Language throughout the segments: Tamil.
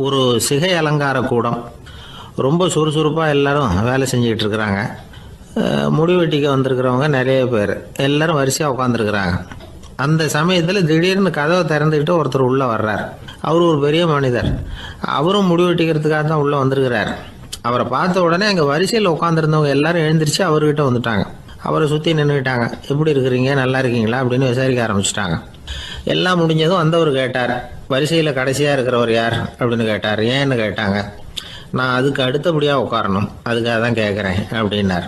ஒரு சிகை அலங்கார கூடம். ரொம்ப சுறுசுறுப்பாக எல்லாரும் வேலை செஞ்சுக்கிட்டு இருக்கிறாங்க. முடி வெட்டிக்க வந்திருக்கிறவங்க நிறைய பேர் எல்லாரும் வரிசையாக உட்காந்துருக்குறாங்க. அந்த சமயத்தில் திடீர்னு கதவை திறந்துக்கிட்டு ஒருத்தர் உள்ளே வர்றார். அவர் ஒரு பெரிய மனிதர். அவரும் முடி வெட்டிக்கிறதுக்காக தான் உள்ளே வந்திருக்கிறார். அவரை பார்த்த உடனே அங்கே வரிசையில் உட்காந்துருந்தவங்க எல்லாரும் எழுந்திரிச்சு அவர்கிட்ட வந்துட்டாங்க. அவரை சுற்றி நின்றுக்கிட்டாங்க. எப்படி இருக்கிறீங்க, நல்லா இருக்கீங்களா அப்படின்னு விசாரிக்க ஆரம்பிச்சிட்டாங்க. எல்லாம் முடிஞ்சதும் வந்தவர் கேட்டார், வரிசையில் கடைசியாக இருக்கிறவர் யார் அப்படின்னு கேட்டார். ஏன்னு கேட்டாங்க. நான் அதுக்கு அடுத்தபடியாக உட்காரணும், அதுக்காக தான் கேட்குறேன் அப்படின்னார்.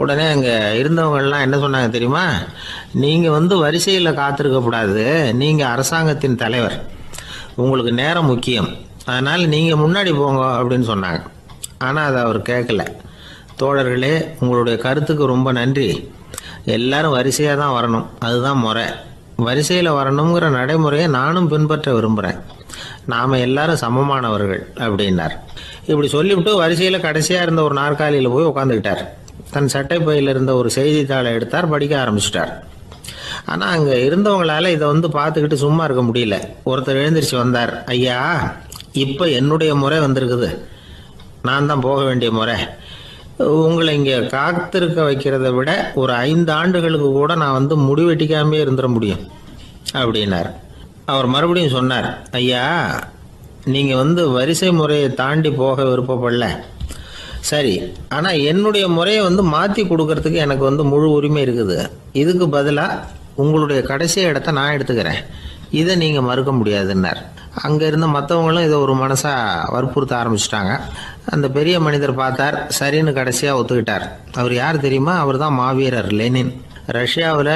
உடனே அங்கே இருந்தவங்கெல்லாம் என்ன சொன்னாங்க தெரியுமா? நீங்கள் வரிசையில் காத்திருக்கக்கூடாது, நீங்கள் அரசாங்கத்தின் தலைவர், உங்களுக்கு நேரம் முக்கியம், அதனால் நீங்கள் முன்னாடி போங்க அப்படின்னு சொன்னாங்க. ஆனால் அதை அவர் கேட்கல. தோழர்களே, உங்களுடைய கருத்துக்கு ரொம்ப நன்றி. எல்லாரும் வரிசையாக தான் வரணும், அதுதான் முறை. வரிசையில் வரணுங்கிற நடைமுறையை நானும் பின்பற்ற விரும்புகிறேன். நாம் எல்லாரும் சமமானவர்கள் அப்படின்னார். இப்படி சொல்லிவிட்டு வரிசையில் கடைசியாக இருந்த ஒரு நாற்காலியில் போய் உட்காந்துக்கிட்டார். தன் சட்டை பையில் இருந்த ஒரு செய்தித்தாளை எடுத்தார், படிக்க ஆரம்பிச்சிட்டார். ஆனால் அங்கே இருந்தவங்களால இதை பார்த்துக்கிட்டு சும்மா இருக்க முடியல. ஒருத்தர் எழுந்திரிச்சு வந்தார். ஐயா, இப்போ என்னுடைய முறை வந்திருக்குது, நான் தான் போக வேண்டிய முறை. உங்களை இங்கே காத்திருக்க வைக்கிறத விட ஒரு 5 ஆண்டுகளுக்கு கூட நான் முடி வெட்டிக்காமே இருந்துட முடியும் அப்படின்னார். அவர் மறுபடியும் சொன்னார், ஐயா, நீங்கள் வரிசை முறையை தாண்டி போக விருப்பப்படல, சரி, ஆனால் என்னுடைய முறையை மாற்றி கொடுக்கறதுக்கு எனக்கு முழு உரிமை இருக்குது. இதுக்கு பதிலாக உங்களுடைய கடைசி இடத்த நான் எடுத்துக்கிறேன், இதை நீங்கள் மறுக்க முடியாதுன்னார். அங்கே இருந்த மற்றவங்களும் இதை ஒரு மனசாக வற்புறுத்த ஆரம்பிச்சிட்டாங்க. அந்த பெரிய மனிதர் பார்த்தார், சரின்னு கடைசியாக ஒத்துக்கிட்டார். அவர் யார் தெரியுமா? அவர் தான் மாவீரர் லெனின். ரஷ்யாவில்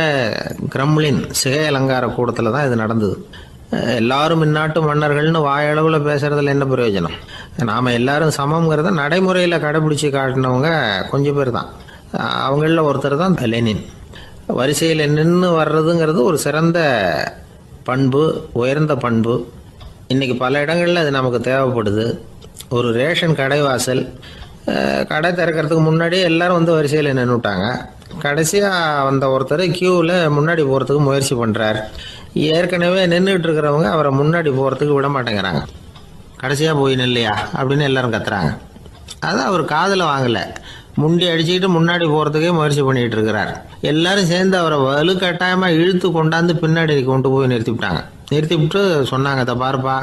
கிரெம்ளின் சிகை அலங்கார கூடத்தில் தான் இது நடந்தது. எல்லாரும் இந்நாட்டு மன்னர்கள்னு வாயளவில் பேசுகிறதுல என்ன பிரயோஜனம்? நாம் எல்லாரும் சமங்கிறத நடைமுறையில் கடைபிடிச்சி காட்டினவங்க கொஞ்சம் பேர் தான். அவங்களில் ஒருத்தர் தான் லெனின். வரிசையில் நின்று வர்றதுங்கிறது ஒரு சிறந்த பண்பு, உயர்ந்த பண்பு. இன்றைக்கி பல இடங்களில் அது நமக்கு தேவைப்படுது. ஒரு ரேஷன் கடை வாசல், கடை திறக்கிறதுக்கு முன்னாடியே எல்லாரும் வரிசையில் நின்றுட்டாங்க. கடைசியாக வந்த ஒருத்தர் கியூவில் முன்னாடி போகிறதுக்கு முயற்சி பண்ணுறார். ஏற்கனவே நின்றுட்டு இருக்கிறவங்க அவரை முன்னாடி போகிறதுக்கு விட மாட்டேங்கிறாங்க. கடைசியாக போய் நில்லையா அப்படின்னு எல்லாரும் கத்துறாங்க. அதான் அவர் காதில் வாங்கலை. முண்டி அடிச்சுக்கிட்டு முன்னாடி போகிறதுக்கே முயற்சி பண்ணிகிட்டு இருக்கிறார். எல்லாரும் சேர்ந்து அவரை வலுக்கட்டாயமாக இழுத்து கொண்டாந்து பின்னாடி கொண்டு போய் நிறுத்திவிட்டாங்க. நிறுத்திவிட்டு சொன்னாங்க, அதை பாருப்பா,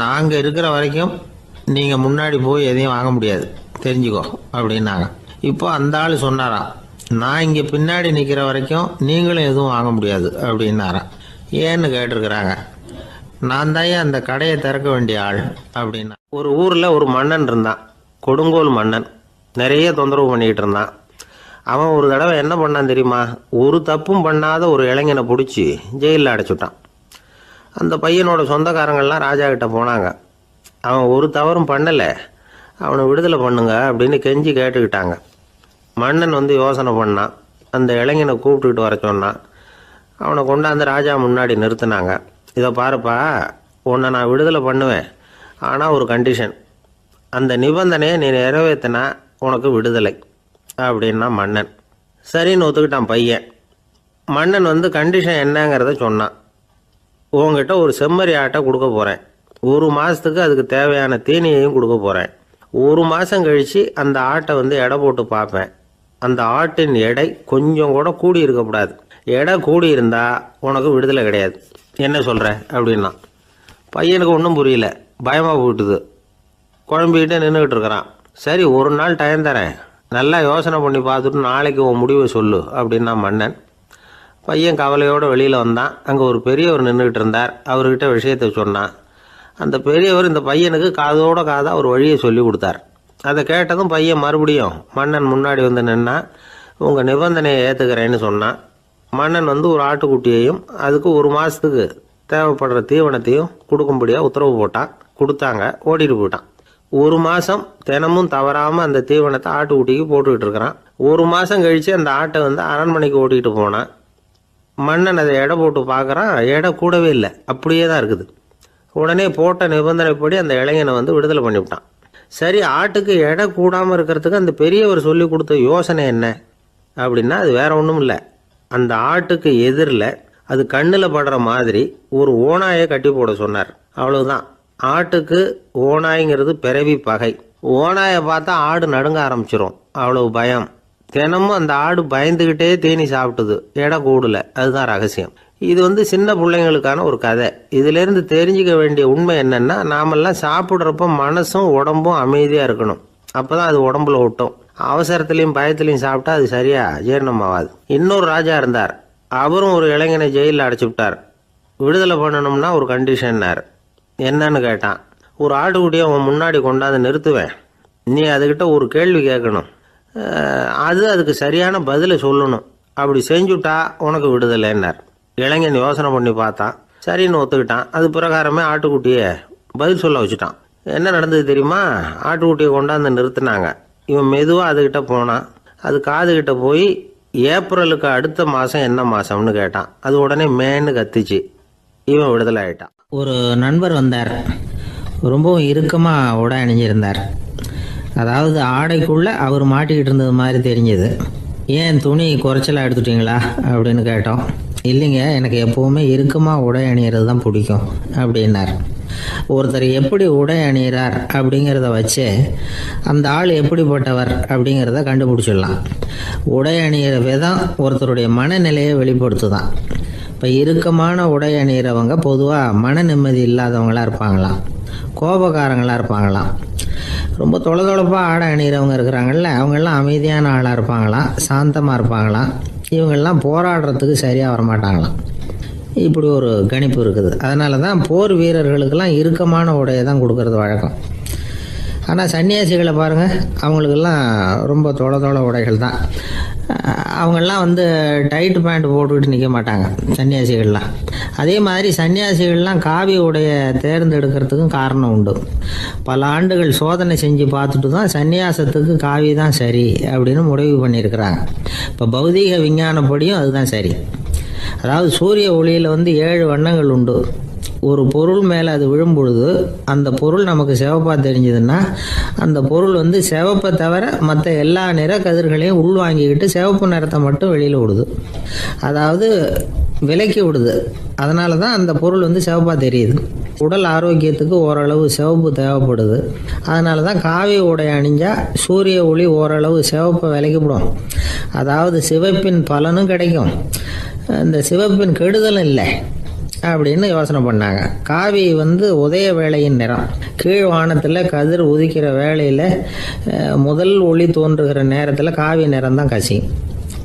நாங்கள் இருக்கிற வரைக்கும் நீங்கள் முன்னாடி போய் எதையும் வாங்க முடியாது, தெரிஞ்சுக்கோ அப்படின்னாங்க. இப்போ அந்த ஆள் சொன்னாராம், நான் இங்கே பின்னாடி நிற்கிற வரைக்கும் நீங்களும் எதுவும் வாங்க முடியாது அப்படின்னாராம். ஏன்னு கேட்டிருக்கிறாங்க. நான் தான் அந்த கடையை திறக்க வேண்டிய ஆள் அப்படின்னா. ஒரு ஊரில் ஒரு மன்னன் இருந்தான், கொடுங்கோல் மன்னன். நிறைய தொந்தரவு பண்ணிக்கிட்டு இருந்தான். அவன் ஒரு தடவை என்ன பண்ணான் தெரியுமா? ஒரு தப்பும் பண்ணாத ஒரு இளைஞனை பிடிச்சி ஜெயிலில் அடைச்சுட்டான். அந்த பையனோட சொந்தக்காரங்கள்லாம் ராஜா கிட்ட போனாங்க. அவன் ஒரு தவறும் பண்ணலை, அவனை விடுதலை பண்ணுங்க அப்படின்னு கெஞ்சி கேட்டுக்கிட்டாங்க. மன்னன் யோசனை பண்ணான். அந்த இளைஞனை கூப்பிட்டுக்கிட்டு வர சொன்னான். அவனை கொண்டாந்து ராஜா முன்னாடி நிறுத்தினாங்க. இதை பாருப்பா, உன்னை நான் விடுதலை பண்ணுவேன், ஆனால் ஒரு கண்டிஷன். அந்த நிபந்தனையை நீ நிறைவேற்றினா உனக்கு விடுதலை அப்படின்னா மன்னன். சரின்னு ஒத்துக்கிட்டான் பையன். மன்னன் கண்டிஷன் என்னங்கிறத சொன்னான். உங்ககிட்ட ஒரு செம்மறி ஆட்டை கொடுக்க போகிறேன், 1 மாதத்துக்கு அதுக்கு தேவையான தீனியையும் கொடுக்க போகிறேன். 1 மாதம் கழித்து அந்த ஆட்டை எடை போட்டு பார்ப்பேன். அந்த ஆட்டின் எடை கொஞ்சம் கூட கூடி இருக்கக்கூடாது. எடை கூடி இருந்தால் உனக்கு விடுதலை கிடையாது. என்ன சொல்கிற அப்படின்னா. பையனுக்கு ஒன்றும் புரியல, பயமாக போயிட்டுது. குழம்பிக்கிட்டே நின்றுக்கிட்டு இருக்கிறான். சரி, ஒரு நாள் டைம் தரேன், நல்லா யோசனை பண்ணி பார்த்துட்டு நாளைக்கு உன் முடிவை சொல்லு அப்படின்னா மன்னன். பையன் கவலையோடு வெளியில் வந்தான். அங்கே ஒரு பெரியவர் நின்றுக்கிட்டு இருந்தார். அவர்கிட்ட விஷயத்தை சொன்னான். அந்த பெரியவர் இந்த பையனுக்கு காதோட காதாக ஒரு வழியை சொல்லி கொடுத்தார். அதை கேட்டதும் பையன் மறுபடியும் மன்னன் முன்னாடி நின்னா, உங்கள் நிபந்தனையை ஏற்றுக்கிறேன்னு சொன்னான். மன்னன் ஒரு ஆட்டுக்குட்டியையும் அதுக்கு 1 மாதத்துக்கு தேவைப்படுற தீவனத்தையும் கொடுக்கும்படியாக உத்தரவு போட்டான். கொடுத்தாங்க, ஓடிட்டு போயிட்டான். 1 மாதம் தினமும் தவறாமல் அந்த தீவனத்தை ஆட்டுக்குட்டிக்கு போட்டுக்கிட்டு இருக்கிறான். 1 மாதம் கழித்து அந்த ஆட்டை அரண்மனைக்கு ஓட்டிகிட்டு போனான். மன்னன் அதை எடை போட்டு பார்க்குறான், எடை கூடவே இல்லை, அப்படியே தான் இருக்குது. உடனே போட்ட நிபந்தனைப்படி அந்த இளைஞனை விடுதலை பண்ணிவிட்டான். சரி, ஆட்டுக்கு எடை கூடாமல் இருக்கிறதுக்கு அந்த பெரியவர் சொல்லி கொடுத்த யோசனை என்ன அப்படின்னா, அது வேற ஒன்றும் இல்லை. அந்த ஆட்டுக்கு எதிரில் அது கண்ணில் படுற மாதிரி ஒரு ஓனாயை கட்டி போட சொன்னார். அவ்வளவுதான். ஆட்டுக்கு ஓநாய்ங்கிறது பிறவி பகை. ஓநாயை பார்த்தா ஆடு நடுங்க ஆரம்பிச்சிரும், அவ்வளவு பயம். தினமும் அந்த ஆடு பயந்துக்கிட்டே தீனி சாப்பிட்டுது, எடை கூடல. அதுதான் ரகசியம். இது சின்ன பிள்ளைங்களுக்கான ஒரு கதை. இதிலேருந்து தெரிஞ்சுக்க வேண்டிய உண்மை என்னன்னா, நாமெல்லாம் சாப்பிட்றப்ப மனசும் உடம்பும் அமைதியாக இருக்கணும். அப்போ தான் அது உடம்புல ஒட்டும். அவசரத்துலையும் பயத்துலையும் சாப்பிட்டா அது சரியா ஜீரணமாகாது. இன்னொரு ராஜா இருந்தார். அவரும் ஒரு இளைஞனை ஜெயிலில் அடைச்சி விட்டார். விடுதலை பண்ணணும்னா ஒரு கண்டிஷன்னார். என்னன்னு கேட்டான். ஒரு ஆட்டுக்குட்டியை அவன் முன்னாடி கொண்டாந்து நிறுத்துவேன், நீ அதுக்கிட்ட ஒரு கேள்வி கேட்கணும், அதுக்கு சரியான பதிலை சொல்லணும். அப்படி செஞ்சுட்டா உனக்கு விடுதலைன்னார். இளைஞன் யோசனை பண்ணி பார்த்தான், சரின்னு ஒத்துக்கிட்டான். அது பிரகாரமே ஆட்டுக்குட்டியை பதில் சொல்ல வச்சுட்டான். என்ன நடந்தது தெரியுமா? ஆட்டுக்குட்டியை கொண்டாந்து நிறுத்தினாங்க. இவன் மெதுவாக அதுக்கிட்ட போனான். அது காதுகிட்ட போய் ஏப்ரலுக்கு அடுத்த மாதம் என்ன மாதம்னு கேட்டான். அது உடனே மேன்னு கத்திச்சு. இவன் விடுதலை ஆகிட்டான். ஒரு நண்பர் வந்தார். ரொம்பவும் இறுக்கமாக உடை அணிஞ்சிருந்தார். அதாவது ஆடைக்குள்ளே அவர் மாட்டிக்கிட்டு இருந்தது மாதிரி தெரிஞ்சது. ஏன் துணி குறைச்சலாக எடுத்துட்டீங்களா அப்படின்னு கேட்டோம். இல்லைங்க, எனக்கு எப்போவுமே இறுக்கமாக உடை அணிகிறது தான் பிடிக்கும் அப்படின்னார். ஒருத்தர் எப்படி உடை அணிகிறார் அப்படிங்கிறத வச்சு அந்த ஆள் எப்படிப்பட்டவர் அப்படிங்கிறத கண்டுபிடிச்சிடலாம். உடை அணிகிற விதம் ஒருத்தருடைய மனநிலையை வெளிப்படுத்துதான். இப்போ இறுக்கமான உடை அணிகிறவங்க பொதுவாக மன நிம்மதி இல்லாதவங்களாக இருப்பாங்களாம், கோபக்காரங்களாக இருப்பாங்களாம். ரொம்ப தொலைதொலைப்பாக ஆடை அணிகிறவங்க இருக்கிறாங்கல்ல, அவங்கெல்லாம் அமைதியான ஆளாக இருப்பாங்களாம், சாந்தமாக இருப்பாங்களாம். இவங்கெல்லாம் போராடுறதுக்கு சரியாக வரமாட்டாங்களாம். இப்படி ஒரு கணிப்பு இருக்குது. அதனால தான் போர் வீரர்களுக்கெல்லாம் இறுக்கமான உடையை தான் கொடுக்கறது வழக்கம். ஆனால் சன்னியாசிகளை பாருங்கள், அவங்களுக்கெல்லாம் ரொம்ப தொலை உடைகள் தான். அவங்கெல்லாம் டைட் பேண்ட் போட்டுக்கிட்டு நிற்க மாட்டாங்க சன்னியாசிகள்லாம். அதே மாதிரி சன்னியாசிகள்லாம் காவி உடையை தேர்ந்தெடுக்கிறதுக்கும் காரணம் உண்டு. பல ஆண்டுகள் சோதனை செஞ்சு பார்த்துட்டு தான் சன்னியாசத்துக்கு காவி தான் சரி அப்படின்னு முடிவு பண்ணியிருக்கிறாங்க. இப்போ பௌதீக விஞ்ஞானப்படியும் அதுதான் சரி. அதாவது சூரிய ஒளியில் 7 வண்ணங்கள் உண்டு. ஒரு பொருள் மேலே அது விழும் பொழுது அந்த பொருள் நமக்கு சிவப்பாக தெரிஞ்சதுன்னா அந்த பொருள் சிவப்பை தவிர மற்ற எல்லா நிற கதிர்களையும் உள்வாங்கிக்கிட்டு சிவப்பு நிறத்தை மட்டும் வெளியில் விடுது. அதாவது விலக்கி விடுது. அதனால தான் அந்த பொருள் சிவப்பாக தெரியுது. உடல் ஆரோக்கியத்துக்கு ஓரளவு சிவப்பு தேவைப்படுது. அதனால தான் காவி உடை அணிஞ்சால் சூரிய ஒளி ஓரளவு சிவப்பை விலக்கிவிடும். அதாவது சிவப்பின் பலனும் கிடைக்கும், இந்த சிவப்பின் கெடுதலும் இல்லை அப்படின்னு யோசனை பண்ணாங்க. காவி உதய வேளையின் நிறம். கீழ் வானத்தில் கதிர் உதிக்கிற வேளையில் முதல் ஒளி தோன்றுகிற நேரத்தில் காவி நிறம் தான் கசியும்.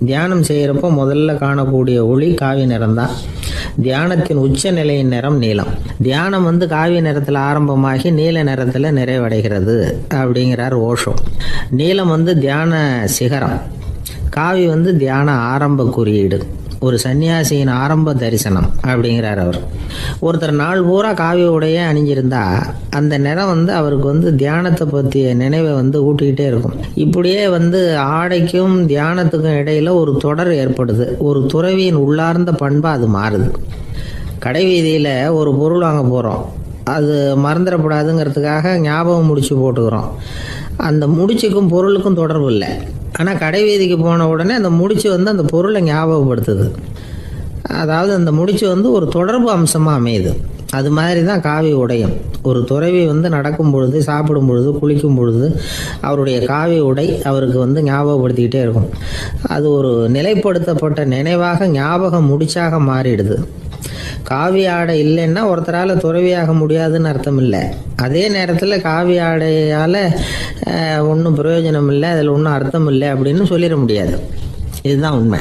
தியானம் செய்கிறப்போ முதல்ல காணக்கூடிய ஒளி காவி நிறம்தான். தியானத்தின் உச்ச நிலையின் நிறம் நீலம். தியானம் காவி நிறத்தில் ஆரம்பமாகி நீல நிறத்தில் நிறைவடைகிறது அப்படிங்கிறார் ஓஷோ. நீலம் தியான சிகரம், காவி தியான ஆரம்ப குறியீடு, ஒரு சன்னியாசியின் ஆரம்ப தரிசனம் அப்படிங்கிறார் அவர். ஒருத்தர் நாள் பூரா காவி உடைய அணிஞ்சிருந்தா அந்த நிறம் அவருக்கு தியானத்தை பற்றிய நினைவை ஊட்டிக்கிட்டே இருக்கும். இப்படியே ஆடைக்கும் தியானத்துக்கும் இடையில ஒரு தொடர் ஏற்படுது. ஒரு துறவியின் உள்ளார்ந்த பண்பா அது மாறுது. கடை வீதியில் ஒரு பொருள் வாங்க போகிறோம், அது மறந்துடக்கூடாதுங்கிறதுக்காக ஞாபகம் முடிச்சு போட்டுக்கிறோம். அந்த முடிச்சுக்கும் பொருளுக்கும் தொடர்பு இல்லை. ஆனால் கடை வீதிக்கு போன உடனே அந்த முடிச்சு அந்த பொருளை ஞாபகப்படுத்துது. அதாவது அந்த முடிச்சு ஒரு தொடர்பு அம்சமாக அமையுது. அது மாதிரி தான் காவி உடையும். ஒரு துறவி நடக்கும் பொழுது, சாப்பிடும் பொழுது, குளிக்கும் பொழுது அவருடைய காவி உடை அவருக்கு ஞாபகப்படுத்திக்கிட்டே இருக்கும். அது ஒரு நிலைப்படுத்தப்பட்ட நினைவாக ஞாபக முடிச்சாக மாறிடுது. காவி ஆடை இல்லைன்னா ஒருத்தரால் துறவியாக முடியாதுன்னு அர்த்தம் இல்லை. அதே நேரத்தில் காவி ஆடையால் ஒன்றும் பிரயோஜனம் இல்லை, அதில் ஒன்றும் அர்த்தம் இல்லை அப்படின்னு சொல்லிட முடியாது. இதுதான் உண்மை.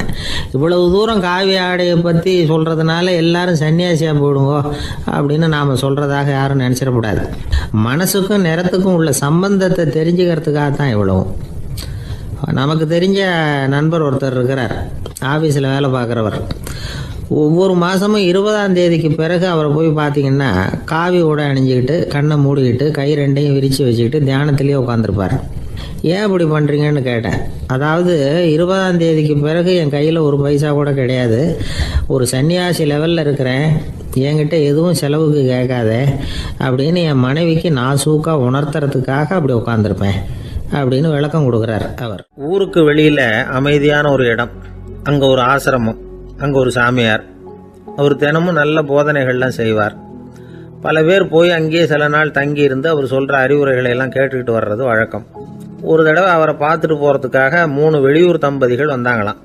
இவ்வளவு தூரம் காவி ஆடையை பற்றி சொல்கிறதுனால எல்லாரும் சன்னியாசியாக போடுங்க அப்படின்னு நாம் சொல்கிறதாக யாரும் நினச்சிடக்கூடாது. மனசுக்கும் நிறத்துக்கும் உள்ள சம்பந்தத்தை தெரிஞ்சுக்கிறதுக்காக தான் இவ்வளவும். நமக்கு தெரிஞ்ச நண்பர் ஒருத்தர் இருக்கிறார், ஆஃபீஸில் வேலை பார்க்குறவர். ஒவ்வொரு மாதமும் 20ஆம் தேதிக்கு பிறகு அவரை போய் பார்த்தீங்கன்னா காவி உடை அணிஞ்சிக்கிட்டு, கண்ணை மூடிக்கிட்டு, கை ரெண்டையும் விரித்து வச்சுக்கிட்டு தியானத்திலேயே உட்காந்துருப்பார். ஏன் இப்படி பண்ணுறீங்கன்னு கேட்டேன். அதாவது 20ஆம் தேதிக்கு பிறகு என் கையில் ஒரு பைசா கூட கிடையாது, ஒரு சன்னியாசி லெவலில் இருக்கிறேன், என்கிட்ட எதுவும் செலவுக்கு கேட்காத அப்படின்னு என் மனைவிக்கு நான் சூக்காக உணர்த்துறதுக்காக அப்படி உட்காந்துருப்பேன் அப்படின்னு விளக்கம் கொடுக்குறார் அவர். ஊருக்கு வெளியில் அமைதியான ஒரு இடம், அங்கே ஒரு ஆசிரமம், அங்கே ஒரு சாமியார். அவர் தினமும் நல்ல போதனைகள்லாம் செய்வார். பல பேர் போய் அங்கேயே சில நாள் தங்கி இருந்து அவர் சொல்கிற அறிவுரைகளை எல்லாம் கேட்டுக்கிட்டு வர்றது வழக்கம். ஒரு தடவை அவரை பார்த்துட்டு போகிறதுக்காக 3 வெளியூர் தம்பதிகள் வந்தாங்களாம்.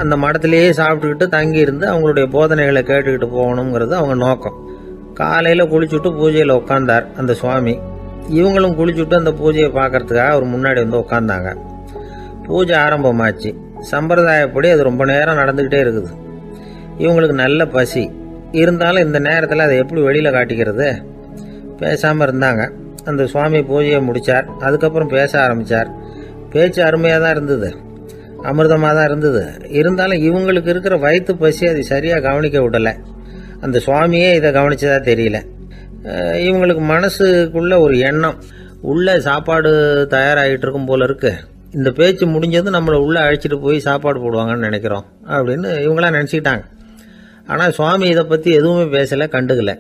அந்த மடத்திலேயே சாப்பிட்டுக்கிட்டு தங்கி இருந்து அவங்களுடைய போதனைகளை கேட்டுக்கிட்டு போகணுங்கிறது அவங்க நோக்கம். காலையில் குளிச்சுட்டு பூஜையில் உட்காந்தார் அந்த சுவாமி. இவங்களும் குளிச்சுட்டு அந்த பூஜையை பார்க்கறதுக்காக அவர் முன்னாடி வந்து உட்காந்தாங்க. பூஜை ஆரம்பமாச்சு. சம்பிரதாயப்படி அது ரொம்ப நேரம் நடந்துக்கிட்டே இருக்குது. இவங்களுக்கு நல்ல பசி இருந்தாலும் இந்த நேரத்தில் அதை எப்படி வெளியில் காட்டிக்கிறது? பேசாமல் இருந்தாங்க. அந்த சுவாமி பூஜையை முடித்தார். அதுக்கப்புறம் பேச ஆரம்பித்தார். பேச்சு அருமையாக தான் இருந்தது, அமிர்தமாக தான் இருந்தது. இருந்தாலும் இவங்களுக்கு இருக்கிற வயிற்று பசி அது சரியாக கவனிக்க விடலை. அந்த சுவாமியே இதை கவனிச்சதா தெரியல. இவங்களுக்கு மனசுக்குள்ள ஒரு எண்ணம், உள்ள சாப்பாடு தயாராகிட்டு இருக்கும் போல இருக்கு, இந்த பேச்சு முடிஞ்சது நம்மளை உள்ளே அழைச்சிட்டு போய் சாப்பாடு போடுவாங்கன்னு நினைக்கிறோம் அப்படின்னு இவங்களாம் நினச்சிக்கிட்டாங்க. ஆனால் சுவாமி இதை பற்றி எதுவுமே பேசலை, கண்டுக்கலை.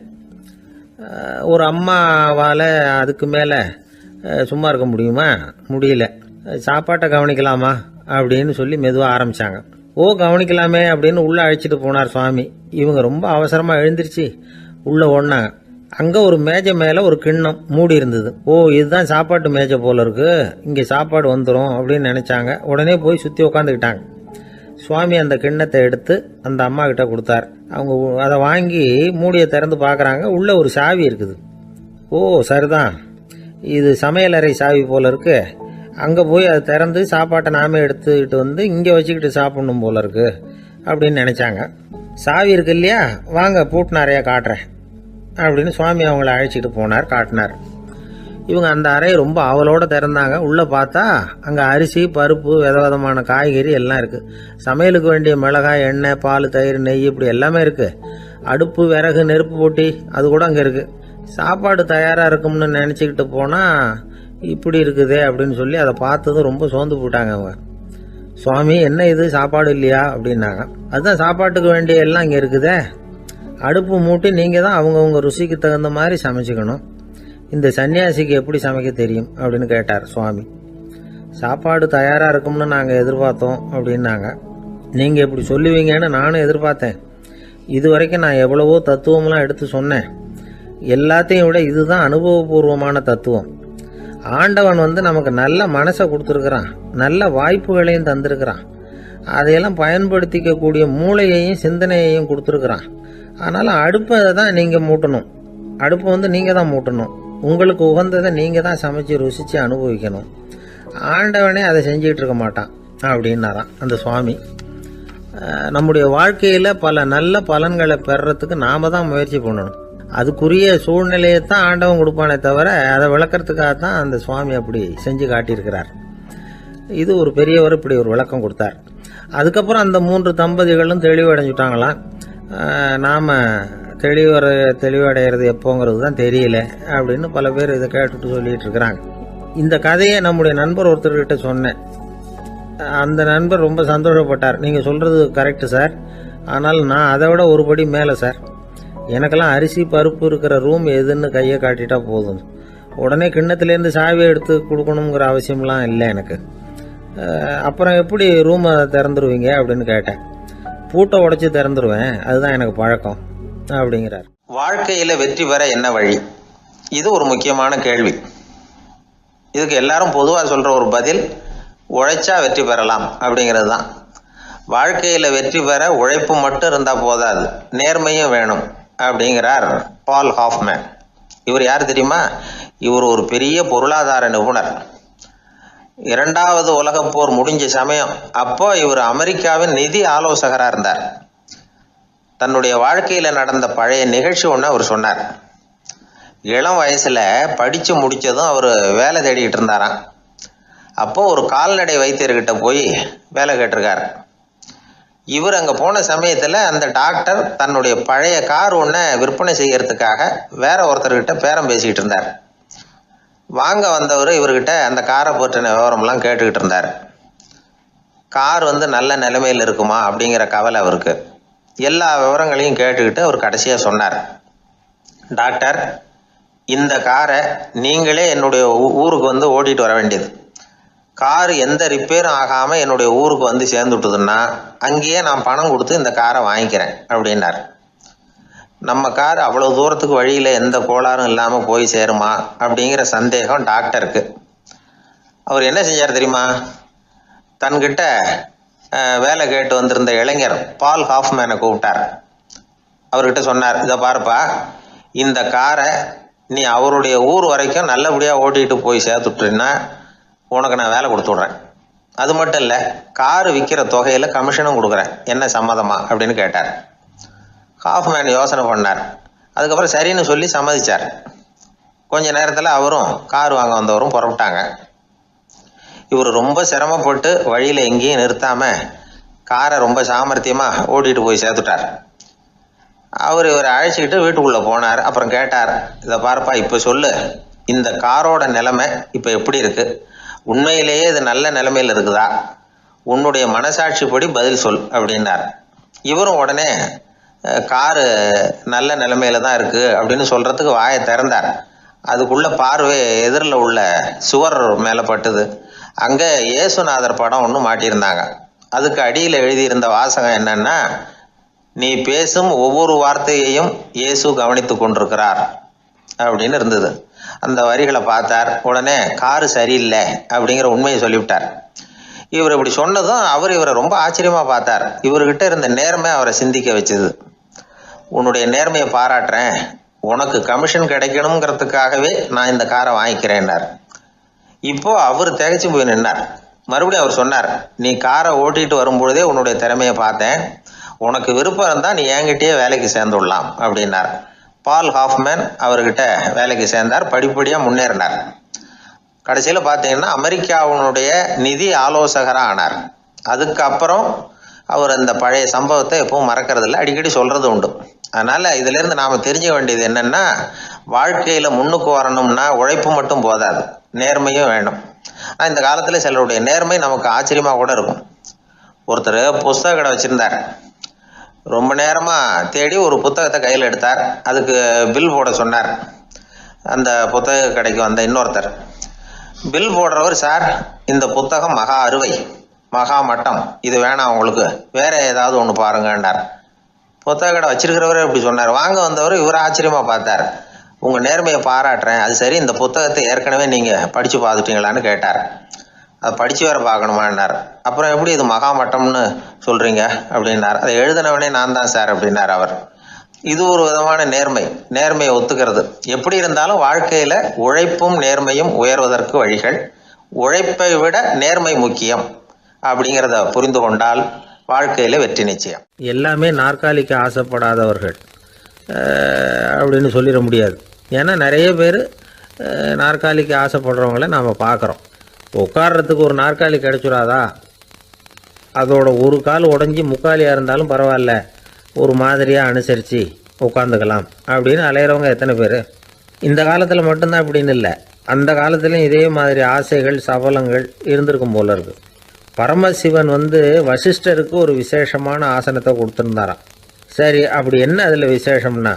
ஒரு அம்மாவால் அதுக்கு மேலே சும்மா இருக்க முடியுமா? முடியல. சாப்பாட்டை கவனிக்கலாமா அப்படின்னு சொல்லி மெதுவாக ஆரம்பித்தாங்க. ஓ கவனிக்கலாமே அப்படின்னு உள்ளே அழைச்சிட்டு போனார் சுவாமி. இவங்க ரொம்ப அவசரமாக எழுந்திருச்சு உள்ளே ஓடினாங்க. அங்கே ஒரு மேஜை மேலே ஒரு கிண்ணம் மூடி இருந்தது. ஓ இதுதான் சாப்பாட்டு மேஜை போல இருக்கு, இங்கே சாப்பாடு வந்துடும் அப்படின்னு நினச்சாங்க. உடனே போய் சுற்றி உட்காந்துக்கிட்டாங்க. சுவாமி அந்த கிண்ணத்தை எடுத்து அந்த அம்மா கிட்ட கொடுத்தார். அவங்க அதை வாங்கி மூடியை திறந்து பார்க்குறாங்க. உள்ளே ஒரு சாவி இருக்குது. ஓ சரிதான், இது சமையலறை சாவி போல இருக்கு, அங்கே போய் அதை திறந்து சாப்பாட்டை நாமே எடுத்துக்கிட்டு வந்து இங்கே வச்சுக்கிட்டு சாப்பிடணும் போல இருக்கு அப்படின்னு நினச்சாங்க. சாவி இருக்கு இல்லையா, வாங்க பூட்டு நிறையா காட்டுறேன் அப்படின்னு சுவாமி அவங்கள அழைச்சிட்டு போனார், காட்டினார். இவங்க அந்த அறையை ரொம்ப ஆவலோடு திறந்தாங்க. உள்ளே பார்த்தா அங்கே அரிசி, பருப்பு, விதவிதமான காய்கறி எல்லாம் இருக்குது. சமையலுக்கு வேண்டிய மிளகாய், எண்ணெய், பால், தயிர், நெய் இப்படி எல்லாமே இருக்குது. அடுப்பு, விறகு, நெருப்பு போட்டி அது கூட அங்கே இருக்குது. சாப்பாடு தயாராக இருக்கும்னு நினச்சிக்கிட்டு போனால் இப்படி இருக்குதே அப்படின்னு சொல்லி அதை பார்த்ததும் ரொம்ப சோர்ந்து போட்டாங்க அவங்க. சுவாமி என்ன இது சாப்பாடு இல்லையா அப்படின்னாங்க. அதுதான் சாப்பாட்டுக்கு வேண்டிய எல்லாம் இங்கே இருக்குதே, அடுப்பு மூட்டி நீங்கள் தான் அவங்கவுங்க ருசிக்கு தகுந்த மாதிரி சமைச்சிக்கணும், இந்த சன்னியாசிக்கு எப்படி சமைக்க தெரியும் அப்படின்னு கேட்டார் சுவாமி. சாப்பாடு தயாராக இருக்கும்னு நாங்கள் எதிர்பார்த்தோம் அப்படின்னாங்க. நீங்கள் இப்படி சொல்லுவீங்கன்னு நானும் எதிர்பார்த்தேன். இது வரைக்கும் நான் எவ்வளவோ தத்துவம்லாம் எடுத்து சொன்னேன். எல்லாத்தையும் விட இதுதான் அனுபவபூர்வமான தத்துவம். ஆண்டவன் நமக்கு நல்ல மனசை கொடுத்துருக்குறான், நல்ல வாய்ப்புகளையும் தந்திருக்கிறான், அதையெல்லாம் பயன்படுத்திக்கக்கூடிய மூளையையும் சிந்தனையையும் கொடுத்துருக்குறான். அதனால் அடுப்பை தான் நீங்கள் மூட்டணும், அடுப்பை நீங்கள் தான் மூட்டணும், உங்களுக்கு உகந்ததை நீங்கள் தான் சமைச்சு ருசித்து அனுபவிக்கணும். ஆண்டவனே அதை செஞ்சிகிட்டு இருக்க மாட்டான் அப்படின்னாராம் அந்த சுவாமி. நம்முடைய வாழ்க்கையில் பல நல்ல பலன்களை பெறறதுக்கு நாம் தான் முயற்சி பண்ணணும். அதுக்குரிய சூழ்நிலையை தான் ஆண்டவன் கொடுப்பானே தவிர அதை விளக்கறதுக்காக தான் அந்த சுவாமி அப்படி செஞ்சு காட்டியிருக்கிறார். இது ஒரு பெரியவர் இப்படி ஒரு விளக்கம் கொடுத்தார். அதுக்கப்புறம் அந்த 3 தம்பதிகளும் தெளிவடைஞ்சுட்டாங்களாம். நாம் தெளிவடைகிறது எப்போங்கிறது தான் தெரியல அப்படின்னு பல பேர் இதை கேட்டுட்டு சொல்லிட்டு இருக்கிறாங்க. இந்த கதையை நம்முடைய நண்பர் ஒருத்தர்கிட்ட சொன்னேன். அந்த நண்பர் ரொம்ப சந்தோஷப்பட்டார். நீங்கள் சொல்கிறது கரெக்டு சார், ஆனால் நான் அதை விட ஒரு படி மேலே சார். எனக்கெல்லாம் அரிசி பருப்பு இருக்கிற ரூம் எதுன்னு கையை காட்டிட்டா போதும், உடனே கிண்ணத்துலேருந்து சாவியை எடுத்து கொடுக்கணுங்கிற அவசியம்லாம் இல்லை எனக்கு. அப்புறம் எப்படி ரூமை திறந்துருவீங்க அப்படின்னு கேட்டேன். பூட்டை உடைச்சி திறந்துருவேன், அதுதான் எனக்கு பழக்கம் அப்படிங்கிறார். வாழ்க்கையில் வெற்றி பெற என்ன வழி? இது ஒரு முக்கியமான கேள்வி. இதுக்கு எல்லாரும் பொதுவாக சொல்கிற ஒரு பதில், உழைச்சா வெற்றி பெறலாம் அப்படிங்கிறது தான். வாழ்க்கையில் வெற்றி பெற உழைப்பு மட்டும் இருந்தால் போதாது, நேர்மையும் வேணும் அப்படிங்கிறார் பால் ஹாஃப்மேன். இவர் யார் தெரியுமா? இவர் ஒரு பெரிய பொருளாதார நிபுணர். 2வது உலகப் போர் முடிஞ்ச சமயம் அப்போ இவர் அமெரிக்காவின் நிதி ஆலோசகராக இருந்தார். தன்னுடைய வாழ்க்கையில் நடந்த பழைய நிகழ்ச்சி ஒன்று அவர் சொன்னார். இளம் வயசில் படித்து முடித்ததும் அவர் வேலை தேடிக்கிட்டு இருந்தாராம். அப்போது ஒரு கால்நடை வைத்தியர்கிட்ட போய் வேலை கேட்டிருக்கார். இவர் அங்கே போன சமயத்தில் அந்த டாக்டர் தன்னுடைய பழைய கார் ஒன்றை விற்பனை செய்யறதுக்காக வேற ஒருத்தர்கிட்ட பேரம் பேசிக்கிட்டு இருந்தார். வாங்க வந்தவர் இவர்கிட்ட அந்த காரை பற்றின விவரம்லாம் கேட்டுக்கிட்டு இருந்தார். கார் நல்ல நிலைமையில் இருக்குமா அப்படிங்கிற கவலை அவருக்கு. எல்லா விவரங்களையும் கேட்டுக்கிட்டு அவர் கடைசியாக சொன்னார், டாக்டர், இந்த காரை நீங்களே என்னுடைய ஊருக்கு ஓட்டிகிட்டு வர வேண்டியது. கார் எந்த ரிப்பேரும் ஆகாமல் என்னுடைய ஊருக்கு சேர்ந்துட்டுதுன்னா அங்கேயே நான் பணம் கொடுத்து இந்த காரை வாங்கிக்கிறேன் அப்படின்னார். நம்ம கார் அவ்வளோ தூரத்துக்கு வழியில் எந்த கோளாறும் இல்லாமல் போய் சேருமா அப்படிங்கிற சந்தேகம் டாக்டருக்கு. அவர் என்ன செஞ்சார் தெரியுமா? தன்கிட்ட வேலை கேட்டு வந்திருந்த இளைஞர் பால் ஹாஃப்மேனை கூப்பிட்டார். அவர்கிட்ட சொன்னார், இதை பாருப்பா, இந்த காரை நீ அவருடைய ஊர் வரைக்கும் நல்லபடியாக ஓட்டிகிட்டு போய் சேர்த்துட்டீன்னா உனக்கு நான் வேலை கொடுத்து விட்றேன். அது மட்டும் இல்லை, காரு விற்கிற தொகையில் கமிஷனும் கொடுக்குறேன், என்ன சம்மதமா அப்படின்னு கேட்டார். ஹாஃப்மேன் யோசனை பண்ணார். அதுக்கப்புறம் சரின்னு சொல்லி சம்மதிச்சார். கொஞ்ச நேரத்தில் அவரும் கார் வாங்க வந்தவரும் புறப்பட்டாங்க. இவர் ரொம்ப சிரமப்பட்டு வழியில் எங்கேயும் நிறுத்தாமல் காரை ரொம்ப சாமர்த்தியமாக ஓட்டிகிட்டு போய் சேர்த்துட்டார். இவரை அழைச்சிக்கிட்டு வீட்டுக்குள்ளே போனார். அப்புறம் கேட்டார், இதை பாருப்பா, இப்போ சொல்லு, இந்த காரோட நிலைமை இப்போ எப்படி இருக்குது? உண்மையிலேயே இது நல்ல நிலைமையில் இருக்குதா? உன்னுடைய மனசாட்சிப்படி பதில் சொல் அப்படின்னார். இவரும் உடனே காரு நல்ல நிலைமையில தான் இருக்குது அப்படின்னு சொல்கிறதுக்கு வாயை திறந்தார். அதுக்குள்ளே பார்வை எதிரில் உள்ள சுவர் மேலே பட்டுது. அங்கே இயேசுநாதர் படம் ஒன்று மாட்டியிருந்தாங்க. அதுக்கு அடியில் எழுதியிருந்த வாசகம் என்னன்னா, நீ பேசும் ஒவ்வொரு வார்த்தையையும் இயேசு கவனித்து கொண்டிருக்கிறார் அப்படின்னு இருந்தது. அந்த வரிகளை பார்த்தார். உடனே காரு சரியில்லை அப்படிங்கிற உண்மையை சொல்லிவிட்டார். இவர் இப்படி சொன்னதும் இவரை ரொம்ப ஆச்சரியமாக பார்த்தார். இவர்கிட்ட இருந்த நேர்மை அவரை சிந்திக்க வச்சது. உன்னுடைய நேர்மையை பாராட்டுறேன், உனக்கு கமிஷன் கிடைக்கணுங்கிறதுக்காகவே நான் இந்த காரை வாங்கிக்கிறேன்னார். இப்போ அவர் திகைச்சு போய் நின்னார். மறுபடியும் அவர் சொன்னார், நீ காரை ஓட்டிகிட்டு வரும்பொழுதே உன்னுடைய திறமையை பார்த்தேன், உனக்கு விருப்பம் இருந்தால் நீ என்கிட்டயே வேலைக்கு சேர்ந்துடலாம் அப்படின்னார். பால் ஹாஃப்மேன் அவர்கிட்ட வேலைக்கு சேர்ந்தார். படிப்படியாக முன்னேறினார். கடைசியில் பார்த்தீங்கன்னா அமெரிக்காவினுடைய நிதி ஆலோசகராக ஆனார். அதுக்கப்புறம் அவர் அந்த பழைய சம்பவத்தை எப்பவும் மறக்கிறதில்ல, அடிக்கடி சொல்கிறது உண்டு. அதனால் இதிலேருந்து நாம் தெரிஞ்சுக்க வேண்டியது என்னென்னா, வாழ்க்கையில் முன்னுக்கு வரணும்னா உழைப்பு மட்டும் போதாது, நேர்மையும் வேணும். ஆனால் இந்த காலத்தில் சிலருடைய நேர்மை நமக்கு ஆச்சரியமாக கூட இருக்கும். ஒருத்தர் புஸ்தக கடை வச்சுருந்தார். ரொம்ப நேரமாக தேடி ஒரு புத்தகத்தை கையில் எடுத்தார். அதுக்கு பில் போட சொன்னார். அந்த புத்தக கடைக்கு வந்த இன்னொருத்தர் பில் போடுறவர், சார் இந்த புத்தகம் மகா அறுவை, மகா மட்டம், இது வேணாம் உங்களுக்கு, வேற ஏதாவது ஒன்று பாருங்கன்னார். புத்தக கடை வச்சிருக்கிறவரே இப்படி சொன்னார். வாங்க வந்தவர் இவர் ஆச்சரியமாக பார்த்தார். உங்கள் நேர்மையை பாராட்டுறேன், அது சரி, இந்த புத்தகத்தை ஏற்கனவே நீங்கள் படித்து பார்த்துட்டீங்களான்னு கேட்டார். அதை படித்து வேறு பார்க்கணுமான்னார். அப்புறம் எப்படி இது மகா மட்டம்னு சொல்கிறீங்க அப்படின்னார். அதை எழுதினவனே நான் தான் சார் அப்படின்னார் அவர். இது ஒரு விதமான நேர்மை, நேர்மையை ஒத்துக்கிறது. எப்படி இருந்தாலும் வாழ்க்கையில் உழைப்பும் நேர்மையும் உயர்வதற்கு வழிகள். உழைப்பை விட நேர்மை முக்கியம் அப்படிங்கிறத புரிந்து கொண்டால் வாழ்க்கையில் வெற்றி நிச்சயம். எல்லாமே நாற்காலிக்கு ஆசைப்படாதவர்கள் அப்படின்னு சொல்லிட முடியாது. ஏன்னா நிறைய பேர் நாற்காலிக்கு ஆசைப்படுறவங்கள நாம் பார்க்குறோம். உட்கார்றதுக்கு ஒரு நாற்காலி கிடைச்சிடாதா, அதோட ஒரு கால் உடஞ்சி முக்காலியாக இருந்தாலும் பரவாயில்ல, ஒரு மாதிரியாக அனுசரித்து உட்காந்துக்கலாம் அப்படின்னு அலையிறவங்க எத்தனை பேர்? இந்த காலத்தில் மட்டும்தான் அப்படின்னு இல்லை, அந்த காலத்துலேயும் இதே மாதிரி ஆசைகள் சபலங்கள் இருந்திருக்கும் போல இருக்குது. பரமசிவன் வசிஷ்டருக்கு ஒரு விசேஷமான ஆசனத்தை கொடுத்துருந்தாராம். சரி, அப்படி என்ன அதில் விசேஷம்னா,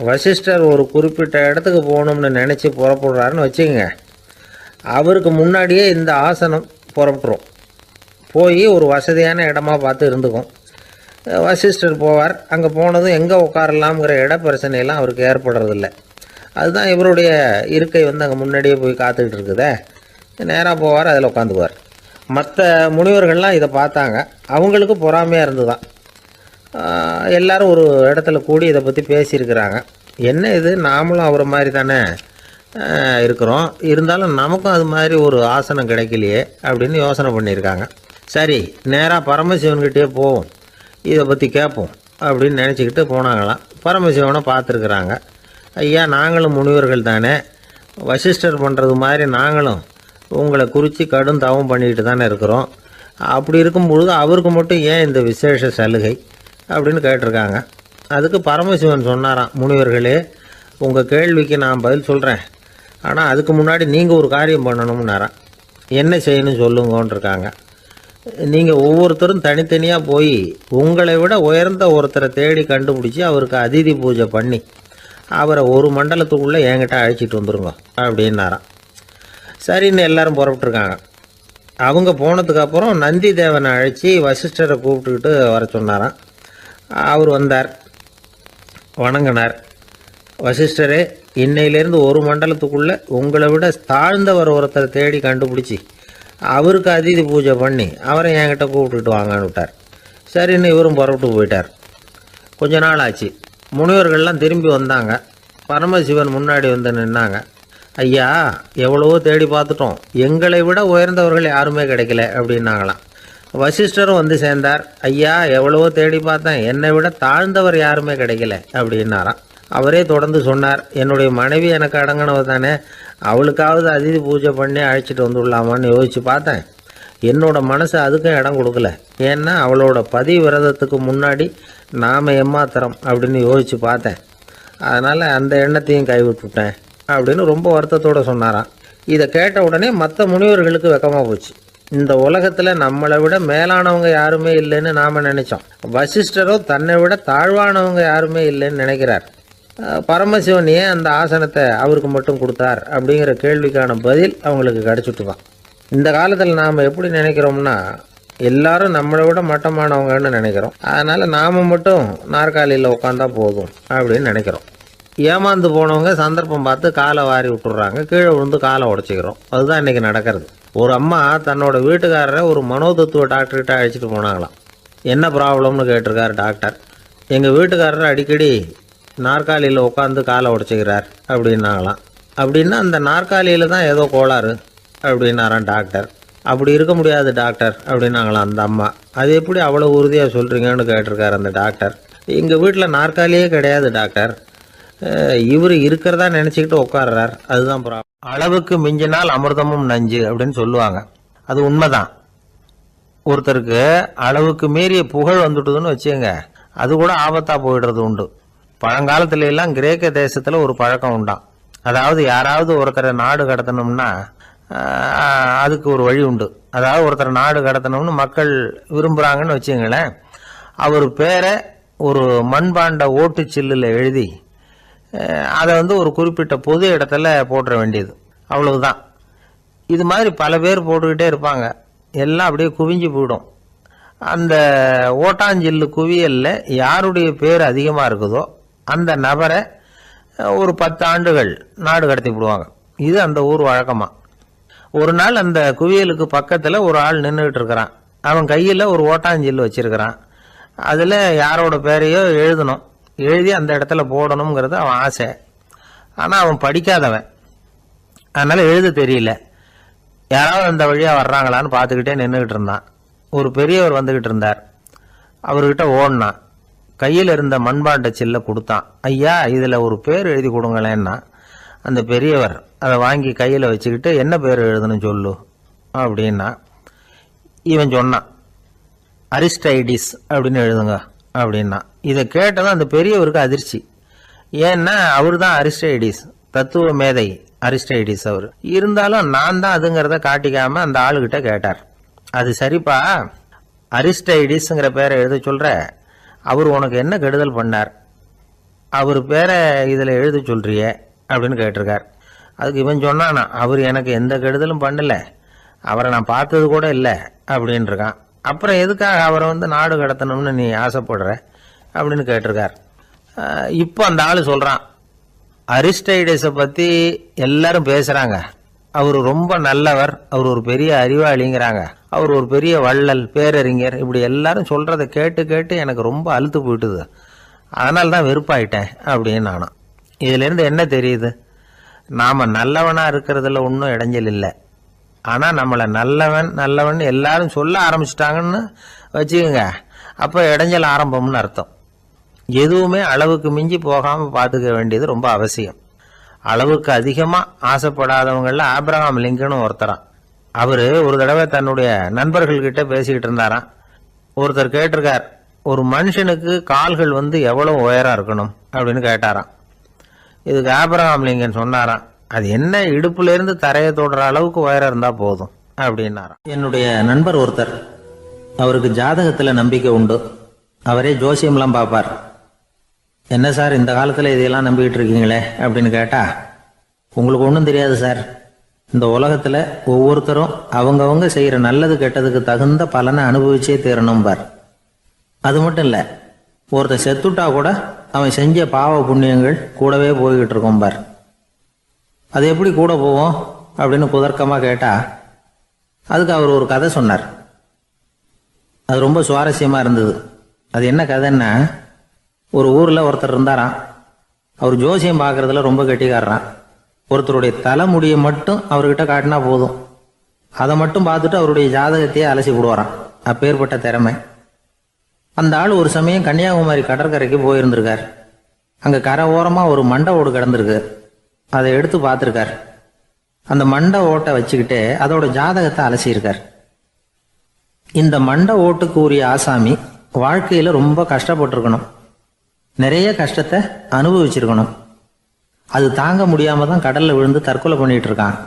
வசிஷ்டர் ஒரு குறிப்பிட்ட இடத்துக்கு போகணும்னு நினச்சி புறப்படுறாருன்னு வச்சுக்கோங்க. அவருக்கு முன்னாடியே இந்த ஆசனம் புறப்பட்டுரும். போய் ஒரு வசதியான இடமா பார்த்து இருந்துக்கும். வசிஷ்டர் போவார். அங்கே போனதும் எங்கே உட்காரலாம்ங்கிற இட பிரச்சனையெல்லாம் அவருக்கு ஏற்படுறதில்ல. அதுதான் இவருடைய இருக்கை அங்கே முன்னாடியே போய் காத்துக்கிட்டு இருக்குதே. நேராக போவார், அதில் உட்காந்துக்குவார். மற்ற முனிவர்கள்லாம் இதை பார்த்தாங்க. அவங்களுக்கு பொறாமையாக இருந்துதான். எல்லோரும் ஒரு இடத்துல கூடி இதை பற்றி பேசியிருக்கிறாங்க. என்ன இது, நாமளும் அவரை மாதிரி தானே இருக்கிறோம், இருந்தாலும் நமக்கும் அது மாதிரி ஒரு ஆசனம் கிடைக்கலையே அப்படின்னு யோசனை பண்ணியிருக்காங்க. சரி, நேராக பரமசிவன்கிட்டே போவோம், இதை பற்றி கேட்போம் அப்படின்னு நினச்சிக்கிட்டு போனாங்களாம். பரமசிவனை பார்த்துருக்குறாங்க. ஐயா, நாங்களும் முனிவர்கள் தானே, வசிஷ்டர் பண்ணுறது மாதிரி நாங்களும் உங்களை குறித்து கடும் தவம் பண்ணிக்கிட்டு தானே இருக்கிறோம். அப்படி இருக்கும் பொழுது அவருக்கு மட்டும் ஏன் இந்த விசேஷ சலுகை அப்படின்னு கேட்டிருக்காங்க. அதுக்கு பரமசிவன் சொன்னாராம், முனிவர்களே, உங்கள் கேள்விக்கு நான் பதில் சொல்கிறேன், ஆனால் அதுக்கு முன்னாடி நீங்கள் ஒரு காரியம் பண்ணணும்னாராம். என்ன செய்யணும் சொல்லுங்கன்றிருக்காங்க. நீங்கள் ஒவ்வொருத்தரும் தனித்தனியாக போய் உங்களை விட உயர்ந்த ஒருத்தரை தேடி கண்டுபிடிச்சி அவருக்கு அதிதி பூஜை பண்ணி அவரை ஒரு மண்டலத்துக்குள்ளே என்கிட்ட அழைச்சிட்டு வந்துருங்க அப்படின்னாராம். சரின்னு எல்லாரும் புறப்பட்டுருக்காங்க. அவங்க போனதுக்கப்புறம் நந்தி தேவனை அழைச்சி வசிஷ்டரை கூப்பிட்டுக்கிட்டு வர சொன்னாராம். அவர் வந்தார். வணங்கினார். வசிஷ்டரே, இன்னையிலேருந்து ஒரு மண்டலத்துக்குள்ளே உங்களை விட தாழ்ந்தவர் ஒருத்தர் தேடி கண்டுபிடிச்சி அவருக்கு அதிதி பூஜை பண்ணி அவரை என்கிட்ட கூப்பிட்டுட்டு வாங்கன்னு விட்டார். சரின்னு இவரும் புறப்பட்டு போயிட்டார். கொஞ்ச நாள் ஆச்சு. முனிவர்கள்லாம் திரும்பி வந்தாங்க. பரமசிவன் முன்னாடி வந்து நின்னாங்க. ஐயா, எவ்வளவோ தேடி பார்த்துட்டோம், எங்களை விட உயர்ந்தவர்கள் யாருமே கிடைக்கல அப்படின்னாங்களாம். வசிஷ்டரும் வந்து சேர்ந்தார். ஐயா, எவ்வளவோ தேடி பார்த்தேன், என்னை விட தாழ்ந்தவர் யாருமே கிடைக்கல அப்படின்னாராம். அவரே தொடர்ந்து சொன்னார், என்னுடைய மனைவி எனக்கு அடங்கினவ தானே, அவளுக்காவது அதிதி பூஜை பண்ணி அழைச்சிட்டு வந்துடலாமான்னு யோசித்து பார்த்தேன். என்னோட மனசு அதுக்கும் இடம் கொடுக்கல. ஏன்னா அவளோட பதி விரதத்துக்கு முன்னாடி நாம் ஏமாத்திரம் அப்படின்னு யோசித்து பார்த்தேன். அதனால் அந்த எண்ணத்தையும் கைவிட்டுட்டேன் அப்படின்னு ரொம்ப வருத்தத்தோடு சொன்னாராம். இதை கேட்ட உடனே மற்ற முனிவர்களுக்கு வெக்கமாக போச்சு. இந்த உலகத்தில் நம்மளை விட மேலானவங்க யாருமே இல்லைன்னு நாம் நினைச்சோம். வசிஷ்டரோ தன்னை விட தாழ்வானவங்க யாருமே இல்லைன்னு நினைக்கிறார். பரமசிவன் ஏன் அந்த ஆசனத்தை அவருக்கு மட்டும் கொடுத்தார் அப்படிங்கிற கேள்விக்கான பதில் அவங்களுக்கு கிடச்சிட்டு தான். இந்த காலத்தில் நாம் எப்படி நினைக்கிறோம்னா, எல்லாரும் நம்மளை விட மட்டமானவங்கன்னு நினைக்கிறோம். அதனால் நாம் மட்டும் நாற்காலியில் உட்காந்தா போதும் அப்படின்னு நினைக்கிறோம். ஏமாந்து போனவங்க சந்தர்ப்பம் பார்த்து காலை வாரி விட்டுறாங்க, கீழே விழுந்து காலை உடச்சிக்கிறோம். அதுதான் இன்றைக்கி நடக்கிறது. ஒரு அம்மா தன்னோட வீட்டுக்காரரை ஒரு மனோதத்துவ டாக்டர்கிட்ட அழைச்சிட்டு போனாங்களாம். என்ன ப்ராப்ளம்னு கேட்டிருக்கார் டாக்டர். எங்கள் வீட்டுக்காரர் அடிக்கடி நாற்காலியில் உட்காந்து காலை உடச்சிக்கிறார் அப்படின்னாங்களாம். அப்படின்னா அந்த நாற்காலியில் தான் ஏதோ கோளாறு அப்படின்னாரான் டாக்டர். அப்படி இருக்க முடியாது டாக்டர் அப்படின்னாங்களாம் அந்த அம்மா. அது எப்படி அவ்வளோ உறுதியாக சொல்கிறீங்கன்னு கேட்டிருக்கார் அந்த டாக்டர். எங்கள் வீட்டில் நாற்காலியே கிடையாது டாக்டர், இவர் இருக்கிறதா நினச்சிக்கிட்டு உட்கார்றார், அதுதான் ப்ராப்ளம். அளவுக்கு மிஞ்சினால் அமிர்தமும் நஞ்சு அப்படின்னு சொல்லுவாங்க. அது உண்மைதான். ஒருத்தருக்கு அளவுக்கு மீறிய புகழ் வந்துட்டுதுன்னு வச்சுங்க, அது கூட ஆபத்தாக போயிடுறது உண்டு. பழங்காலத்துல எல்லாம் கிரேக்க தேசத்தில் ஒரு பழக்கம் உண்டாம். அதாவது யாராவது ஒருத்தரை நாடு கடத்தணும்னா அதுக்கு ஒரு வழி உண்டு. அதாவது ஒருத்தரை நாடு கடத்தணும்னு மக்கள் விரும்புகிறாங்கன்னு வச்சுங்களேன், அவர் பேரை ஒரு மண்பாண்ட ஓட்டுச்சில்லில் எழுதி அதை ஒரு குறிப்பிட்ட பொது இடத்துல போட்டுற வேண்டியது, அவ்வளவுதான். இது மாதிரி பல பேர் போட்டுக்கிட்டே இருப்பாங்க. எல்லாம் அப்படியே குவிஞ்சு போயிடும். அந்த ஓட்டாஞ்சில்லு குவியலில் யாருடைய பேர் அதிகமாக இருக்குதோ அந்த நபரை ஒரு 10 ஆண்டுகள் நாடு கடத்தி விடுவாங்க. இது அந்த ஊர் வழக்கமாக. ஒரு நாள் அந்த குவியலுக்கு பக்கத்தில் ஒரு ஆள் நின்றுக்கிட்டு இருக்கிறான். அவன் கையில் ஒரு ஓட்டாஞ்சில்லு வச்சிருக்கிறான். அதில் யாரோட பேரையோ எழுதணும், எழுதி அந்த இடத்துல போடணுங்கிறது அவன் ஆசை. ஆனால் அவன் படிக்காதவன், அதனால் எழுத தெரியல. யாராவது அந்த வழியாக வர்றாங்களான்னு பார்த்துக்கிட்டே நின்றுக்கிட்டு இருந்தான். ஒரு பெரியவர் வந்துக்கிட்டு இருந்தார். அவர்கிட்ட ஓடினான். கையில் இருந்த மண்பாண்ட சில்லை கொடுத்தான். ஐயா, இதில் ஒரு பேர் எழுதி கொடுங்களேன்னா அந்த பெரியவர் அதை வாங்கி கையில் வச்சுக்கிட்டு, என்ன பேர் எழுதணும் சொல்லு அப்படின்னா. இவன் சொன்னான், அரிஸ்டைடிஸ் அப்படின்னு எழுதுங்க அப்படின்னா. இதை கேட்டதும் அந்த பெரியவருக்கு அதிர்ச்சி. ஏன்னா அவர் தான் அரிஸ்டைடிஸ், தத்துவ மேதை அரிஸ்டைடிஸ் அவர். இருந்தாலும் நான் தான் அதுங்கிறத காட்டிக்காம அந்த ஆளுகிட்ட கேட்டார். அது சரிப்பா, அரிஸ்டைடிஸ்ங்கிற பேரை எழுத சொல்ற, அவர் உனக்கு என்ன கெடுதல் பண்ணார், அவர் பேரை இதில் எழுத சொல்றிய அப்படின்னு கேட்டிருக்கார். அதுக்கு இவன் சொன்னானா, அவர் எனக்கு எந்த கெடுதலும் பண்ணல, அவரை நான் பார்த்தது கூட இல்லை அப்படின்னு இருக்கான். அப்புறம் எதுக்காக அவரை நாடு கடத்தணும்னு நீ ஆசைப்படுற அப்படின்னு கேட்டிருக்கார். இப்போ அந்த ஆள் சொல்கிறான், அரிஸ்டைடஸை பற்றி எல்லாரும் பேசுகிறாங்க, அவர் ரொம்ப நல்லவர், அவர் ஒரு பெரிய அறிவாளிங்கிறாங்க, அவர் ஒரு பெரிய வள்ளல், பேரறிஞர், இப்படி எல்லாரும் சொல்கிறத கேட்டு கேட்டு எனக்கு ரொம்ப அழுத்து போயிட்டுது, அதனால தான் வெறுப்பாயிட்டேன் அப்படின்னு நானும். இதிலேருந்து என்ன தெரியுது, நாம் நல்லவனாக இருக்கிறதுல ஒன்றும் இடைஞ்சல் இல்லை. ஆனால் நம்மளை நல்லவன் நல்லவன் எல்லாரும் சொல்ல ஆரம்பிச்சிட்டாங்கன்னு வச்சுக்கோங்க, அப்போ இடைஞ்சல் ஆரம்பம்னு அர்த்தம். எதுவுமே அளவுக்கு மிஞ்சி போகாமல் பார்த்துக்க வேண்டியது ரொம்ப அவசியம். அளவுக்கு அதிகமாக ஆசைப்படாதவங்களில் ஆப்ரஹாம் லிங்கனும் ஒருத்தரான். அவர் ஒரு தடவை தன்னுடைய நண்பர்கள்கிட்ட பேசிக்கிட்டு இருந்தாராம். ஒருத்தர் கேட்டிருக்கார், ஒரு மனுஷனுக்கு கால்கள் எவ்வளோ உயரம் இருக்கணும் அப்படின்னு கேட்டாராம். இதுக்கு ஆப்ரஹாம் லிங்கன் சொன்னாராம், அது என்ன, இடுப்புலேருந்து தரையை தொடுற அளவுக்கு உயரம் இருந்தால் போதும் அப்படின்னாராம். என்னுடைய நண்பர் ஒருத்தர், அவருக்கு ஜாதகத்தில் நம்பிக்கை உண்டு, அவரே ஜோசியம்லாம் பார்ப்பார். என்ன சார் இந்த காலத்தில் இதையெல்லாம் நம்பிக்கிட்டு இருக்கீங்களே அப்படின்னு கேட்டால், உங்களுக்கு ஒன்றும் தெரியாது சார், இந்த உலகத்தில் ஒவ்வொருத்தரும் அவங்கவங்க செய்கிற நல்லது கெட்டதுக்கு தகுந்த பலனை அனுபவிச்சே தீரணும் பார். அது மட்டும் இல்லை, ஒருத்தன் செத்துட்டா கூட அவன் செஞ்ச பாவ புண்ணியங்கள் கூடவே போய்கிட்டு இருக்கும் பார். அது எப்படி கூட போவோம் அப்படின்னு குதர்க்கமாக கேட்டால் அதுக்கு அவர் ஒரு கதை சொன்னார். அது ரொம்ப சுவாரஸ்யமாக இருந்தது. அது என்ன கதைன்னா, ஒரு ஊரில் ஒருத்தர் இருந்தாராம். அவர் ஜோசியம் பார்க்குறதுல ரொம்ப கெட்டிக்காரரான். ஒருத்தருடைய தலைமுடியை மட்டும் அவர்கிட்ட காட்டினா போதும், அதை மட்டும் பார்த்துட்டு அவருடைய ஜாதகத்தையே அலசி விடுவாராம். அப்பேற்பட்ட திறமை. அந்த ஆள் ஒரு சமயம் கன்னியாகுமரி கடற்கரைக்கு போயிருந்திருக்கார். அங்கே கரை ஓரமாக ஒரு மண்டை ஓடு கிடந்திருக்கு. அதை எடுத்து பார்த்துருக்கார். அந்த மண்டை ஓட்டை வச்சுக்கிட்டே அதோட ஜாதகத்தை அலசியிருக்கார். இந்த மண்டை ஓட்டுக்கு உரிய ஆசாமி வாழ்க்கையில் ரொம்ப கஷ்டப்பட்டிருக்கணும், நிறைய கஷ்டத்தை அனுபவிச்சிருக்கணும். அது தாங்க முடியாமல் தான் கடலில் விழுந்து தற்கொலை பண்ணிட்டு இருக்கான்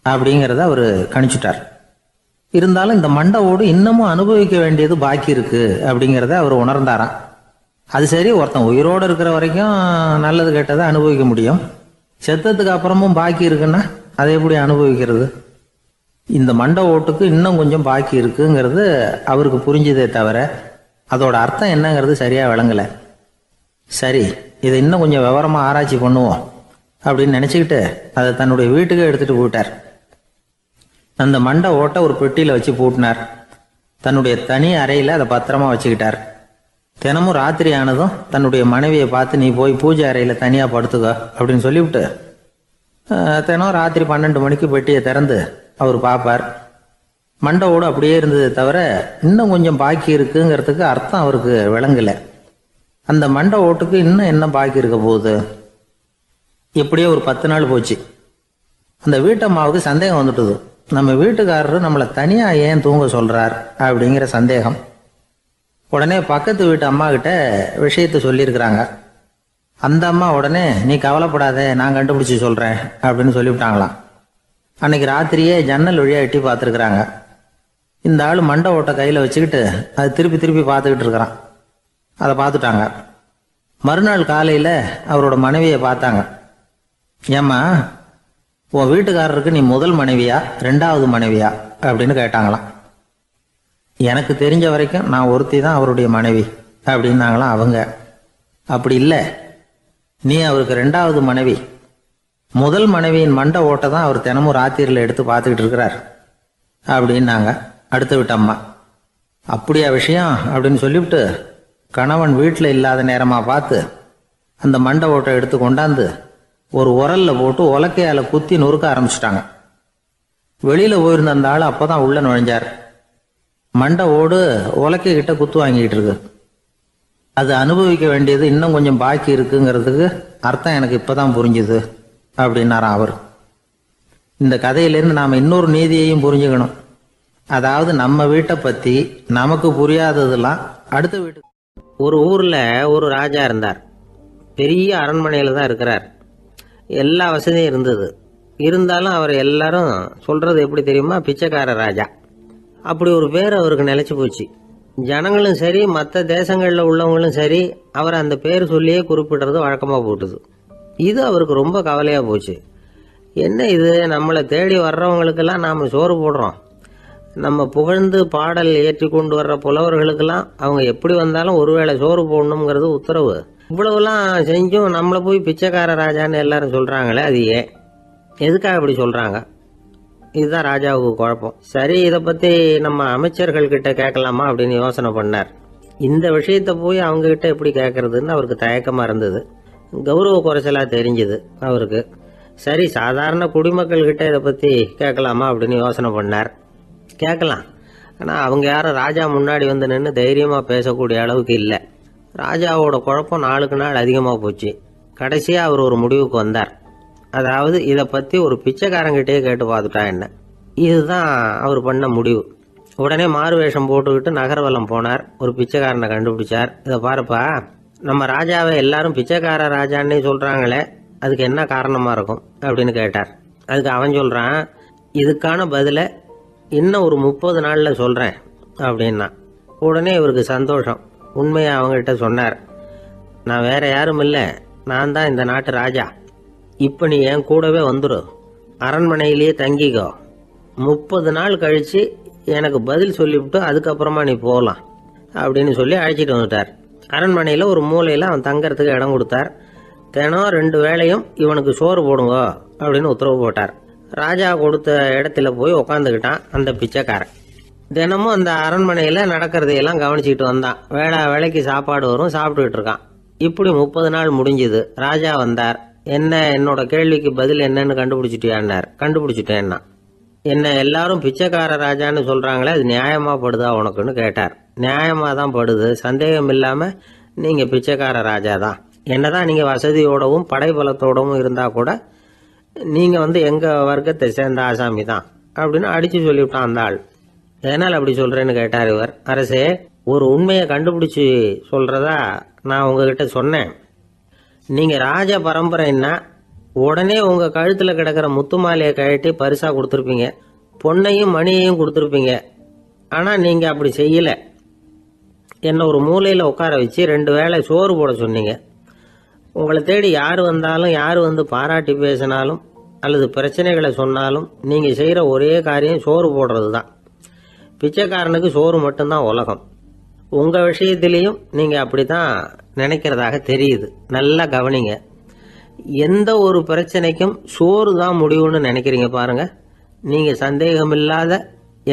அப்படிங்கிறத அவர் கணிச்சுட்டார். இருந்தாலும் இந்த மண்டை ஓடு இன்னமும் அனுபவிக்க வேண்டியது பாக்கி இருக்கு அப்படிங்கிறத அவர் உணர்ந்தாராம். அது சரி, ஒருத்தன் உயிரோடு இருக்கிற வரைக்கும் நல்லது கெட்டதை அனுபவிக்க முடியும், செத்ததுக்கு அப்புறமும் பாக்கி இருக்குன்னா அதை எப்படி அனுபவிக்கிறது? இந்த மண்டை ஓட்டுக்கு இன்னும் கொஞ்சம் பாக்கி இருக்குங்கிறது அவருக்கு புரிஞ்சதே தவிர அதோட அர்த்தம் என்னங்கிறது சரியாக விளங்கலை. சரி, இதை இன்னும் கொஞ்சம் விவரமாக ஆராய்ச்சி பண்ணுவோம் அப்படின்னு நினச்சிக்கிட்டு அதை தன்னுடைய வீட்டுக்கு எடுத்துகிட்டு போயிட்டார். அந்த மண்டை ஓட்டை ஒரு பெட்டியில் வச்சு பூட்டினார். தன்னுடைய தனி அறையில் அதை பத்திரமா வச்சுக்கிட்டார். தினமும் ராத்திரி ஆனதும் தன்னுடைய மனைவியை பார்த்து, நீ போய் பூஜை அறையில் தனியாக படுத்துக்க அப்படின்னு சொல்லிவிட்டு தினம் ராத்திரி 12 மணிக்கு பெட்டியை திறந்து அவர் பார்ப்பார். மண்டை ஓடு அப்படியே இருந்தது தவிர இன்னும் கொஞ்சம் பாக்கி இருக்குங்கிறதுக்கு அர்த்தம் அவருக்கு விளங்கலை. அந்த மண்டை ஓட்டுக்கு இன்னும் என்ன பாக்கி இருக்க போகுது? எப்படியோ ஒரு 10 நாள் போச்சு. அந்த வீட்டம்மாவுக்கு சந்தேகம் வந்துட்டுது. நம்ம வீட்டுக்காரரு நம்மளை தனியாக ஏன் தூங்க சொல்கிறார் அப்படிங்கிற சந்தேகம். உடனே பக்கத்து வீட்டு அம்மா கிட்ட விஷயத்தை சொல்லியிருக்கிறாங்க. அந்த அம்மா உடனே, நீ கவலைப்படாத, நான் கண்டுபிடிச்சி சொல்கிறேன் அப்படின்னு சொல்லிவிட்டாங்களாம். அன்னைக்கு ராத்திரியே ஜன்னல் வழியாக எட்டி பார்த்துருக்குறாங்க. இந்த ஆள் மண்டை ஓட்டை கையில் வச்சுக்கிட்டு அது திருப்பி திருப்பி பார்த்துக்கிட்டு இருக்கிறான். அதை பார்த்துட்டாங்க. மறுநாள் காலையில் அவரோட மனைவியை பார்த்தாங்க. ஏம்மா, உன் வீட்டுக்காரருக்கு நீ முதல் மனைவியா 2வது மனைவியா அப்படின்னு கேட்டாங்களாம். எனக்கு தெரிஞ்ச வரைக்கும் நான் ஒருத்தி தான் அவருடைய மனைவி அப்படின்னாங்களாம் அவங்க. அப்படி இல்லை, நீ அவருக்கு 2வது மனைவி. முதல் மனைவியின் மண்டை ஓட்டை தான் அவர் தினமும் ராத்திரியில் எடுத்து பார்த்துக்கிட்டு இருக்கிறார் அப்படின்னாங்க அடுத்த வீட்டு அம்மா. அப்படியா விஷயம் அப்படின்னு சொல்லிவிட்டு கணவன் வீட்டில் இல்லாத நேரமாக பார்த்து அந்த மண்டை ஓட்டை எடுத்து கொண்டாந்து ஒரு உரல்ல போட்டு உலக்கையால் குத்தி நொறுக்க ஆரம்பிச்சிட்டாங்க. வெளியில் போயிருந்த அந்த ஆள் அப்போ தான் உள்ளே நுழைஞ்சார். மண்டை ஓடு உலக்கை கிட்ட குத்து வாங்கிட்டு இருக்கு. அது அனுபவிக்க வேண்டியது இன்னும் கொஞ்சம் பாக்கி இருக்குங்கிறதுக்கு அர்த்தம் எனக்கு இப்போ தான் புரிஞ்சுது அப்படின்னாராம் அவர். இந்த கதையிலேருந்து நாம் இன்னொரு நீதியையும் புரிஞ்சுக்கணும். அதாவது நம்ம வீட்டை பற்றி நமக்கு புரியாததெல்லாம் அடுத்த வீட்டுக்கு. ஒரு ஊரில் ஒரு ராஜா இருந்தார். பெரிய அரண்மனையில் தான் இருக்கிறார். எல்லா வசதியும் இருந்தது. இருந்தாலும் அவர் எல்லாரும் சொல்கிறது எப்படி தெரியுமா? பிச்சைக்கார ராஜா. அப்படி ஒரு பேர் அவருக்கு நிலைச்சி போச்சு. ஜனங்களும் சரி, மற்ற தேசங்களில் உள்ளவங்களும் சரி, அவர் அந்த பேர் சொல்லியே குறிப்பிடுறது வழக்கமாக போட்டுது. இது அவருக்கு ரொம்ப கவலையாக போச்சு. என்ன இது, நம்மளை தேடி வர்றவங்களுக்கெல்லாம் நாம் சோறு போடுறோம், நம்ம புகழ்ந்து பாடல் ஏற்றி கொண்டு வர்ற புலவர்களுக்கெல்லாம் அவங்க எப்படி வந்தாலும் ஒருவேளை சோறு போடணுங்கிறது உத்தரவு. இவ்வளவுலாம் செஞ்சும் நம்மளை போய் பிச்சைக்கார ராஜான்னு எல்லாரும் சொல்கிறாங்களே, அது ஏன், எதுக்காக அப்படி சொல்கிறாங்க? இதுதான் ராஜாவுக்கு குழப்பம். சரி, இதை பற்றி நம்ம அமைச்சர்கள்கிட்ட கேட்கலாமா அப்படின்னு யோசனை பண்ணார். இந்த விஷயத்தை போய் அவங்ககிட்ட எப்படி கேட்கறதுன்னு அவருக்கு தயக்கமாக இருந்தது. கௌரவ குறைச்சலாக தெரிஞ்சுது அவருக்கு. சரி, சாதாரண குடிமக்கள்கிட்ட இதை பற்றி கேட்கலாமா அப்படின்னு யோசனை பண்ணார். கேட்கலாம், ஆனால் அவங்க யாரும் ராஜா முன்னாடி வந்து நின்று தைரியமாக பேசக்கூடிய அளவுக்கு இல்லை. ராஜாவோட குழப்பம் நாளுக்கு நாள் அதிகமாக போச்சு. கடைசியாக அவர் ஒரு முடிவுக்கு வந்தார். அதாவது இதை பற்றி ஒரு பிச்சைக்காரங்கிட்டே கேட்டு பார்த்துட்டா என்ன. இதுதான் அவர் பண்ண முடிவு. உடனே மாறு வேஷம் போட்டுக்கிட்டு நகர்வலம் போனார். ஒரு பிச்சைக்காரனை கண்டுபிடிச்சார். இதை பாருப்பா, நம்ம ராஜாவை எல்லாரும் பிச்சைக்கார ராஜான்னே சொல்கிறாங்களே, அதுக்கு என்ன காரணமாக இருக்கும் அப்படின்னு கேட்டார். அதுக்கு அவன் சொல்கிறான், இதுக்கான பதிலை இன்னும் ஒரு 30 நாளில் சொல்கிறேன் அப்படின்னா. உடனே இவருக்கு சந்தோஷம். உண்மையை அவங்ககிட்ட சொன்னார். நான் வேற யாரும் இல்லை, நான் தான் இந்த நாட்டு ராஜா. இப்போ நீ என் கூடவே வந்துடு, அரண்மனையிலேயே தங்கிக்கோ. 30 நாள் கழித்து எனக்கு பதில் சொல்லிவிட்டு அதுக்கப்புறமா நீ போகலாம் அப்படின்னு சொல்லி அழைச்சிட்டு வந்துட்டார். அரண்மனையில் ஒரு மூலையில் அவன் தங்கறதுக்கு இடம் கொடுத்தார். தினம் 2 வேளையும் இவனுக்கு சோறு போடுங்க அப்படின்னு உத்தரவு போட்டார். ராஜா கொடுத்த இடத்துல போய் உக்காந்துக்கிட்டான் அந்த பிச்சைக்காரன். தினமும் அந்த அரண்மனையில் நடக்கிறதையெல்லாம் கவனிச்சிக்கிட்டு வந்தான். வேளைக்கு சாப்பாடு வரும், சாப்பிட்டுக்கிட்டு இருக்கான். இப்படி 30 நாள் முடிஞ்சுது. ராஜா வந்தார். என்னோட கேள்விக்கு பதில் என்னன்னு கண்டுபிடிச்சிட்டியான்னார். கண்டுபிடிச்சிட்டேன்னா. என்ன எல்லாரும் பிச்சைக்கார ராஜான்னு சொல்றாங்களே, அது நியாயமா படுதா உனக்குன்னு கேட்டார். நியாயமா தான் படுது, சந்தேகம் இல்லாம நீங்க பிச்சைக்கார ராஜா தான். என்னதான் நீங்க வசதியோடவும் படைபலத்தோடவும் இருந்தா கூட நீங்க எங்க வர்க்கத்தை சேர்ந்த ஆசாமி தான் அப்படின்னு அடிச்சு சொல்லிவிட்டான் அந்த ஆள். எதனால் அப்படி சொல்றேன்னு கேட்டார் இவர். அரசே, ஒரு உண்மையை கண்டுபிடிச்சி சொல்றதா நான் உங்ககிட்ட சொன்னேன். நீங்க ராஜ பரம்பரைன்னா உடனே உங்க கழுத்துல கிடக்கிற முத்து மாலையை கழட்டி பரிசா கொடுத்துருப்பீங்க, பொண்ணையும் மணியையும் கொடுத்துருப்பீங்க. ஆனா நீங்க அப்படி செய்யல. என்ன ஒரு மூலையில உட்கார வச்சு 2 வேளை சோறு போட சொன்னீங்க. உங்களை தேடி யார் வந்தாலும், யார் பாராட்டி பேசினாலும் அல்லது பிரச்சனைகளை சொன்னாலும் நீங்க செய்யற ஒரே காரியம் சோறு போடுறது தான். பிச்சைக்காரனுக்கு சோறு மட்டும்தான் உலகம். உங்க விஷயத்திலையும் நீங்க அப்படித்தான் நினைக்கிறதாக தெரியுது. நல்லா கவனிங்க. எந்த ஒரு பிரச்சனைக்கும் சோறு தான் முடிவுன்னு நினைக்கிறீங்க பாருங்க. நீங்க சந்தேகமில்லாத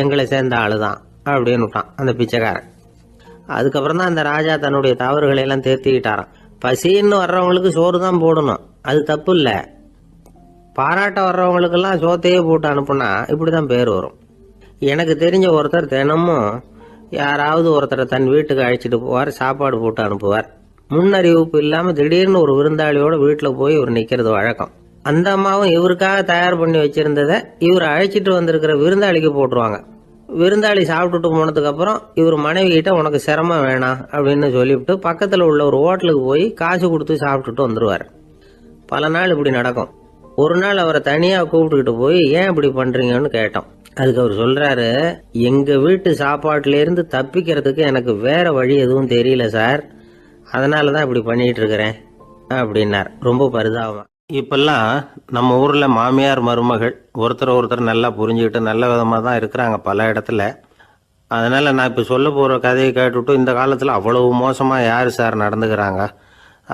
எங்களை சேர்ந்த ஆளுதான் அப்படின்னு விட்டான் அந்த பிச்சைக்காரன். அதுக்கப்புறம் தான் அந்த ராஜா தன்னுடைய தவறுகளை எல்லாம் தேர்த்திக்கிட்டாராம். பசின்னு வர்றவங்களுக்கு சோறு தான் போடணும், அது தப்பு இல்லை. பாராட்ட வர்றவங்களுக்கெல்லாம் சோத்தையே போட்டு அனுப்புனா இப்படிதான் பேர் வரும். எனக்கு தெரிஞ்ச ஒருத்தர் தினமும் யாராவது ஒருத்தரை தன் வீட்டுக்கு அழைச்சிட்டு போவார், சாப்பாடு போட்டு அனுப்புவார். முன்னறிவிப்பு இல்லாம திடீர்னு ஒரு விருந்தாளியோட வீட்டில் போய் இவர் நிக்கிறது வழக்கம். அந்த அம்மாவும் இவருக்காக தயார் பண்ணி வச்சிருந்ததை இவர் அழைச்சிட்டு வந்திருக்கிற விருந்தாளிக்கு போட்டுருவாங்க. விருந்தாளி சாப்பிட்டுட்டு போனதுக்கு அப்புறம் இவர் மனைவி கிட்ட உனக்கு சிரமம் வேணாம் அப்படின்னு சொல்லிவிட்டு பக்கத்துல உள்ள ஒரு ஹோட்டலுக்கு போய் காசு கொடுத்து சாப்பிட்டுட்டு வந்துருவாரு. பல நாள் இப்படி நடக்கும். ஒரு நாள் அவரை தனியா கூப்பிட்டுக்கிட்டு போய் ஏன் இப்படி பண்றீங்கன்னு கேட்டோம். அதுக்கு அவர் சொல்றாரு, எங்க வீட்டு சாப்பாட்டுல இருந்து தப்பிக்கிறதுக்கு எனக்கு வேற வழி எதுவும் தெரியல சார், அதனாலதான் இப்படி பண்ணிட்டு இருக்கிறேன் அப்படின்னார். ரொம்ப பரிதாபமா. இப்பெல்லாம் நம்ம ஊர்ல மாமியார் மருமகள் ஒருத்தர் நல்லா புரிஞ்சுக்கிட்டு நல்ல விதமா தான் இருக்கிறாங்க பல இடத்துல. அதனால நான் இப்ப சொல்ல போற கதையை கேட்டுவிட்டு இந்த காலத்துல அவ்வளவு மோசமா யாரு சார் நடந்துக்கிறாங்க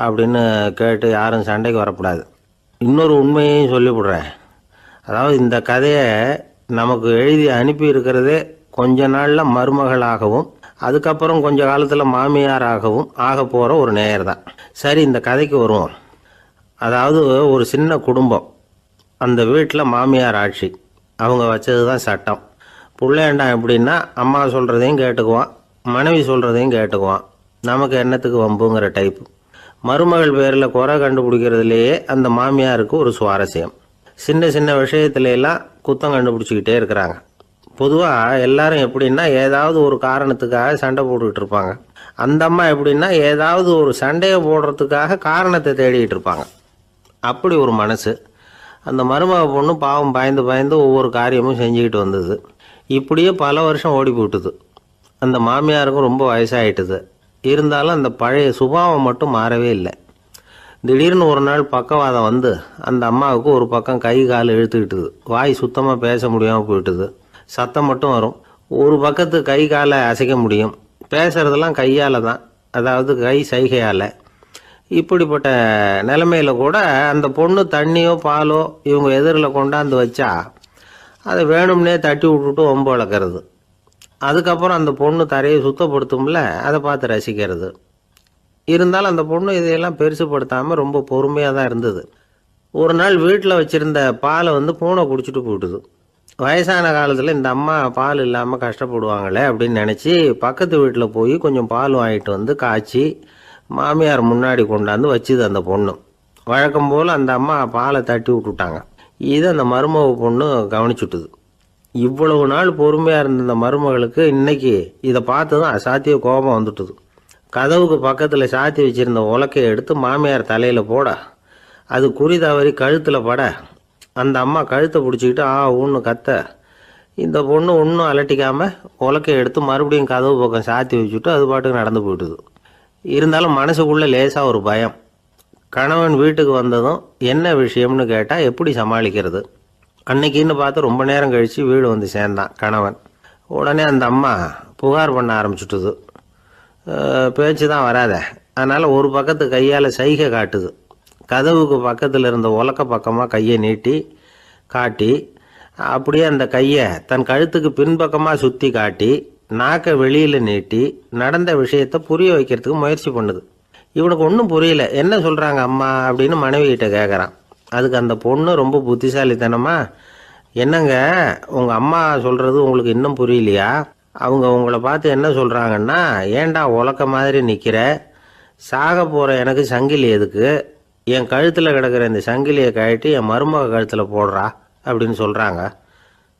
அப்படின்னு கேட்டு யாரும் சண்டைக்கு வரக்கூடாது. இன்னொரு உண்மையையும் சொல்லிவிடுறேன். அதாவது இந்த கதையை நமக்கு எழுதி அனுப்பி இருக்கிறதே கொஞ்ச நாள்ல மருமகளாகவும் அதுக்கப்புறம் கொஞ்ச காலத்துல மாமியாராகவும் ஆக போற ஒரு நேயர் தான். சரி, இந்த கதைக்கு வருவோம். அதாவது ஒரு சின்ன குடும்பம், அந்த வீட்டில் மாமியார் ஆட்சி, அவங்க வச்சது தான் சட்டம். பிள்ளையாண்டான் எப்படின்னா அம்மா சொல்கிறதையும் கேட்டுக்குவான், மனைவி சொல்கிறதையும் கேட்டுக்குவான், நமக்கு என்னத்துக்கு வம்புங்கிற டைப்பு. மருமகள் பேரில் குறை கண்டுபிடிக்கிறதுலேயே அந்த மாமியாருக்கு ஒரு சுவாரஸ்யம். சின்ன சின்ன விஷயத்துல எல்லாம் குத்தம் கண்டுபிடிச்சிக்கிட்டே இருக்கிறாங்க. பொதுவாக எல்லாரும் எப்படின்னா ஏதாவது ஒரு காரணத்துக்காக சண்டை போட்டுக்கிட்டு இருப்பாங்க. அந்த அம்மா எப்படின்னா ஏதாவது ஒரு சண்டையை போடுறதுக்காக காரணத்தை தேடிக்கிட்டு இருப்பாங்க. அப்படி ஒரு மனசு. அந்த மருமக பொண்ணு பாவம் பயந்து பயந்து ஒவ்வொரு காரியமும் செஞ்சுக்கிட்டு வந்தது. இப்படியே பல வருஷம் ஓடி போட்டுது. அந்த மாமியாருக்கும் ரொம்ப வயசாயிட்டுது. இருந்தாலும் அந்த பழைய சுபாவம் மட்டும் மாறவே இல்லை. திடீர்னு ஒரு நாள் பக்கவாதம் வந்து அந்த அம்மாவுக்கு ஒரு பக்கம் கை கால் இழுத்துக்கிட்டுது. வாய் சுத்தமாக பேச முடியாமல் போயிட்டுது. சத்தம் மட்டும் வரும். ஒரு பக்கத்து கை காலை அசைக்க முடியும். பேசுறதெல்லாம் கையால் தான், அதாவது கை சைகையால். இப்படிப்பட்ட நிலைமையில கூட அந்த பொண்ணு தண்ணியோ பாலோ இவங்க எதிரில் கொண்டாந்து வச்சா அதை வேணும்னே தட்டி விட்டுட்டு ஒம்பு வளர்க்கறது. அதுக்கப்புறம் அந்த பொண்ணு தரையை சுத்தப்படுத்தும்ல, அதை பார்த்து ரசிக்கிறது. இருந்தாலும் அந்த பொண்ணு இதையெல்லாம் பெருசுப்படுத்தாமல் ரொம்ப பொறுமையாக தான் இருந்தது. ஒரு நாள் வீட்டில் வச்சுருந்த பாலை பூனை குடிச்சிட்டு போயிட்டுது. வயசான காலத்தில் இந்த அம்மா பால் இல்லாமல் கஷ்டப்படுவாங்களே அப்படின்னு நினச்சி பக்கத்து வீட்டில் போய் கொஞ்சம் பால் வாங்கிட்டு காய்ச்சி மாமியார் முன்னாடி கொண்டாந்து வச்சுது அந்த பொண்ணு. வழக்கம் போல் அந்த அம்மா பாலை தட்டி விட்டுட்டாங்க. இதை அந்த மருமக பொண்ணு கவனிச்சுட்டுது. இவ்வளவு நாள் பொறுமையாக இருந்த அந்த மருமகளுக்கு இன்னைக்கு இதை பார்த்து தான் அசாத்திய கோபம் வந்துட்டுது. கதவுக்கு பக்கத்தில் சாத்தி வச்சிருந்த உலக்கையை எடுத்து மாமியார் தலையில் போட, அது குறி தவறி கழுத்தில் பட, அந்த அம்மா கழுத்தை பிடிச்சிக்கிட்டு ஊன்னு கத்த, இந்த பொண்ணு ஒன்றும் அலட்டிக்காமல் உலக்கையை எடுத்து மறுபடியும் கதவு பக்கம் சாத்தி வச்சுட்டு அது பாட்டுக்கு நடந்து போயிட்டுது. இருந்தாலும் மனசுக்குள்ளே லேசாக ஒரு பயம். கணவன் வீட்டுக்கு வந்ததும் என்ன விஷயம்னு கேட்டால் எப்படி சமாளிக்கிறது. அன்னைக்குன்னு பார்த்து ரொம்ப நேரம் கழித்து வீடு சேர்ந்தான் கணவன். உடனே அந்த அம்மா புகார் பண்ண ஆரம்பிச்சுட்டுது. பேச்சு தான் வராத. அதனால் ஒரு பக்கத்து கையால் சைகை காட்டுது. கதவுக்கு பக்கத்தில் இருந்த உலக்க பக்கமாக கையை நீட்டி காட்டி, அப்படியே அந்த கையை தன் கழுத்துக்கு பின்பக்கமாக சுற்றி காட்டி, நாக்கை வெளியில் நீட்டி நடந்த விஷயத்தை புரிய வைக்கிறதுக்கு முயற்சி பண்ணுது. இவனுக்கு ஒன்றும் புரியல. என்ன சொல்கிறாங்க அம்மா அப்படின்னு மனைவிகிட்ட கேட்குறான். அதுக்கு அந்த பொண்ணு ரொம்ப புத்திசாலித்தனமா, என்னங்க உங்கள் அம்மா சொல்கிறது உங்களுக்கு இன்னும் புரியலையா? அவங்க உங்களை பார்த்து என்ன சொல்கிறாங்கன்னா, ஏன்டா உலக்க மாதிரி நிற்கிற, சாக போகிற எனக்கு சங்கிலி எதுக்கு, என் கழுத்தில் கிடக்கிற இந்த சங்கிலியை கழட்டி என் மருமக கழுத்தில் போடுறா அப்படின்னு சொல்கிறாங்க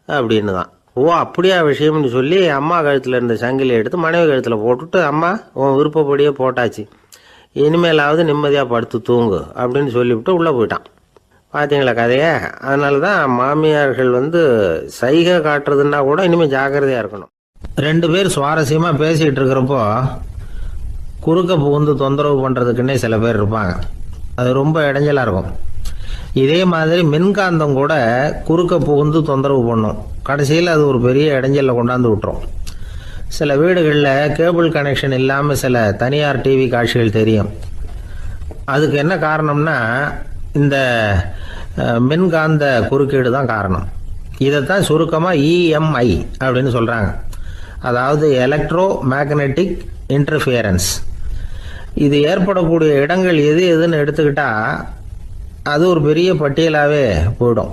அப்படின்னு தான். ஓ அப்படியா விஷயம்னு சொல்லி அம்மா கழுத்தில் இருந்த சங்கிலியை எடுத்து மனைவி கழுத்தில் போட்டுட்டு, அம்மா உன் விருப்பப்படியே போட்டாச்சு, இனிமேலாவது நிம்மதியாக படுத்து தூங்கு அப்படின்னு சொல்லிவிட்டு உள்ளே போயிட்டான். பார்த்தீங்களா கதையை? அதனால தான் மாமியார்கள் சைகை காட்டுறதுன்னா கூட இனிமேல் ஜாக்கிரதையாக இருக்கணும். 2 பேர் சுவாரஸ்யமாக பேசிகிட்டு இருக்கிறப்போ குறுக்க புகுந்து தொந்தரவு பண்ணுறதுக்குன்னே சில பேர் இருப்பாங்க. அது ரொம்ப இடைஞ்சலாக இருக்கும். இதே மாதிரி மின்காந்தம் கூட குறுக்க புகுந்து தொந்தரவு பண்ணும். கடைசியில் அது ஒரு பெரிய இடைஞ்சலில் கொண்டாந்து விட்டுரும். சில வீடுகளில் கேபிள் கனெக்ஷன் இல்லாமல் சில தனியார் டிவி காட்சிகள் தெரியும். அதுக்கு என்ன காரணம்னா இந்த மின்காந்த குறுக்கீடு தான் காரணம். இதைத்தான் சுருக்கமாக இஎம்ஐ அப்படின்னு சொல்கிறாங்க. அதாவது எலக்ட்ரோ மேக்னெட்டிக் இன்டர்ஃபியரன்ஸ். இது ஏற்படக்கூடிய இடங்கள் எது எதுன்னு எடுத்துக்கிட்டால் அது ஒரு பெரிய பட்டியலாகவே போயிடும்.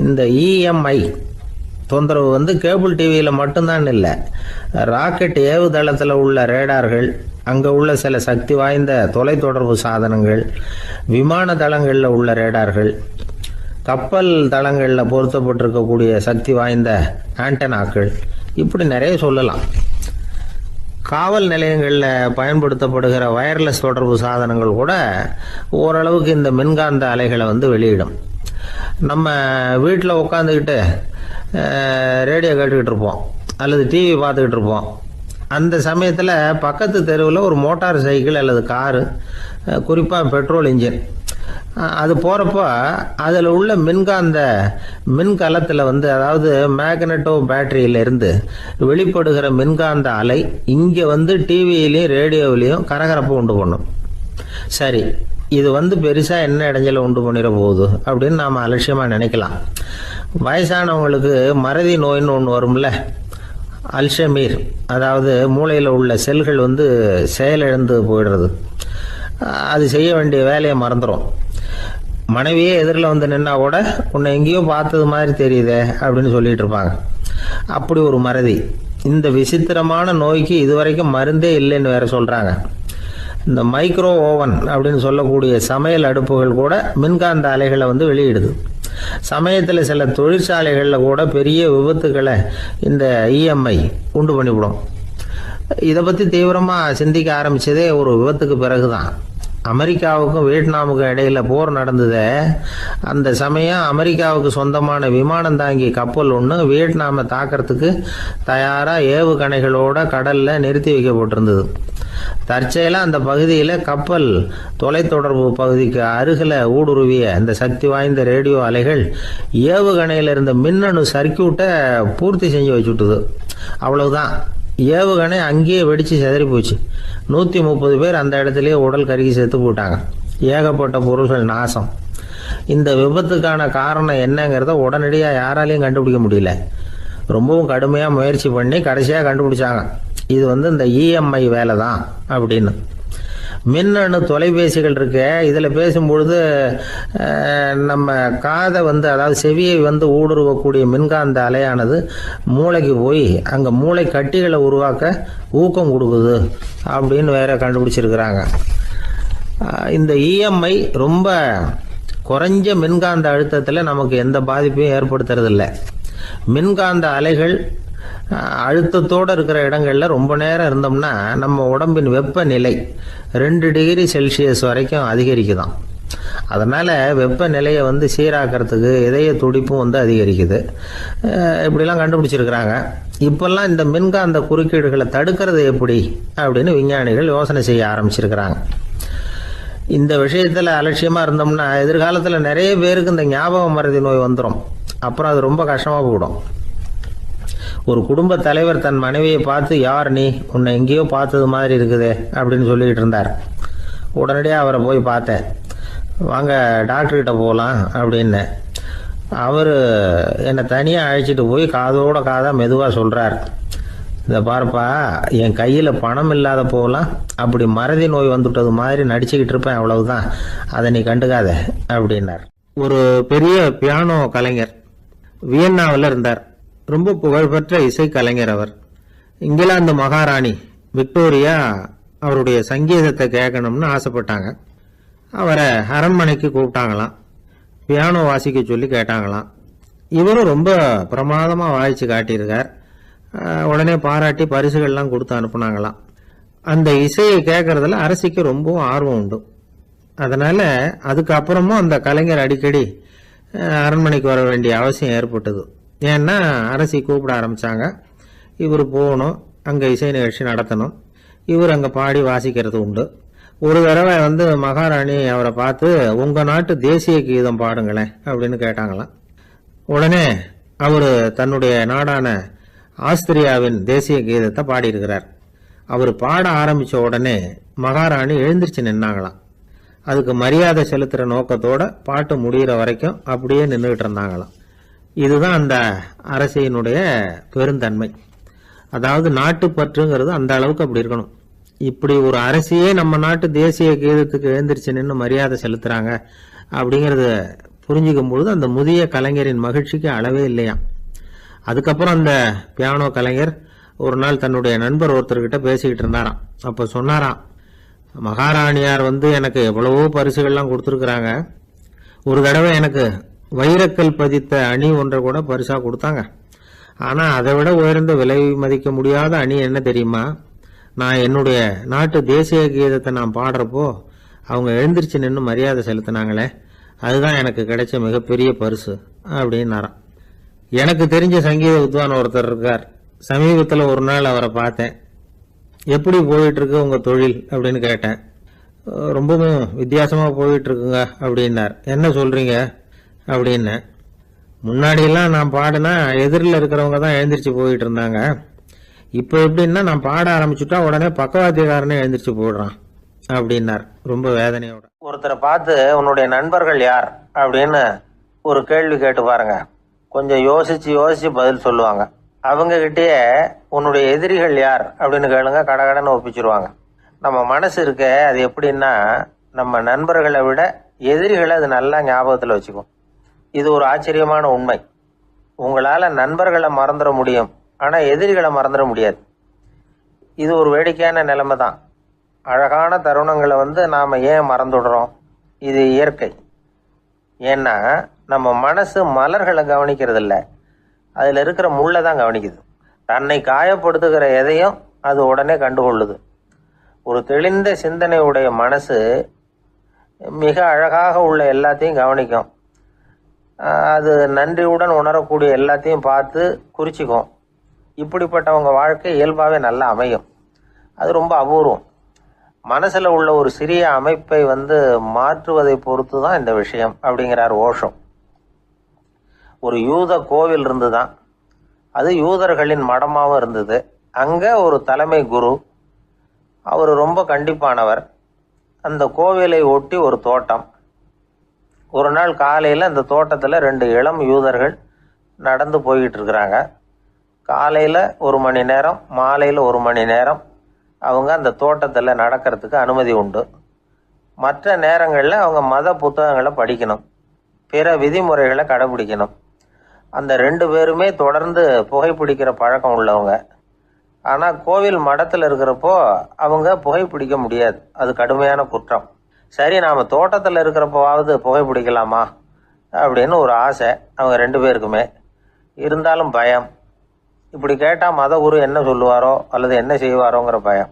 இந்த இஎம்ஐ தொந்தரவு கேபிள் டிவியில் மட்டும்தான் இல்லை, ராக்கெட் ஏவுதளத்தில் உள்ள ரேடார்கள், அங்கே உள்ள சில சக்தி வாய்ந்த தொலைத்தொடர்பு சாதனங்கள், விமான தளங்களில் உள்ள ரேடார்கள், கப்பல் தளங்களில் பொருத்தப்பட்டிருக்கக்கூடிய சக்தி வாய்ந்த ஆண்டனாக்கள், இப்படி நிறைய சொல்லலாம். காவல் நிலையங்களில் பயன்படுத்தப்படுகிற வயர்லெஸ் தொடர்பு சாதனங்கள் கூட ஓரளவுக்கு இந்த மின்காந்த அலைகளை வெளியிடும். நம்ம வீட்டில் உட்காந்துக்கிட்டு ரேடியோ கேட்டுக்கிட்டு இருப்போம் அல்லது டிவி பார்த்துக்கிட்டு இருப்போம். அந்த சமயத்தில் பக்கத்து தெருவில் ஒரு மோட்டார் சைக்கிள் அல்லது காரு, குறிப்பாக பெட்ரோல் இன்ஜின், அது போகிறப்போ அதில் உள்ள மின்கலத்தில் அதாவது மேக்னட்டோ பேட்டரியிலிருந்து வெளிப்படுகிற மின்காந்த அலை இங்கே டிவியிலையும் ரேடியோவிலையும் கரகரப்பை உண்டு பண்ணும். சரி, இது பெருசாக என்ன இடைஞ்சலை உண்டு பண்ணிட போகுது அப்படின்னு நாம் அலட்சியமாக நினைக்கலாம். வயசானவங்களுக்கு மறதி நோயின்னு ஒன்று வரும்ல, அல்ஷமீர், அதாவது மூளையில் உள்ள செல்கள் செயலிழந்து போயிடுறது. அது செய்ய வேண்டிய வேலையை மறந்துடும். மனைவியே எதிரில் நின்னா கூட உன்னை எங்கேயோ பார்த்தது மாதிரி தெரியுதே அப்படின்னு சொல்லிட்டு இருப்பாங்க. அப்படி ஒரு மறதி. இந்த விசித்திரமான நோய்க்கு இதுவரைக்கும் மருந்தே இல்லைன்னு வேற சொல்கிறாங்க. இந்த மைக்ரோ ஓவன் அப்படின்னு சொல்லக்கூடிய சமையல் அடுப்புகள் கூட மின்காந்த அலைகளை வெளியிடுது. சமயத்தில் சில தொழிற்சாலைகளில் கூட பெரிய விபத்துக்களை இந்த இஎம்ஐ உண்டு பண்ணிவிடும். இதை பற்றி தீவிரமாக சிந்திக்க ஆரம்பித்ததே ஒரு விபத்துக்கு பிறகு தான். அமெரிக்காவுக்கும் வியட்நாமுக்கும் இடையில் போர் நடந்தது. அந்த சமயம் அமெரிக்காவுக்கு சொந்தமான விமானம் தாங்கி கப்பல் ஒன்று வியட்நாமை தாக்கிறதுக்கு தயாராக ஏவுகணைகளோட கடலில் நிறுத்தி வைக்கப்பட்டிருந்தது. தற்செயலாக அந்த பகுதியில் கப்பல் தொலைத்தொடர்பு பகுதிக்கு அருகில் ஊடுருவிய இந்த சக்தி வாய்ந்த ரேடியோ அலைகள் ஏவுகணையில் இருந்த மின்னணு சர்க்கியூட்டை பூர்த்தி செஞ்சு வச்சுட்டுது. அவ்வளவுதான், ஏவுகணை அங்கேயே வெடித்து சிதறி போச்சு. 130 பேர் அந்த இடத்துலயே உடல் கருகி செத்து போட்டாங்க. ஏகப்பட்ட பொருள்கள் நாசம். இந்த விபத்துக்கான காரணம் என்னங்கிறத உடனடியாக யாராலையும் கண்டுபிடிக்க முடியல. ரொம்பவும் கடுமையாக முயற்சி பண்ணி கடைசியாக கண்டுபிடிச்சாங்க, இது இந்த இஎம்ஐ வேலை தான் அப்படின்னு. மின்னணு தொலைபேசிகள் இருக்கு, இதில் பேசும்பொழுது நம்ம காதை அதாவது செவியை ஊடுருவக்கூடிய மின்காந்த அலையானது மூளைக்கு போய் அங்கே மூளை கட்டிகளை உருவாக்க ஊக்கம் கொடுக்குது அப்படின்னு வேற கண்டுபிடிச்சிருக்கிறாங்க. இந்த இஎம்ஐ ரொம்ப குறைஞ்ச மின்காந்த அழுத்தத்தில் நமக்கு எந்த பாதிப்பையும் ஏற்படுத்துறதில்லை. மின்காந்த அலைகள் அழுத்தத்தோடு இருக்கிற இடங்களில் ரொம்ப நேரம் இருந்தோம்னா நம்ம உடம்பின் வெப்பநிலை 2 டிகிரி செல்சியஸ் வரைக்கும் அதிகரிக்குதாம். அதனால் வெப்பநிலையை சீராக்கிறதுக்கு இதய துடிப்பும் அதிகரிக்குது. இப்படிலாம் கண்டுபிடிச்சிருக்கிறாங்க. இப்போல்லாம் இந்த மின்காந்த குறுக்கீடுகளை தடுக்கிறது எப்படி அப்படின்னு விஞ்ஞானிகள் யோசனை செய்ய ஆரம்பிச்சிருக்கிறாங்க. இந்த விஷயத்தில் அலட்சியமாக இருந்தோம்னா எதிர்காலத்தில் நிறைய பேருக்கு இந்த ஞாபக மறதி நோய் வந்துடும். அப்புறம் அது ரொம்ப கஷ்டமாக போயிடும். ஒரு குடும்ப தலைவர் தன் மனைவியை பார்த்து, யார் நீ, உன்னை எங்கேயோ பார்த்தது மாதிரி இருக்குதே அப்படின்னு சொல்லிக்கிட்டு இருந்தார். உடனடியாக அவரை போய் பார்த்தேன். வாங்க டாக்டர்கிட்ட போகலாம் அப்படின்னு. அவர் என்னை தனியாக அழைச்சிட்டு போய் காதோட காதாக மெதுவாக சொல்கிறார், இதை பாருப்பா, என் கையில் பணம் இல்லாத போகலாம், அப்படி மறதி நோய் வந்துவிட்டது மாதிரி நடிச்சுக்கிட்டு இருப்பேன், அவ்வளவுதான், அதை நீ கண்டுக்காத அப்படின்னார். ஒரு பெரிய பியானோ கலைஞர் வியன்னாவில் இருந்தார். ரொம்ப புகழ்பெற்ற இசை கலைஞர் அவர். இங்கிலாந்து மகாராணி விக்டோரியா அவருடைய சங்கீதத்தை கேட்கணும்னு ஆசைப்பட்டாங்க. அவரை அரண்மனைக்கு கூப்பிட்டாங்களாம். பியானோ வாசிக்க சொல்லி கேட்டாங்களாம். இவரும் ரொம்ப பிரமாதமாக வாய்ச்சி காட்டியிருக்கார். உடனே பாராட்டி பரிசுகள்லாம் கொடுத்து அனுப்புனாங்களாம். அந்த இசையை கேட்கறதுல அரசிக்கு ரொம்பவும் ஆர்வம் உண்டு. அதனால அதுக்கப்புறமும் அந்த கலைஞர் அடிக்கடி அரண்மனைக்கு வர வேண்டிய அவசியம் ஏற்பட்டது. ஏன்னா அரசி கூப்பிட ஆரம்பிச்சாங்க. இவர் போகணும், அங்கே இசை நிகழ்ச்சி நடத்தணும். இவர் அங்கே பாடி வாசிக்கிறது உண்டு. ஒரு தடவை மகாராணி அவரை பார்த்து, உங்கள் நாட்டு தேசிய கீதம் பாடுங்களேன் அப்படின்னு கேட்டாங்களாம். உடனே அவர் தன்னுடைய நாடான ஆஸ்திரியாவின் தேசிய கீதத்தை பாடியிருக்கிறார். அவர் பாட ஆரம்பித்த உடனே மகாராணி எழுந்திருச்சு நின்னாங்களாம். அதுக்கு மரியாதை செலுத்துகிற நோக்கத்தோட பாட்டு முடிகிற வரைக்கும் அப்படியே நின்றுகிட்டு இருந்தாங்களாம். இதுதான் அந்த அரசியினுடைய பெருந்தன்மை. அதாவது நாட்டுப்பற்றுங்கிறது அந்த அளவுக்கு அப்படி இருக்கணும். இப்படி ஒரு அரசியே நம்ம நாட்டு தேசிய கீதத்துக்கு எழுந்திருச்சு நின்று மரியாதை செலுத்துறாங்க அப்படிங்கிறத புரிஞ்சுக்கும் பொழுது அந்த முதிய கலைஞரின் மகிழ்ச்சிக்கு அளவே இல்லையாம். அதுக்கப்புறம் அந்த பியானோ கலைஞர் ஒரு நாள் தன்னுடைய நண்பர் ஒருத்தர்கிட்ட பேசிக்கிட்டு இருந்தாராம். அப்போ சொன்னாராம், மகாராணியார் எனக்கு எவ்வளவோ பரிசுகள்லாம் கொடுத்துருக்குறாங்க. ஒரு தடவை எனக்கு வைரக்கல் பதித்த அணி ஒன்றை கூட பரிசாக கொடுத்தாங்க. ஆனால் அதை விட உயர்ந்த விலை மதிக்க முடியாத அணி என்ன தெரியுமா? நான் என்னுடைய நாட்டு தேசிய கீதத்தை நான் பாடுறப்போ அவங்க எழுந்திருச்சு நின்று மரியாதை செலுத்தினாங்களே, அதுதான் எனக்கு கிடைச்ச மிகப்பெரிய பரிசு அப்படின்னாராம். எனக்கு தெரிஞ்ச சங்கீத வித்வான் ஒருத்தர் இருக்கார். சமீபத்தில் ஒரு நாள் அவரை பார்த்தேன். எப்படி போயிட்டு இருக்கு உங்கள் தொழில் அப்படின்னு கேட்டேன். ரொம்பவும் வித்தியாசமாக போயிட்டு இருக்குங்க அப்படின்னார். என்ன சொல்கிறீங்க அப்படின்னு. முன்னாடியெல்லாம் நான் பாடினா எதிரில் இருக்கிறவங்க தான் எழுந்திரிச்சு போயிட்டு இருந்தாங்க. இப்போ எப்படின்னா நான் பாட ஆரம்பிச்சுட்டா உடனே பக்கவாத்தியக்காரனே எழுந்திரிச்சு போயிடுறான் அப்படின்னார் ரொம்ப வேதனையோட. ஒருத்தரை பார்த்து உன்னுடைய நண்பர்கள் யார் அப்படின்னு ஒரு கேள்வி கேட்டு பாருங்க. கொஞ்சம் யோசிச்சு யோசிச்சு பதில் சொல்லுவாங்க. அவங்க கிட்டேயே உன்னுடைய எதிரிகள் யார் அப்படின்னு கேளுங்க, கடகடன்னு ஒப்பிச்சிருவாங்க. நம்ம மனசு இருக்க அது எப்படின்னா, நம்ம நண்பர்களை விட எதிரிகளை அது நல்லா ஞாபகத்தில் வச்சுக்கும். இது ஒரு ஆச்சரியமான உண்மை. உங்களால் நண்பர்களை மறந்துட முடியும், ஆனால் எதிரிகளை மறந்துட முடியாது. இது ஒரு வேடிக்கையான நிலைமை தான். அழகான தருணங்களை நாம் ஏன் மறந்துடுறோம்? இது இயற்கை. ஏன்னா நம்ம மனசு மலர்களை கவனிக்கிறது இல்லை, அதில் இருக்கிற முள்ளை தான் கவனிக்குது. தன்னை காயப்படுத்துகிற எதையும் அது உடனே கண்டுகொள்ளுது. ஒரு தெளிந்த சிந்தனையுடைய மனசு மிக அழகாக உள்ள எல்லாத்தையும் கவனிக்கும். அது நன்றியுடன் உணரக்கூடிய எல்லாத்தையும் பார்த்து குறிச்சிக்கும். இப்படிப்பட்டவங்க வாழ்க்கை இயல்பாகவே நல்லா அமையும். அது ரொம்ப அபூர்வம். மனசில் உள்ள ஒரு சிறிய அமைப்பை மாற்றுவதை பொறுத்து தான் இந்த விஷயம் அப்படிங்கிறார் ஓஷோ. ஒரு யூத கோவில் இருந்து தான், அது யூதர்களின் மடமாகவும் இருந்தது. அங்கே ஒரு தலைமை குரு, அவர் ரொம்ப கண்டிப்பானவர். அந்த கோவிலை ஒட்டி ஒரு தோட்டம். ஒரு நாள் காலையில் அந்த தோட்டத்தில் 2 இளம் யூதர்கள் நடந்து போய்கிட்டு இருக்கிறாங்க. காலையில் 1 மணி நேரம், மாலையில் 1 மணி நேரம் அவங்க அந்த தோட்டத்தில் நடக்கிறதுக்கு அனுமதி உண்டு. மற்ற நேரங்களில் அவங்க மத புத்தகங்களை படிக்கணும், பிற விதிமுறைகளை கடைபிடிக்கணும். அந்த 2 பேருமே தொடர்ந்து புகைப்பிடிக்கிற பழக்கம் உள்ளவங்க. ஆனால் கோவில் மடத்தில் இருக்கிறப்போ அவங்க புகைப்பிடிக்க முடியாது, அது கடுமையான குற்றம். சரி, நாம் தோட்டத்தில் இருக்கிறப்போவாவது புகைப்பிடிக்கலாமா அப்படின்னு ஒரு ஆசை அவங்க 2 பேருக்குமே. இருந்தாலும் பயம். இப்படி கேட்டால் மதகுரு என்ன சொல்லுவாரோ அல்லது என்ன செய்வாரோங்கிற பயம்.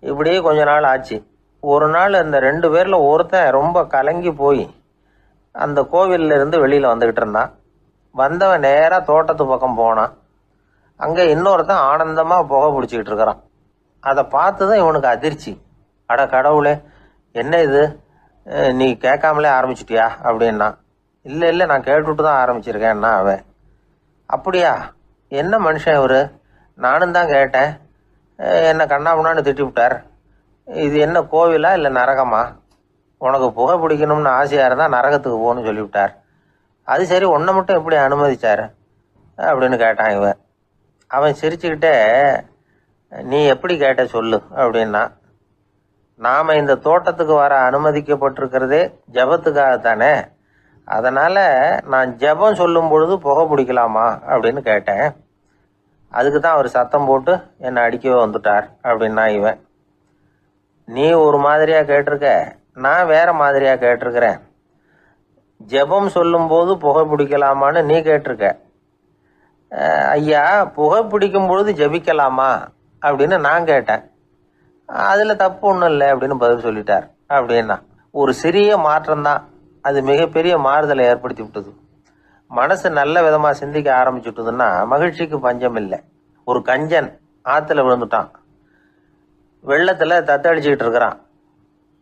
இப்படியே கொஞ்ச நாள் ஆச்சு. ஒரு நாள் இந்த 2 பேரில் ஒருத்தன் ரொம்ப கலங்கி போய் அந்த கோவிலில் இருந்து வெளியில் வந்துக்கிட்டு இருந்தான். வந்தவன் நேராக தோட்டத்து பக்கம் போனான். அங்கே இன்னொருத்தன் ஆனந்தமாக புகை பிடிச்சிக்கிட்டு இருக்கிறான். அதை பார்த்து தான் இவனுக்கு அதிர்ச்சி. அட கடவுளே, என்ன இது, நீ கேட்காமலே ஆரம்பிச்சிட்டியா அப்படின்னா. இல்லை நான் கேட்டுவிட்டு தான் ஆரம்பிச்சிருக்கேன்னா அவன். அப்படியா, என்ன மனுஷன் இவர், நானும் தான் கேட்டேன், என்ன கண்ணாமுன்னான்னு திட்டி விட்டார். இது என்ன கோவிலா இல்லை நரகமா? உனக்கு புகை பிடிக்கணும்னு ஆசையாக இருந்தால் நரகத்துக்கு போகணும்னு சொல்லிவிட்டார். அது சரி, உன்னை மட்டும் எப்படி அனுமதிச்சார் அப்படின்னு கேட்டான் இவன். அவன் சிரிச்சுக்கிட்டே, நீ எப்படி கேட்ட சொல்லு அப்படின்னா, நாம் இந்த தோட்டத்துக்கு வர அனுமதிக்கப்பட்டிருக்கிறதே ஜபத்துக்காகத்தானே, அதனால் நான் ஜபம் சொல்லும் பொழுது புகை பிடிக்கலாமா அப்படின்னு கேட்டேன். அதுக்கு தான் அவர் சத்தம் போட்டு என்னை அடிக்கவே வந்துட்டார் அப்படின்னா இவன். நீ ஒரு மாதிரியாக கேட்டிருக்க, நான் வேற மாதிரியாக கேட்டிருக்கிறேன். ஜெபம் சொல்லும்போது புகை பிடிக்கலாமான்னு நீ கேட்டிருக்க. ஐயா, புகை பிடிக்கும் பொழுது ஜெபிக்கலாமா அப்படின்னு நான் கேட்டேன். அதில் தப்பு ஒன்றும் இல்லை அப்படின்னு பதில் சொல்லிட்டார் அப்படின்னா. ஒரு சிறிய மாற்றம்தான் அது மிகப்பெரிய மாறுதலை ஏற்படுத்தி விட்டது. மனசு நல்ல விதமாக சிந்திக்க ஆரம்பிச்சுட்டுதுன்னா மகிழ்ச்சிக்கு பஞ்சம் இல்லை. ஒரு கஞ்சன் ஆற்றுல விழுந்துட்டான், வெள்ளத்தில் தத்தளிச்சுக்கிட்டு இருக்கிறான்.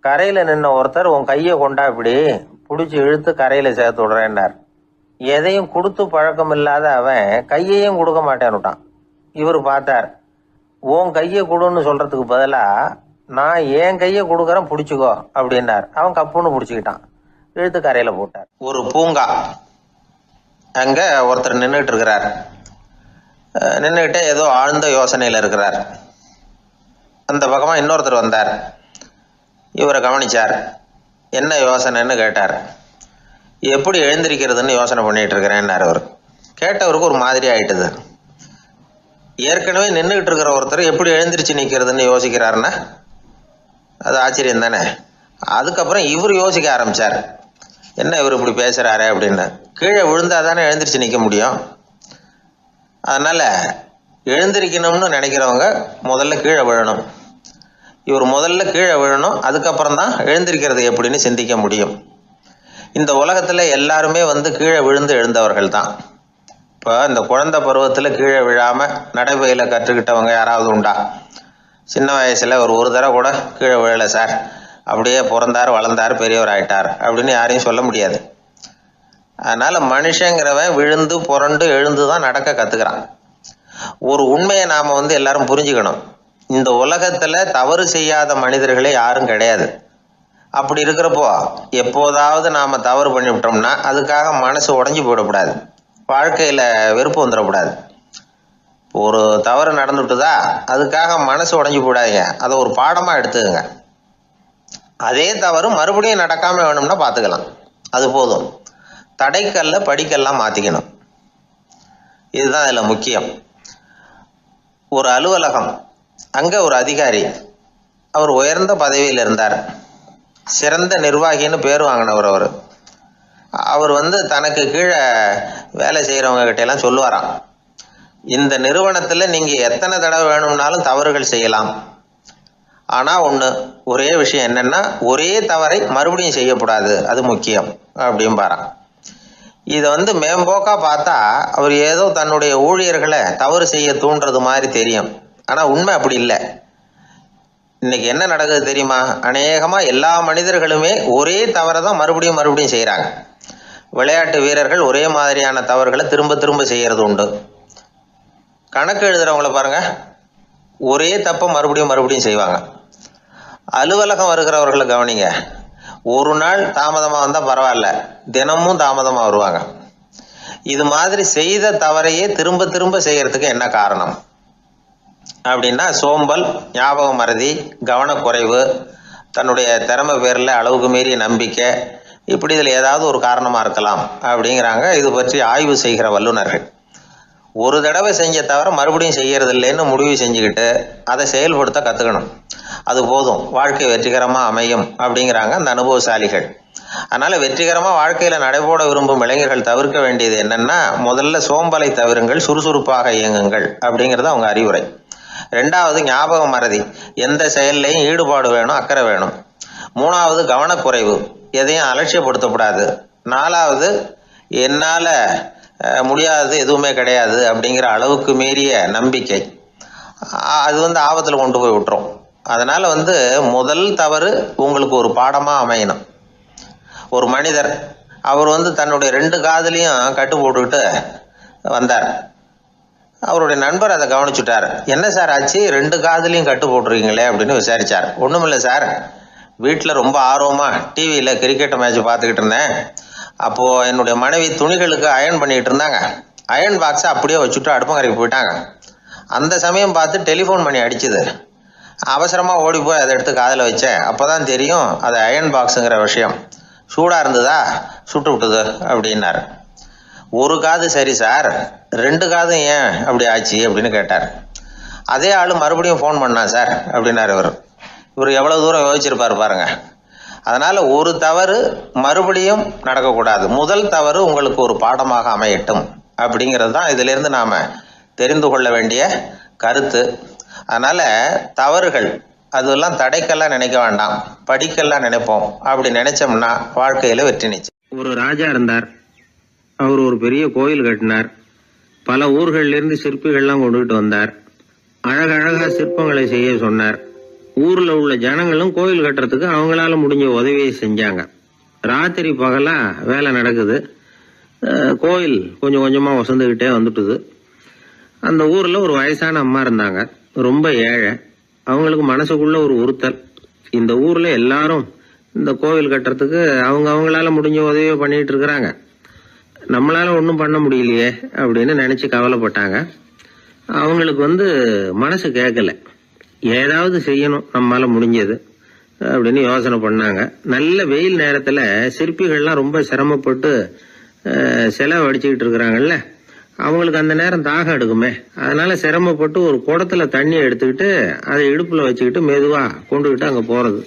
கரையில் நின்ன ஒருத்தர், உன் கையை கொண்டா இப்படி பிடிச்சி இழுத்து கரையில் சேர்த்து விடுறேன்னார். எதையும் கொடுத்து பழக்கம் இல்லாத அவன் கையையும் கொடுக்க மாட்டேன்னுட்டான். இவர் பார்த்தார், உன் கையை கொடுன்னு சொல்கிறதுக்கு பதிலாக நான் என் கையை கொடுக்குறேன் பிடிச்சிக்கோ அப்படின்னார். அவன் கப்புன்னு பிடிச்சிக்கிட்டான், இழுத்து கரையில் போட்டார். ஒரு பூங்கா, அங்கே ஒருத்தர் நின்றுட்டு இருக்கிறார். நின்றுக்கிட்டே ஏதோ ஆழ்ந்த யோசனையில் இருக்கிறார். அந்த பக்கமாக இன்னொருத்தர் வந்தார். இவரை கவனிச்சார். என்ன யோசனைன்னு கேட்டார். எப்படி எழுந்திருக்கிறதுன்னு யோசனை பண்ணிகிட்டு இருக்கிறேன்னார் அவர். கேட்டவருக்கு ஒரு மாதிரி ஆயிட்டுது. ஏற்கனவே நின்றுக்கிட்டு இருக்கிற ஒருத்தர் எப்படி எழுந்திரிச்சு நிற்கிறதுன்னு யோசிக்கிறாருன்னா அது ஆச்சரியம் தானே. அதுக்கப்புறம் இவர் யோசிக்க ஆரம்பித்தார், என்ன இவர் இப்படி பேசுகிறாரு அப்படின்னு. கீழே விழுந்தால் தானே எழுந்திரிச்சு நிற்க முடியும். அதனால் எழுந்திருக்கணும்னு நினைக்கிறவங்க முதல்ல கீழே விழணும். இவர் முதல்ல கீழே விழணும், அதுக்கப்புறம் தான் எழுந்திருக்கிறது எப்படின்னு சிந்திக்க முடியும். இந்த உலகத்தில் எல்லாருமே கீழே விழுந்து எழுந்தவர்கள் தான். இப்போ இந்த குழந்தை பருவத்தில் கீழே விழாமல் நடைபயில கற்றுக்கிட்டவங்க யாராவது உண்டா? சின்ன வயசில் ஒரு தடவை கூட கீழே விழலை சார், அப்படியே பிறந்தார் வளர்ந்தார் பெரியவர் ஆயிட்டார் அப்படின்னு யாரையும் சொல்ல முடியாது. அதனால் மனுஷங்கிறவன் விழுந்து புரண்டு எழுந்து தான் நடக்க கற்றுக்கிறான். ஒரு உண்மையை நாம் எல்லாரும் புரிஞ்சுக்கணும். இந்த உலகத்தில் தவறு செய்யாத மனிதர்களே யாரும் கிடையாது. அப்படி இருக்கிறப்போ எப்போதாவது நாம் தவறு பண்ணிவிட்டோம்னா அதுக்காக மனசு உடஞ்சி போயிடக்கூடாது, வாழ்க்கையில் வெறுப்பு வந்துடக்கூடாது. ஒரு தவறு நடந்துவிட்டுதா அதுக்காக மனசு உடஞ்சி போடாதீங்க, அதை ஒரு பாடமாக எடுத்துக்கங்க. அதே தவறு மறுபடியும் நடக்காமல் வேணும்னா பார்த்துக்கலாம், அது போதும். தடைக்கல்ல படிக்கெல்லாம் மாற்றிக்கணும், இதுதான் இதில் முக்கியம். ஒரு அலுவலகம், அங்கே ஒரு அதிகாரி, அவர் உயர்ந்த பதவியில் இருந்தார், சிறந்த நிர்வாகின்னு பேர் வாங்கினவர். அவர் தனக்கு கீழே வேலை செய்கிறவங்க கிட்டெல்லாம் சொல்லுவாராம், இந்த நிறுவனத்தில் நீங்கள் எத்தனை தடவை வேணும்னாலும் தவறுகள் செய்யலாம், ஆனால் ஒரே விஷயம் என்னென்னா ஒரே தவறை மறுபடியும் செய்யக்கூடாது, அது முக்கியம் அப்படின்பாராம். இதை மேம்போக்காக பார்த்தா அவர் ஏதோ தன்னுடைய ஊழியர்களை தவறு செய்ய தூண்டுறது மாதிரி தெரியும். ஆனால் உண்மை அப்படி இல்லை. இன்னைக்கு என்ன நடக்குது தெரியுமா? அநேகமாக எல்லா மனிதர்களுமே ஒரே தவறை தான் மறுபடியும் மறுபடியும் செய்கிறாங்க. விளையாட்டு வீரர்கள் ஒரே மாதிரியான தவறுகளை திரும்ப திரும்ப செய்கிறது உண்டு. கணக்கு எழுதுகிறவங்கள பாருங்கள், ஒரே தப்பை மறுபடியும் மறுபடியும் செய்வாங்க. அலுவலகம் வருகிறவர்களை கவனிங்க, ஒரு நாள் தாமதமாக வந்தால் பரவாயில்ல, தினமும் தாமதமாக வருவாங்க. இது மாதிரி செய்த தவறையே திரும்ப திரும்ப செய்கிறதுக்கு என்ன காரணம் அப்படின்னா சோம்பல், ஞாபக மறதி, கவனக்குறைவு, தன்னுடைய திறமை பேரில் அளவுக்கு மீறிய நம்பிக்கை, இப்படி இதில் ஏதாவது ஒரு காரணமாக இருக்கலாம் அப்படிங்கிறாங்க இது பற்றி ஆய்வு செய்கிற வல்லுநர்கள். ஒரு தடவை செஞ்ச தவிர மறுபடியும் செய்கிறது இல்லைன்னு முடிவு செஞ்சுக்கிட்டு அதை செயல்படுத்த கற்றுக்கணும், அது போதும், வாழ்க்கை வெற்றிகரமாக அமையும் அப்படிங்கிறாங்க அந்த அனுபவசாலிகள். அதனால் வெற்றிகரமாக வாழ்க்கையில் நடைபோட விரும்பும் இளைஞர்கள் தவிர்க்க வேண்டியது என்னென்னா, முதல்ல சோம்பலை தவிருங்கள், சுறுசுறுப்பாக இயங்குங்கள் அப்படிங்கிறது அவங்க அறிவுரை. ரெண்டாவது ஞாபக மறதி, எந்த செயல்லையும் ஈடுபாடு வேணும், அக்கறை வேணும். மூணாவது கவனக்குறைவு, எதையும் அலட்சியப்படுத்தக்கூடாது. நாலாவது என்னால் முடியாது, எதுவுமே கிடையாது அப்படிங்கிற அளவுக்கு மீறிய நம்பிக்கை, அது ஆபத்தில் கொண்டு போய் விட்டுரும். அதனால் முதல் தவறு உங்களுக்கு ஒரு பாடமாக அமையணும். ஒரு மனிதர் அவர் தன்னுடைய 2 காதுலையும் கட்டு போட்டுக்கிட்டு வந்தார். அவருடைய நண்பர் அதை கவனிச்சுட்டார். என்ன சார் ஆச்சு, 2 காதுலையும் கட்டு போட்டுருக்கீங்களே அப்படின்னு விசாரிச்சார். ஒன்றுமில்லை சார், வீட்டில் ரொம்ப ஆர்வமாக டிவியில் கிரிக்கெட் மேட்ச் பார்த்துக்கிட்டு இருந்தேன். அப்போது என்னுடைய மனைவி துணிகளுக்கு அயர்ன் பண்ணிக்கிட்டு இருந்தாங்க. அயர்ன் பாக்ஸை அப்படியே வச்சுட்டு அடுப்பங்கரைக்கு போயிட்டாங்க. அந்த சமயம் பார்த்து டெலிஃபோன் பண்ணி அடிச்சுது. அவசரமாக ஓடி போய் அதை எடுத்து காதில் வச்சேன். அப்போ தான் தெரியும் அது அயர்ன் பாக்ஸுங்கிற விஷயம். சூடாக இருந்ததா, சுட்டு விட்டுது அப்படின்னார். 1 காது சரி சார், 2 காதும் ஏன் அப்படி ஆச்சு அப்படின்னு கேட்டார். அதே ஆள் மறுபடியும் ஃபோன் பண்ணா சார் அப்படின்னார் இவர். எவ்வளோ தூரம் யோசிச்சிருப்பார் பாருங்க. அதனால் ஒரு தவறு மறுபடியும் நடக்கக்கூடாது. முதல் தவறு உங்களுக்கு ஒரு பாடமாக அமையட்டும் அப்படிங்கிறது தான் இதிலிருந்து நாம் தெரிந்து கொள்ள வேண்டிய கருத்து. அதனால் தவறுகள் அதெல்லாம் தடைக்கெல்லாம் நினைக்க வேண்டாம், படிக்கெல்லாம் நினைப்போம். அப்படி நினைச்சோம்னா வாழ்க்கையில் வெற்றி நிச்சயம். ஒரு ராஜா இருந்தார். அவர் ஒரு பெரிய கோயில் கட்டினார். பல ஊர்களிலிருந்து சிற்பிகள்லாம் கொண்டுகிட்டு வந்தார். அழகழகா சிற்பங்களை செய்ய சொன்னார். ஊர்ல உள்ள ஜனங்களும் கோயில் கட்டுறதுக்கு அவங்களால முடிஞ்ச உதவியை செஞ்சாங்க. ராத்திரி பகலா வேலை நடக்குது. கோயில் கொஞ்சம் கொஞ்சமா வசந்துகிட்டே வந்துட்டுது. அந்த ஊர்ல ஒரு வயசான அம்மா இருந்தாங்க, ரொம்ப ஏழை. அவங்களுக்கு மனசுக்குள்ள ஒரு உறுத்தல், இந்த ஊர்ல எல்லாரும் இந்த கோவில் கட்டுறதுக்கு அவங்களால முடிஞ்ச உதவியை பண்ணிட்டு இருக்கிறாங்க, நம்மளால ஒன்றும் பண்ண முடியலையே அப்படின்னு நினைச்சு கவலைப்பட்டாங்க. அவங்களுக்கு மனசு கேட்கல, ஏதாவது செய்யணும் நம்மளால முடிஞ்சது அப்படின்னு யோசனை பண்ணாங்க. நல்ல வெயில் நேரத்துல சிற்பிகள்லாம் ரொம்ப சிரமப்பட்டு சிலை வடிச்சுக்கிட்டு இருக்கிறாங்கல்ல, அவங்களுக்கு அந்த நேரம் தாகம் எடுக்குமே. அதனால சிரமப்பட்டு ஒரு குடத்துல தண்ணி எடுத்துக்கிட்டு அதை இடுப்புல வச்சுக்கிட்டு மெதுவா கொண்டுகிட்டு அங்க போறது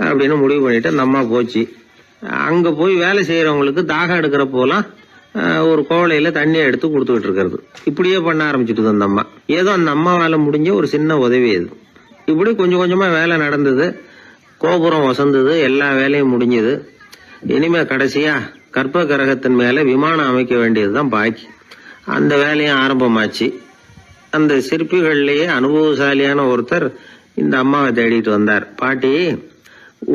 அப்படின்னு முடிவு பண்ணிட்டு அந்த அம்மா போச்சு. அங்க போய் வேலை செய்யறவங்களுக்கு தாகம் எடுக்கிற போலாம் ஒரு கோவலையில தண்ணியை எடுத்து கொடுத்துக்கிட்டு இருக்கிறது. இப்படியே பண்ண ஆரம்பிச்சுட்டு அந்த அம்மா. ஏதோ அந்த அம்மாவால முடிஞ்ச ஒரு சின்ன உதவி அது. இப்படி கொஞ்சம் கொஞ்சமா வேலை நடந்தது. கோபுரம் வசந்தது, எல்லா வேலையும் முடிஞ்சது. இனிமே கடைசியா கற்ப கிரகத்தின் மேல விமானம் அமைக்க வேண்டியதுதான் பாக்கி. அந்த வேலையும் ஆரம்பமாச்சு. அந்த சிற்பிகள்லயே அனுபவசாலியான ஒருத்தர் இந்த அம்மாவை தேடிட்டு வந்தார். பாட்டி,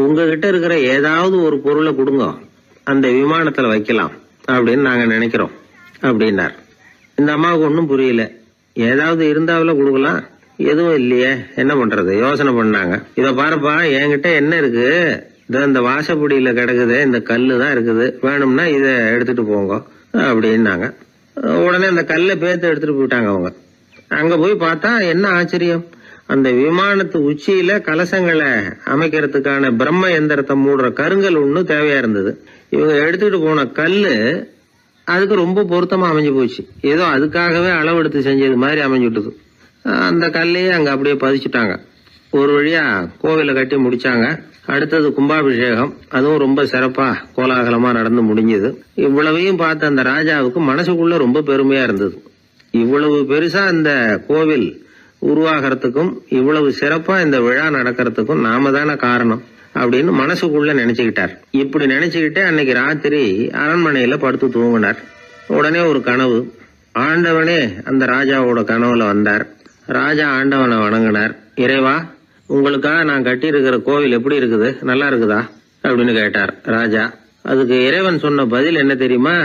உங்ககிட்ட இருக்கிற ஏதாவது ஒரு பொருளை கொடுங்க, அந்த விமானத்துல வைக்கலாம் அப்படின்னு நாங்க நினைக்கிறோம் அப்படின்னார். இந்த அம்மாவுக்கு ஒன்றும் புரியல. ஏதாவது இருந்தாவில கொடுக்கலாம், எதுவும் இல்லையே, என்ன பண்றது யோசனை பண்ணாங்க. இத பாருப்பா, என்கிட்ட என்ன இருக்கு, இந்த வாசப்படியில கிடக்குது, இந்த கல்லு தான் இருக்குது, வேணும்னா இத எடுத்துட்டு போங்க அப்படின்னாங்க. உடனே அந்த கல்லை பேத்து எடுத்துட்டு போயிட்டாங்க அவங்க. அங்க போய் பார்த்தா என்ன ஆச்சரியம், அந்த விமானத்து உச்சியில கலசங்களை அமைக்கிறதுக்கான பிரம்ம எந்திரத்தை மூடுற கருங்கல் ஒண்ணு தேவையா இருந்தது. இவங்க எடுத்துட்டு போன கல்லு அதுக்கு ரொம்ப பொருத்தமா அமைஞ்சு போச்சு. ஏதோ அதுக்காகவே அளவெடுத்து செஞ்சது மாதிரி அமைஞ்சுட்டுது. அந்த கல்லையே அங்க அப்படியே பதிச்சுட்டாங்க. ஒரு வழியா கோவிலை கட்டி முடிச்சாங்க. அடுத்தது கும்பாபிஷேகம், அதுவும் ரொம்ப சிறப்பா கோலாகலமா நடந்து முடிஞ்சது. இவ்வளவையும் பார்த்த அந்த ராஜாவுக்கு மனசுக்குள்ள ரொம்ப பெருமையா இருந்தது. இவ்வளவு பெருசா இந்த கோவில் உருவாகிறதுக்கும் இவ்வளவு சிறப்பா இந்த விழா நடக்கிறதுக்கும் நாம தானே காரணம் அப்படின்னு மனசுக்குள்ள நினைச்சுக்கிட்டார். இப்படி நினைச்சுக்கிட்டே அன்னைக்கு ராத்திரி அரண்மனையில படுத்து தூங்கினார். உடனே ஒரு கனவு. ஆண்டவனே அந்த ராஜாவோட கனவுல வந்தார். ராஜா ஆண்டவனை வணங்கினார். இறைவா, உங்களுக்காக நான் கட்டி இருக்கிற கோவில் எப்படி இருக்குது, நல்லா இருக்குதா அப்படின்னு கேட்டார் ராஜா. அதுக்கு இறைவன் சொன்ன பதில் என்ன தெரியுமா,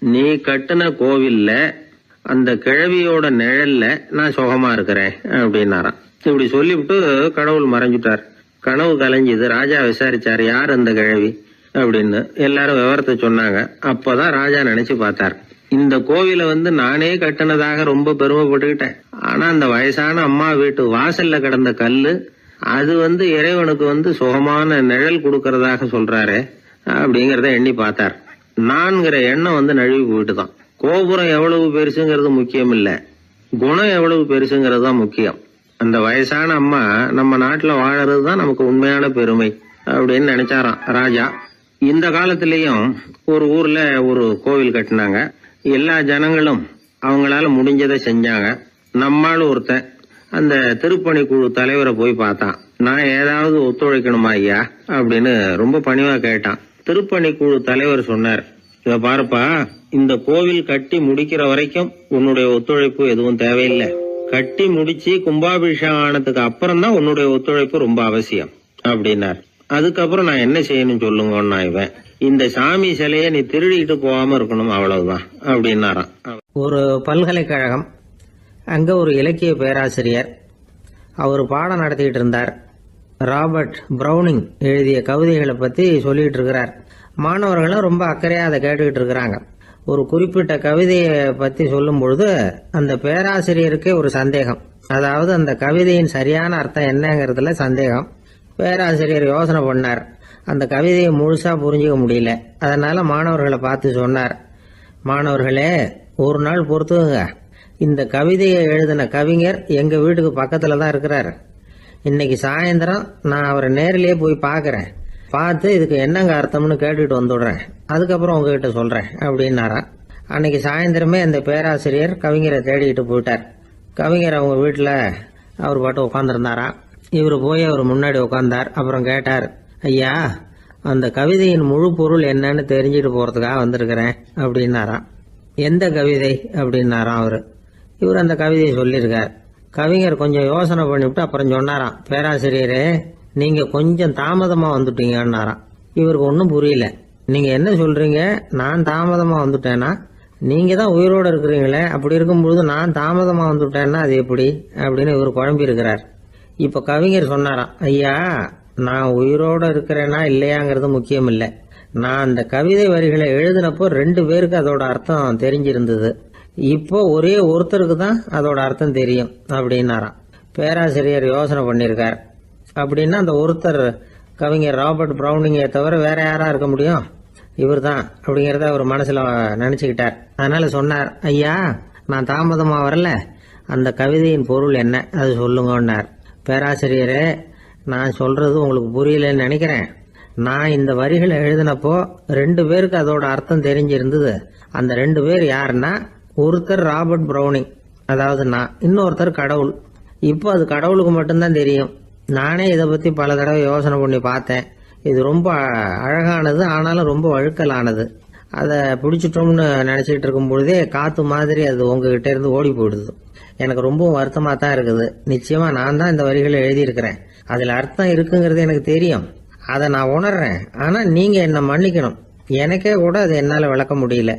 நீ கட்டின கோவில்ல அந்த கிழவியோட நிழல்ல நான் சுகமா இருக்கிறேன் அப்படின்னாராம். இப்படி சொல்லிவிட்டு கடவுள் மறைஞ்சுட்டார். கனவு கலைஞ்சுது. ராஜா விசாரிச்சார், யார் அந்த கிழவி அப்படின்னு. எல்லாரும் விவரத்தை சொன்னாங்க. அப்பதான் ராஜா நினைச்சு பார்த்தார், இந்த கோவிலை நானே கட்டினதாக ரொம்ப பெருமைப்பட்டுக்கிட்டேன். ஆனா அந்த வயசான அம்மா வீட்டு வாசல்ல கிடந்த கல்லு அது இறைவனுக்கு சுகமான நிழல் கொடுக்கறதாக சொல்றாரு அப்படிங்கறத எண்ணி பார்த்தார். நான்கிற எண்ணம் நழுவி போயிட்டுதான். கோபுரம் எவ்வளவு பெருசுங்கிறது முக்கியம் இல்ல, குணம் எவ்வளவு பெருசுங்கிறது தான் முக்கியம். அந்த வயசான அம்மா நம்ம நாட்டுல வாழறதுதான் நமக்கு உண்மையான பெருமை அப்படின்னு நினைச்சாராம் ராஜா. இந்த காலத்திலயும் ஒரு ஊர்ல ஒரு கோவில் கட்டினாங்க. எல்லா ஜனங்களும் அவங்களால முடிஞ்சதை செஞ்சாங்க. நம்மால் ஒருத்தன் அந்த திருப்பணி குழு தலைவரை போய் பார்த்தான். நான் ஏதாவது ஒத்துழைக்கணுமா ஐயா அப்படின்னு ரொம்ப பணிவா கேட்டான். திருப்பணி குழு தலைவர் சொன்னார், இத பாருப்பா, இந்த கோவில் கட்டி முடிக்கிற வரைக்கும் உன்னுடைய ஒத்துழைப்பு எதுவும் தேவையில்லை. கட்டி முடிச்சு கும்பாபிஷேகம் ஆனதுக்கு அப்புறம் தான் உன்னுடைய ஒத்துழைப்பு ரொம்ப அவசியம் அப்படின்னார். அதுக்கப்புறம் நான் என்ன செய்யணும் சொல்லுங்கன்னா, இவன் இந்த சாமி சிலைய நீ திருடிட்டு போகாம இருக்கணும், அவ்வளவுதான் அப்படின்னாராம். ஒரு பல்கலைக்கழகம் அங்கே ஒரு இலக்கிய பேராசிரியர், அவர் பாடம் நடத்திக்கிட்டு இருந்தார். ராபர்ட் ப்ரௌனிங் எழுதிய கவிதைகளை பற்றி சொல்லிகிட்டு இருக்கிறார். மாணவர்களும் ரொம்ப அக்கறையாக அதை கேட்டுக்கிட்டு இருக்கிறாங்க. ஒரு குறிப்பிட்ட கவிதையை பற்றி சொல்லும் பொழுது அந்த பேராசிரியருக்கே ஒரு சந்தேகம். அதாவது அந்த கவிதையின் சரியான அர்த்தம் என்னங்கிறதுல சந்தேகம். பேராசிரியர் யோசனை பண்ணார். அந்த கவிதையை முழுசாக புரிஞ்சிக்க முடியல. அதனால் மாணவர்களை பார்த்து சொன்னார், மாணவர்களே, ஒரு நாள் பொறுத்துங்க. இந்த கவிதையை எழுதின கவிஞர் எங்கள் வீட்டுக்கு பக்கத்தில் தான் இருக்கிறார். இன்னைக்கு சாயந்தரம் நான் அவரை நேரிலேயே போய் பார்க்குறேன். பார்த்து இதுக்கு என்னங்க அர்த்தம்னு கேட்டுட்டு வந்துடுறேன். அதுக்கப்புறம் உங்ககிட்ட சொல்கிறேன் அப்படின்னாராம். அன்னைக்கு சாயந்தரமே அந்த பேராசிரியர் கவிஞரை தேடிக்கிட்டு போயிட்டார். கவிஞர் அவங்க வீட்டில் அவர் பாட்டு உட்காந்துருந்தாராம். இவர் போய் அவர் முன்னாடி உட்காந்தார். அப்புறம் கேட்டார், ஐயா, அந்த கவிதையின் முழு பொருள் என்னன்னு தெரிஞ்சுட்டு போகிறதுக்காக வந்திருக்கிறேன் அப்படின்னாராம். எந்த கவிதை அப்படின்னாராம் அவர். இவர் அந்த கவிதையை சொல்லியிருக்கார். கவிஞர் கொஞ்சம் யோசனை பண்ணிவிட்டு அப்புறம் சொன்னாராம், பேராசிரியரே, நீங்கள் கொஞ்சம் தாமதமாக வந்துட்டீங்கன்னாராம். இவருக்கு ஒன்றும் புரியல. நீங்கள் என்ன சொல்கிறீங்க? நான் தாமதமாக வந்துட்டேன்னா? நீங்கள் தான் உயிரோடு இருக்கிறீங்களே, அப்படி இருக்கும்பொழுது நான் தாமதமாக வந்துட்டேன்னா அது எப்படி அப்படின்னு இவர் குழம்பி இருக்கிறார். இப்போ கவிஞர் சொன்னாராம், ஐயா, நான் உயிரோடு இருக்கிறேன்னா இல்லையாங்கிறது முக்கியம் இல்லை. நான் அந்த கவிதை வரிகளை எழுதினப்போ 2 பேருக்கு அதோட அர்த்தம் தெரிஞ்சிருந்தது. இப்போ ஒரே ஒருத்தருக்கு தான் அதோட அர்த்தம் தெரியும் அப்படின்னாராம். பேராசிரியர் யோசனை பண்ணியிருக்கார். அப்படின்னா அந்த ஒருத்தர் கவிஞர் ராபர்ட் ப்ரௌனிங்கை தவிர வேற யாரா இருக்க முடியும்? இவர் தான் அப்படிங்கிறத அவர் மனசில் நினச்சிக்கிட்டார். அதனால சொன்னார், ஐயா, நான் தாமதமாக வரல, அந்த கவிதையின் பொருள் என்ன அது சொல்லுங்கன்னார். பேராசிரியரே, நான் சொல்றது உங்களுக்கு புரியலன்னு நினைக்கிறேன். நான் இந்த வரிகளை எழுதினப்போ 2 பேருக்கு அதோட அர்த்தம் தெரிஞ்சிருந்தது. அந்த 2 பேர் யாருன்னா, ஒருத்தர் ராபர்ட் ப்ரௌனிங், அதாவது நான், இன்னொருத்தர் கடவுள். இப்போ அது கடவுளுக்கு மட்டும்தான் தெரியும். நானே இதை பற்றி பல தடவை யோசனை பண்ணி பார்த்தேன். இது ரொம்ப அழகானது, ஆனாலும் ரொம்ப வழுக்கலானது. அதை பிடிச்சிட்டோம்னு நினச்சிட்டு இருக்கும் பொழுதே காற்று மாதிரி அது உங்ககிட்ட இருந்து ஓடி போயிடுது. எனக்கு ரொம்பவும் வருத்தமாக தான் இருக்குது. நிச்சயமாக நான் தான் இந்த வரிகளை எழுதியிருக்கிறேன். அதில் அர்த்தம் இருக்குங்கிறது எனக்கு தெரியும். அதை நான் உணர்றேன். ஆனால் நீங்கள் என்னை மன்னிக்கணும். எனக்கே கூட அதை என்னால் விளக்க முடியல.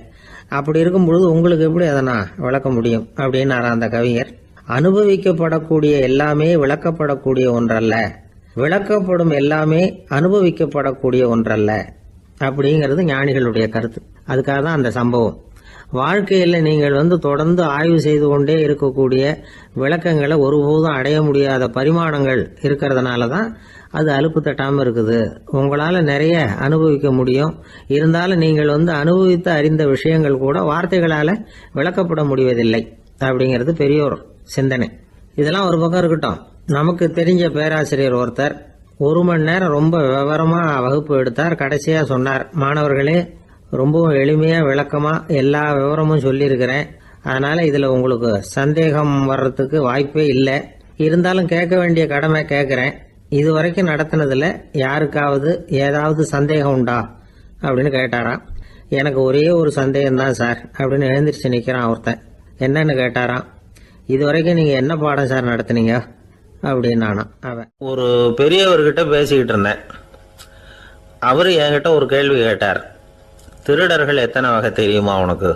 அப்படி இருக்கும் பொழுது உங்களுக்கு எப்படி அதை நான் விளக்க முடியும் அப்படின்னாரா அந்த கவிஞர். அனுபவிக்கப்படக்கூடிய எல்லாமே விளக்கப்படக்கூடிய ஒன்றல்ல, விளக்கப்படும் எல்லாமே அனுபவிக்கப்படக்கூடிய ஒன்றல்ல அப்படிங்கிறது ஞானிகளுடைய கருத்து. அதுக்காக தான் அந்த சம்பவம். வாழ்க்கையில் நீங்கள் தொடர்ந்து ஆய்வு செய்து கொண்டே இருக்கக்கூடிய விளக்கங்களை ஒருபோதும் அடைய முடியாத பரிமாணங்கள் இருக்கிறதுனால தான் அது அலுப்பு தட்டாமல் இருக்குது. உங்களால் நிறைய அனுபவிக்க முடியும். இருந்தாலும் நீங்கள் அனுபவித்து அறிந்த விஷயங்கள் கூட வார்த்தைகளால் விளக்கப்பட முடிவதில்லை அப்படிங்கிறது பெரியோர் சிந்தனை. இதெல்லாம் ஒரு பக்கம் இருக்கட்டும். நமக்கு தெரிஞ்ச பேராசிரியர் ஒருத்தர் 1 மணி நேரம் ரொம்ப விவரமாக வகுப்பு எடுத்தார். கடைசியாக சொன்னார், மாணவர்களே, ரொம்பவும் எளிமையாக விளக்கமாக எல்லா விவரமும் சொல்லியிருக்கிறேன். அதனால் இதில் உங்களுக்கு சந்தேகம் வர்றதுக்கு வாய்ப்பே இல்லை. இருந்தாலும் கேட்க வேண்டிய கடமை கேட்குறேன். இது வரைக்கும் நடத்தினதில் யாருக்காவது ஏதாவது சந்தேகம் உண்டா அப்படின்னு கேட்டாராம். எனக்கு ஒரே ஒரு சந்தேகம் தான் சார் அப்படின்னு எழுந்திரிச்சு நிற்கிறான் ஒருத்தன். என்னன்னு கேட்டாராம். இது வரைக்கும் நீங்கள் என்ன பாடம் சார் நடத்துனீங்க அப்படின்னானா அவன். ஒரு பெரியவர்கிட்ட பேசிக்கிட்டு இருந்தேன். அவர் என்கிட்ட ஒரு கேள்வி கேட்டார். திருடர்கள் எத்தனை வகை தெரியுமா உனக்கு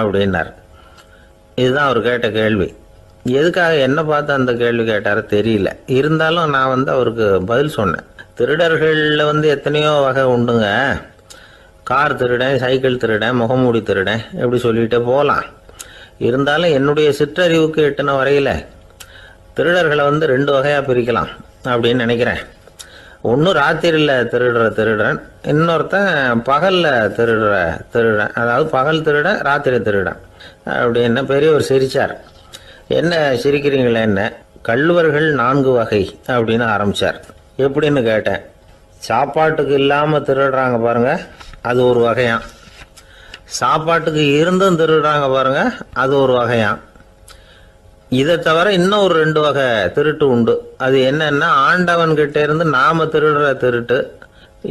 அப்படின்னார். இதுதான் அவர் கேட்ட கேள்வி. எதுக்காக என்ன பார்த்து அந்த கேள்வி கேட்டாரு தெரியல. இருந்தாலும் நான் அவருக்கு பதில் சொன்னேன். திருடர்களில் எத்தனையோ வகை உண்டுங்க. கார் திருடன், சைக்கிள் திருடன், முகமூடி திருடன், எப்படி சொல்லிகிட்டே போகலாம். இருந்தாலும் என்னுடைய சிற்றறிவுக்கு எட்டின வரையில் திருடர்களை 2 வகையாக பிரிக்கலாம் அப்படின்னு நினைக்கிறேன். ஒன்று ராத்திரியில் திருடுற திருடன், இன்னொருத்தன் பகலில் திருடுற திருடன். அதாவது பகல் திருடன், ராத்திரி திருடன் அப்படின்னு பெரியவர் சிரிச்சார். என்ன சிரிக்கிறீங்களே? என்ன, கள்வர்கள் 4 வகை அப்படின்னு ஆரம்பித்தார். எப்படின்னு கேட்டேன். சாப்பாட்டுக்கு இல்லாமல் திருடுறாங்க பாருங்க, அது ஒரு வகையான். சாப்பாட்டுக்கு இருந்தும் திருடுறாங்க பாருங்க, அது ஒரு வகையான். இதை தவிர இன்னும் ஒரு 2 வகை திருட்டு உண்டு. அது என்னன்னா, ஆண்டவன் கிட்ட இருந்து நாம திருடுற திருட்டு,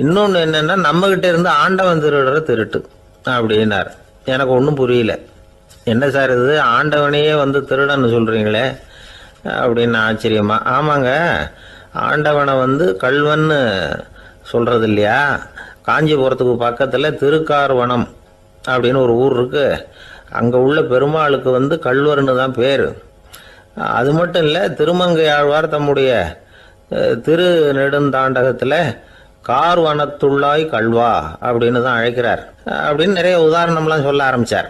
இன்னொன்று என்னன்னா நம்ம கிட்ட இருந்து ஆண்டவன் திருடுற திருட்டு அப்படின்னார். எனக்கு ஒன்றும் புரியல. என்ன சார் இது, ஆண்டவனையே திருடன்னு சொல்றீங்களே அப்படின்னு ஆச்சரியமா. ஆமாங்க, ஆண்டவனை கல்வன்னு சொல்றது இல்லையா? காஞ்சிபுரத்துக்கு பக்கத்தில் திருக்கார்வனம் அப்படின்னு ஒரு ஊர் இருக்கு. அங்கே உள்ள பெருமாளுக்கு கல்வர்னு தான் பேர். அது மட்டும் இல்லை, திருமங்கை ஆழ்வார் தம்முடைய திரு நெடுந்தாண்டகத்தில் கார்வனத்துள்ளாய் கல்வா அப்படின்னு தான் அழைக்கிறார். அப்படின்னு நிறைய உதாரணம்லாம் சொல்ல ஆரம்பித்தார்.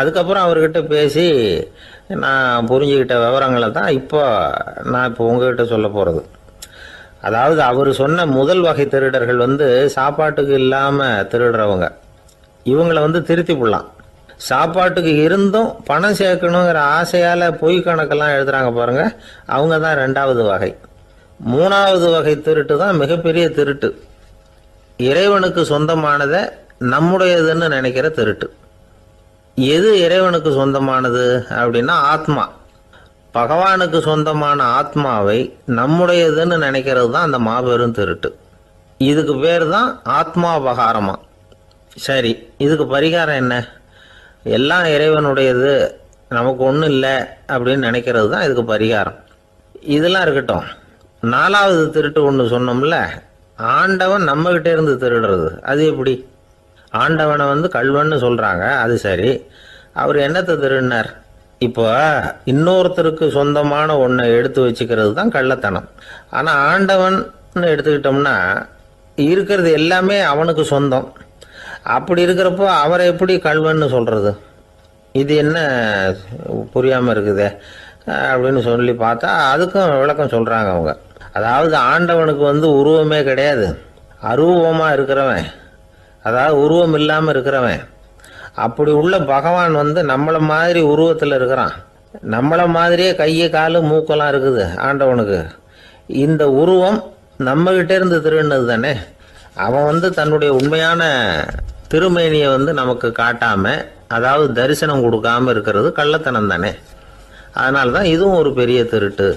அதுக்கப்புறம் அவர்கிட்ட பேசி நான் புரிஞ்சுக்கிட்ட விவரங்களை தான் நான் இப்போ உங்ககிட்ட சொல்ல போகிறது. அதாவது அவர் சொன்ன முதல் வகை திருடர்கள் சாப்பாட்டுக்கு இல்லாமல் திருடுறவங்க. இவங்களை திருத்தி விடலாம். சாப்பாட்டுக்கு இருந்தும் பணம் சேர்க்கணுங்கிற ஆசையால் பொய் கணக்கெல்லாம் எழுதுறாங்க பாருங்க, அவங்க தான் 2வது வகை. 3வது வகை திருட்டு தான் மிகப்பெரிய திருட்டு. இறைவனுக்கு சொந்தமானதை நம்முடையதுன்னு நினைக்கிற திருட்டு. எது இறைவனுக்கு சொந்தமானது அப்படின்னா ஆத்மா. பகவானுக்கு சொந்தமான ஆத்மாவை நம்முடையதுன்னு நினைக்கிறது தான் அந்த மாபெரும் திருட்டு. இதுக்கு பேர் தான் ஆத்மாபகாரமா. சரி, இதுக்கு பரிகாரம் என்ன? எல்லாம் இறைவனுடையது, நமக்கு ஒன்றும் இல்லை அப்படின்னு நினைக்கிறது தான் இதுக்கு பரிகாரம். இதெல்லாம் இருக்கட்டும். 4வது திருட்டு ஒன்று சொன்னோம்ல, ஆண்டவன் நம்மகிட்ட இருந்து திருடுறது. அது எப்படி? ஆண்டவனை கல்வன்னு சொல்கிறாங்க, அது சரி. அவர் என்னத்தை திருடினார்? இப்போ இன்னொருத்தருக்கு சொந்தமான ஒன்றை எடுத்து வச்சுக்கிறது தான் கள்ளத்தனம். ஆனால் ஆண்டவன் எடுத்துக்கிட்டோம்னா இருக்கிறது எல்லாமே அவனுக்கு சொந்தம். அப்படி இருக்கிறப்போ அவரை எப்படி கல்வன்னு சொல்கிறது? இது என்ன புரியாமல் இருக்குதே அப்படின்னு சொல்லி பார்த்தா அதுக்கும் விளக்கம் சொல்கிறாங்க அவங்க. அதாவது ஆண்டவனுக்கு உருவமே கிடையாது, அரூபமாக இருக்கிறவன், அதாவது உருவம் இல்லாமல் இருக்கிறவன். அப்படி உள்ள பகவான் நம்மளை மாதிரி உருவத்தில் இருக்கிறான். நம்மளை மாதிரியே கையை காலு மூக்கெல்லாம் இருக்குது ஆண்டவனுக்கு. இந்த உருவம் நம்மகிட்ட இருந்து திருடினது தானே. அவன் தன்னுடைய உண்மையான திருமேனியை நமக்கு காட்டாம, அதாவது தரிசனம் கொடுக்காம இருக்கிறது கள்ளத்தனம் தானே. அதனால தான் இதுவும் ஒரு பெரிய திருட்டு,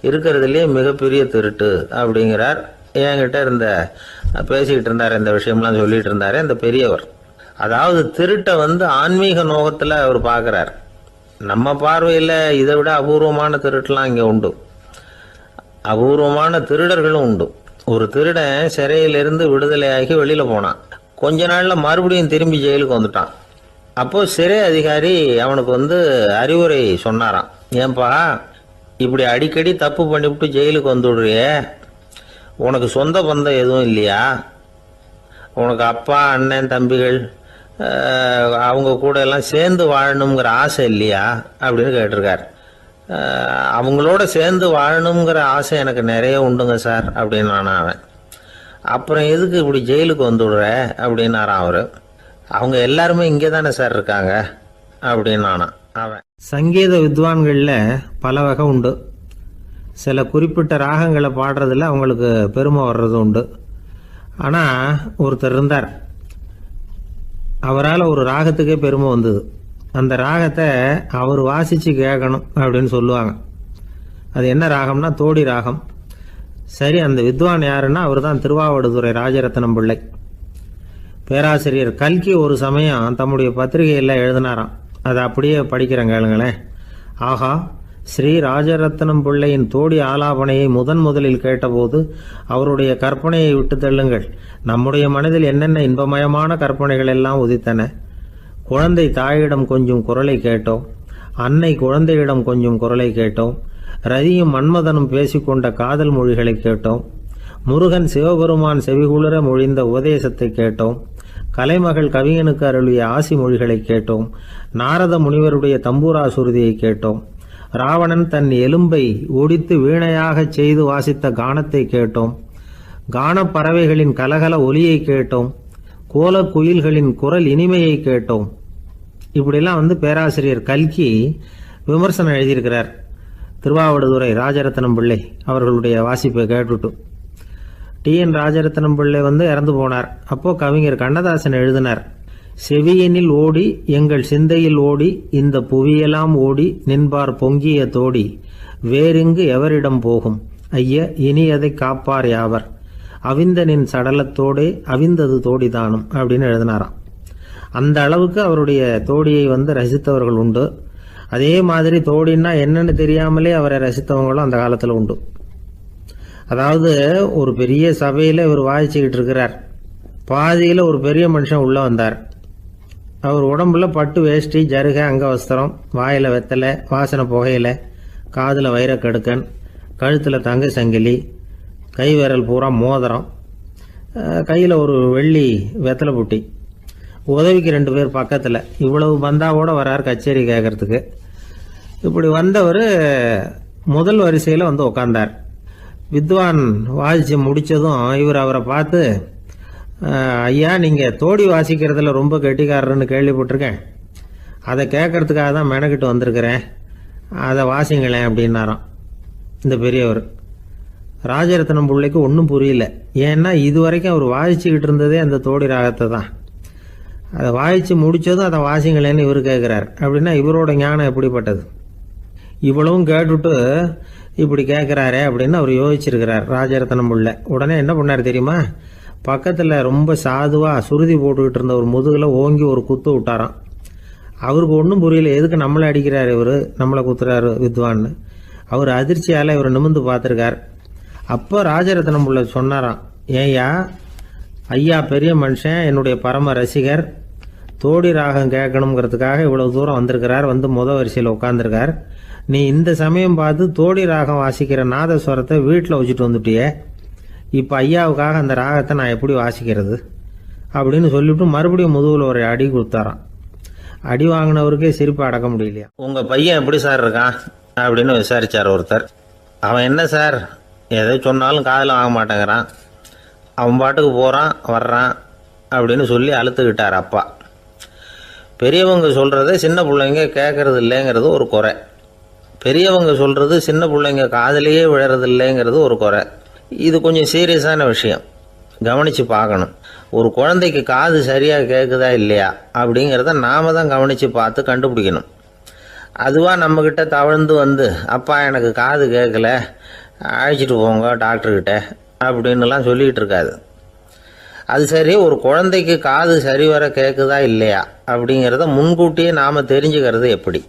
இருக்கிறதுலேயே மிகப்பெரிய திருட்டு அப்படிங்கிறார். என்கிட்ட பேசிக்கிட்டு இருந்தார், இந்த விஷயம்லாம் சொல்லிட்டு இருந்தார் இந்த பெரியவர். அதாவது திருட்டை ஆன்மீக நோகத்தில் அவர் பார்க்குறார். நம்ம பார்வையில் இதை விட அபூர்வமான திருட்டுலாம் இங்கே உண்டு. அபூர்வமான திருடர்களும் உண்டு. ஒரு திருடன் சிறையிலிருந்து விடுதலையாகி வெளியில் போனான். கொஞ்ச நாளில் மறுபடியும் திரும்பி ஜெயிலுக்கு வந்துட்டான். அப்போது சிறை அதிகாரி அவனுக்கு அறிவுரை சொன்னாராம். ஏன்பா இப்படி அடிக்கடி தப்பு பண்ணிவிட்டு ஜெயிலுக்கு வந்துவிடுறியே, உனக்கு சொந்த பந்தம் எதுவும் இல்லையா? உனக்கு அப்பா, அண்ணன், தம்பிகள் அவங்க கூட எல்லாம் சேர்ந்து வாழணுங்கிற ஆசை இல்லையா அப்படின்னு கேட்டிருக்கார். அவங்களோட சேர்ந்து வாழணுங்கிற ஆசை எனக்கு நிறைய உண்டுங்க சார் அப்படின்னு அவன். அப்புறம் எதுக்கு இப்படி ஜெயிலுக்கு வந்துவிடுற அப்படின்னாரான் அவர். அவங்க எல்லாருமே இங்கே தானே சார் இருக்காங்க அப்படின்னு அவன். சங்கீத வித்வான்களில் பல வகை உண்டு. சில குறிப்பிட்ட ராகங்களை பாடுறதுல அவங்களுக்கு பெருமை வர்றது உண்டு. ஆனால் ஒருத்தர் இருந்தார், அவரால் ஒரு ராகத்துக்கே பெருமை வந்தது. அந்த ராகத்தை அவர் வாசித்து கேட்கணும் அப்படின்னு சொல்லுவாங்க. அது என்ன ராகம்னா தோடி ராகம். சரி, அந்த வித்வான் யாருன்னா அவர் தான் திருவாவடுதுறை ராஜரத்னம் பிள்ளை. பேராசிரியர் கல்கி ஒரு சமயம் தம்முடைய பத்திரிகையில் எழுதினாராம். அதை அப்படியே படிக்கிறேன் கேளுங்களேன். ஆகா, ஸ்ரீ ராஜரத்னம் பிள்ளையின் தோடி ஆலாபனையை முதலில் கேட்டபோது அவருடைய கற்பனையை விட்டு தள்ளுங்கள். நம்முடைய மனதில் என்னென்ன இன்பமயமான கற்பனைகள் எல்லாம் உதித்தன. குழந்தை தாயிடம் கொஞ்சம் குரலை கேட்டோம், அன்னை குழந்தையிடம் கொஞ்சம் குரலை கேட்டோம், ரதியும் மன்மதனும் பேசிக்கொண்ட காதல் மொழிகளை கேட்டோம், முருகன் சிவபெருமான் செவிகுளிர மொழிந்த உபதேசத்தை கேட்டோம், கலைமகள் கவிஞனுக்கு அருளிய ஆசி மொழிகளை கேட்டோம், நாரத முனிவருடைய தம்பூரா சுருதியை கேட்டோம், ராவணன் தன் எலும்பை ஒடித்து வீணையாகச் செய்து வாசித்த கானத்தை கேட்டோம், கானப் பறவைகளின் கலகல ஒலியை கேட்டோம், கோலக் குயில்களின் குரல் இனிமையை கேட்டோம். இப்படிலாம் பேராசிரியர் கல்கி விமர்சனம் எழுதியிருக்கிறார். திருவாவடுதுறை ராஜரத்னம் பிள்ளை அவர்களுடைய வாசிப்பை கேட்டுட்டு TN ராஜரத்னம் பிள்ளை இறந்து போனார். அப்போ கவிஞர் கண்ணதாசன் எழுதினார், செவியனில் ஓடி எங்கள் சிந்தையில் ஓடி இந்த புவியெல்லாம் ஓடி நின்பார் பொங்கிய தோடி வேறிங்கு எவரிடம் போகும் ஐய இனி அதை காப்பார் யாவர் அவிந்தனின் சடலத்தோடே அவிந்தது தோடிதானும் அப்படின்னு எழுதினாராம். அந்த அளவுக்கு அவருடைய தோடியை ரசித்தவர்கள் உண்டு. அதே மாதிரி தோடின்னா என்னன்னு தெரியாமலே அவரை ரசித்தவங்களும் அந்த காலத்தில் உண்டு. அதாவது ஒரு பெரிய சபையில் இவர் வாசிச்சுக்கிட்டு இருக்கிறார். பாதியில் ஒரு பெரிய மனுஷன் உள்ளே வந்தார். அவர் உடம்புல பட்டு வேஷ்டி, ஜருகை, அங்கவஸ்திரம், வாயில் வெத்தலை, வாசனை புகையில, காதில் வைரக்கடுக்கன், கழுத்தில் தங்க சங்கிலி, கை விரல் பூரா மோதிரம், கையில் ஒரு வெள்ளி வெத்தலை புட்டி, உதவிக்கு 2 பேர் பக்கத்தில். இவ்வளவு பந்தாவோடு வரார் கச்சேரி கேட்கறதுக்கு. இப்படி வந்தவர் முதல் வரிசையில் வந்து உக்காந்தார். வித்வான் வாசித்து முடித்ததும் இவர் அவரை பார்த்து, ஐயா, நீங்கள் தோடி வாசிக்கிறதுல ரொம்ப கெட்டிக்காரர்னு கேள்விப்பட்டிருக்கேன், அதை கேட்கறதுக்காக தான் மெனக்கிட்டு வந்திருக்கிறேன், அதை வாசிங்களேன் அப்படின்னாராம் இந்த பெரியவர். ராஜரத்னம் பிள்ளைக்கு ஒன்றும் புரியல. ஏன்னா இது வரைக்கும் அவர் வாசிச்சுக்கிட்டு இருந்ததே அந்த தோடி ராகத்தை தான். அதை வாசித்து முடித்ததும் அதை வாசிங்களேன்னு இவர் கேட்குறார். அப்படின்னா இவரோட ஞானம் எப்படிப்பட்டது? இவ்வளவும் கேட்டுட்டு இப்படி கேட்குறாரே அப்படின்னு அவர் யோசிச்சிருக்கிறார் ராஜரத்னம் பிள்ளை. உடனே என்ன பண்ணார் தெரியுமா? பக்கத்தில் ரொம்ப சாதுவாக சுருதி போட்டுக்கிட்டு இருந்த ஒரு முதுகில் ஓங்கி ஒரு குத்து விட்டாராம். அவருக்கு ஒன்றும் புரியல, எதுக்கு நம்மளை அடிக்கிறார் இவர், நம்மளை குத்துறாரு வித்வான்னு. அவர் அதிர்ச்சியால் இவர் நிமிர்ந்து பார்த்துருக்கார். அப்போ ராஜரத்னம் பிள்ளை சொன்னாராம், ஏய்யா, ஐயா பெரிய மனுஷன், என்னுடைய பரம ரசிகர், தோடி ராகம் கேட்கணுங்கிறதுக்காக இவ்வளவு தூரம் வந்திருக்கிறார், வந்து வரிசையில் உட்காந்துருக்கார். நீ இந்த சமயம் பார்த்து தோடி ராகம் வாசிக்கிற நாதஸ்வரத்தை வீட்டில் வச்சுட்டு வந்துட்டியே, இப்போ ஐயாவுக்காக அந்த ராகத்தை நான் எப்படி வாசிக்கிறது அப்படின்னு சொல்லிவிட்டு மறுபடியும் முதுகில் ஒரு அடி கொடுத்தாராம். அடி வாங்கினவருக்கே சிரிப்பு அடக்க முடியலையா. உங்கள் பையன் எப்படி சார் இருக்கான் அப்படின்னு விசாரித்தார் ஒருத்தர். அவன் என்ன சார், எதை சொன்னாலும் காதில் வாங்க மாட்டேங்கிறான், அவன் பாட்டுக்கு போகிறான் வர்றான் அப்படின்னு சொல்லி அழுத்துக்கிட்டார் அப்பா. பெரியவங்க சொல்கிறத சின்ன பிள்ளைங்க கேட்கறது இல்லைங்கிறது ஒரு குறை, பெரியவங்க சொல்கிறது சின்ன பிள்ளைங்க காதிலேயே விழறது இல்லைங்கிறது ஒரு குறை. இது கொஞ்சம் சீரியஸான விஷயம், கவனித்து பார்க்கணும். ஒரு குழந்தைக்கு காது சரியாக கேட்குதா இல்லையா அப்படிங்கிறத நாம் தான் கவனித்து பார்த்து கண்டுபிடிக்கணும். அதுவாக நம்மக்கிட்ட தவழ்ந்து வந்து, அப்பா எனக்கு காது கேட்கல, அழைச்சிட்டு போங்க டாக்டர்கிட்ட அப்படின்னுலாம் சொல்லிகிட்டு இருக்காது. அது சரி, ஒரு குழந்தைக்கு காது சரிவர கேட்குதா இல்லையா அப்படிங்கிறத முன்கூட்டியே நாம் தெரிஞ்சுக்கிறது எப்படி?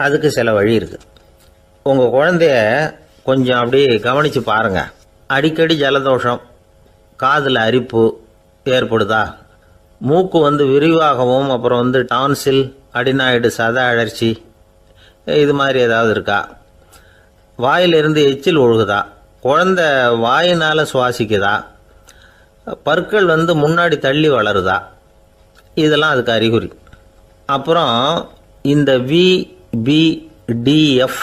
அதுக்கு சில வழி இருக்குது. உங்கள் குழந்தைய கொஞ்சம் அப்படி கவனித்து பாருங்கள். அடிக்கடி ஜலதோஷம், காதில் அரிப்பு ஏற்படுதா, மூக்கு விரிவாகவும், அப்புறம் டான்சில், அடினாய்டு, சத அழற்சி, இது மாதிரி ஏதாவது இருக்கா, வாயிலிருந்து எச்சில் ஒழுகுதா, குழந்தை வாயினால் சுவாசிக்குதா, பற்கள் முன்னாடி தள்ளி வளருதா, இதெல்லாம் அதுக்கு அறிகுறி. அப்புறம் இந்த VBDF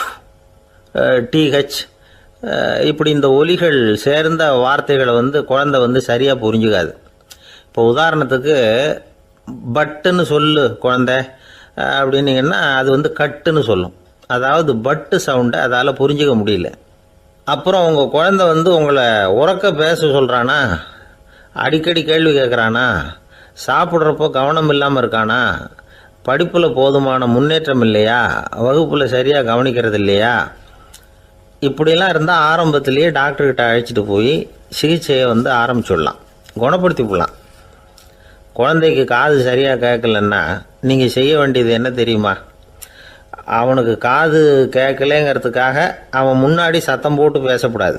TH இப்படி இந்த ஒலிகள் சேர்ந்த வார்த்தைகளை குழந்தை சரியாக புரிஞ்சுக்காது. இப்போ உதாரணத்துக்கு பட்டுன்னு சொல்லு குழந்தை அப்படின்னீங்கன்னா அது கட்டுன்னு சொல்லும். அதாவது பட்டு சவுண்டை அதால் புரிஞ்சிக்க முடியல. அப்புறம் உங்கள் குழந்தை உங்களை உறக்க பேச சொல்கிறானா, அடிக்கடி கேள்வி கேட்குறானா, சாப்பிட்றப்போ கவனம் இல்லாமல் இருக்கானா, படிப்பில் போதுமான முன்னேற்றம் இல்லையா, வகுப்பில் சரியாக கவனிக்கிறது இல்லையா, இப்படிலாம் இருந்தால் ஆரம்பத்திலேயே டாக்டர்கிட்ட அழைச்சிட்டு போய் சிகிச்சையை ஆரம்பிச்சுடலாம், குணப்படுத்தி விடலாம். குழந்தைக்கு காது சரியாக கேட்கலன்னா நீங்கள் செய்ய வேண்டியது என்ன தெரியுமா? அவனுக்கு காது கேட்கலேங்கிறதுக்காக அவன் முன்னாடி சத்தம் போட்டு பேசக்கூடாது.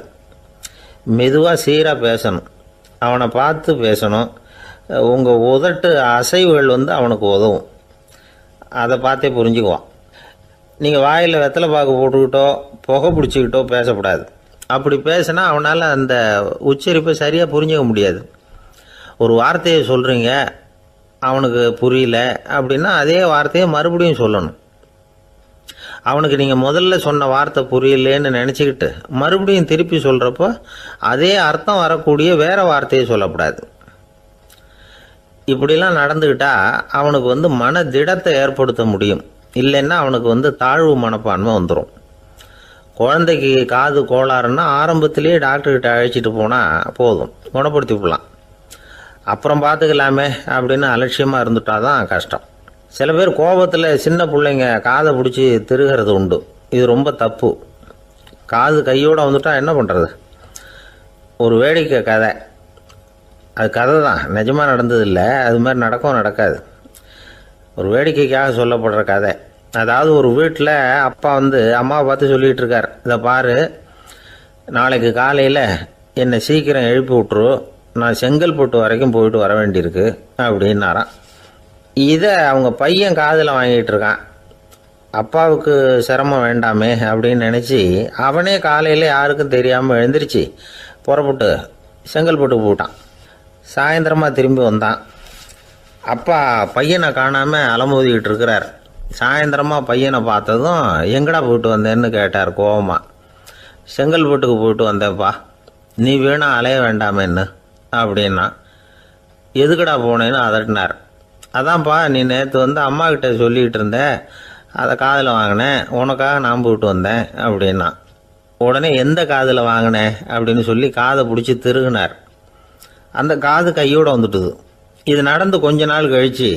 மெதுவாக சீராக பேசணும், அவனை பார்த்து பேசணும். உங்கள் உதட்டு அசைவுகள் அவனுக்கு உதவும், அதை பார்த்தே புரிஞ்சுக்குவான். நீங்கள் வாயில் வெத்தலை பாக்கு போட்டுக்கிட்டோ புகை பிடிச்சிக்கிட்டோ பேசக்கூடாது. அப்படி பேசினா அவனால் அந்த உச்சரிப்பை சரியாக புரிஞ்சிக்க முடியாது. ஒரு வார்த்தையை சொல்கிறீங்க, அவனுக்கு புரியல அப்படின்னா அதே வார்த்தையை மறுபடியும் சொல்லணும். அவனுக்கு நீங்கள் முதல்ல சொன்ன வார்த்தை புரியலேன்னு நினச்சிக்கிட்டு மறுபடியும் திருப்பி சொல்கிறப்போ அதே அர்த்தம் வரக்கூடிய வேறு வார்த்தையை சொல்லக்கூடாது. இப்படிலாம் நடந்துக்கிட்டால் அவனுக்கு மன திடத்தை ஏற்படுத்த முடியும். இல்லைன்னா அவனுக்கு தாழ்வு மனப்பான்மை வந்துடும். குழந்தைக்கு காது கோளாறுன்னா ஆரம்பத்திலேயே டாக்டர்கிட்ட அழைச்சிட்டு போனால் போதும், குணப்படுத்தி விடலாம். அப்புறம் பார்த்துக்கலாமே அப்படின்னு அலட்சியமாக இருந்துட்டா தான் கஷ்டம். சில பேர் கோபத்தில் சின்ன பிள்ளைங்க காதை பிடிச்சி திருகிறது உண்டு. இது ரொம்ப தப்பு. காது கையோடு வந்துட்டால் என்ன பண்ணுறது? ஒரு வேடிக்கை கதை, அது கதை தான், நிஜமாக நடந்ததில்லை, அது மாதிரி நடக்கவும் நடக்காது. ஒரு வேடிக்கைக்காக சொல்லப்படுற கதை. அதாவது ஒரு வீட்டில் அப்பா அம்மாவை பார்த்து சொல்லிகிட்டு இருக்கார், இதை பாரு, நாளைக்கு காலையில் என்னை சீக்கிரம் எழுப்பி விட்ரு, நான் செங்கல்பட்டு வரைக்கும் போயிட்டு வர வேண்டியிருக்கு அப்படின்னாராம். இதை அவங்க பையன் காதில் வாங்கிட்டு இருக்கான். அப்பாவுக்கு சிரமம் வேண்டாமே அப்படின்னு நினச்சி அவனே காலையில் யாருக்கும் தெரியாமல் எழுந்திரிச்சு புறப்பட்டு செங்கல்பட்டுக்கு போட்டான். சாயந்தரமாக திரும்பி வந்தான். அப்பா பையனை காணாமல் அலமோதிக்கிட்டு இருக்கிறார். சாயந்தரமாக பையனை பார்த்ததும் எங்கடா போயிட்டு வந்தேன்னு கேட்டார் கோவமாக. செங்கல்பட்டுக்கு போயிட்டு வந்தேன்ப்பா, நீ வேணா அலைய வேண்டாமேன்னு அப்படின்னா. எதுக்கடா போனேன்னு அதட்டினார். அதான்ப்பா நீ நேற்று வந்து அம்மா கிட்ட சொல்லிகிட்டு இருந்த, அதை காதில் வாங்கினேன், உனக்காக நான் போயிட்டு வந்தேன் அப்படின்னா. உடனே எந்த காதில் வாங்கினேன் அப்படின்னு சொல்லி காதை பிடிச்சி திருகினார். அந்த காது கையோடு வந்துட்டுது. இது நடந்து கொஞ்ச நாள் கழித்து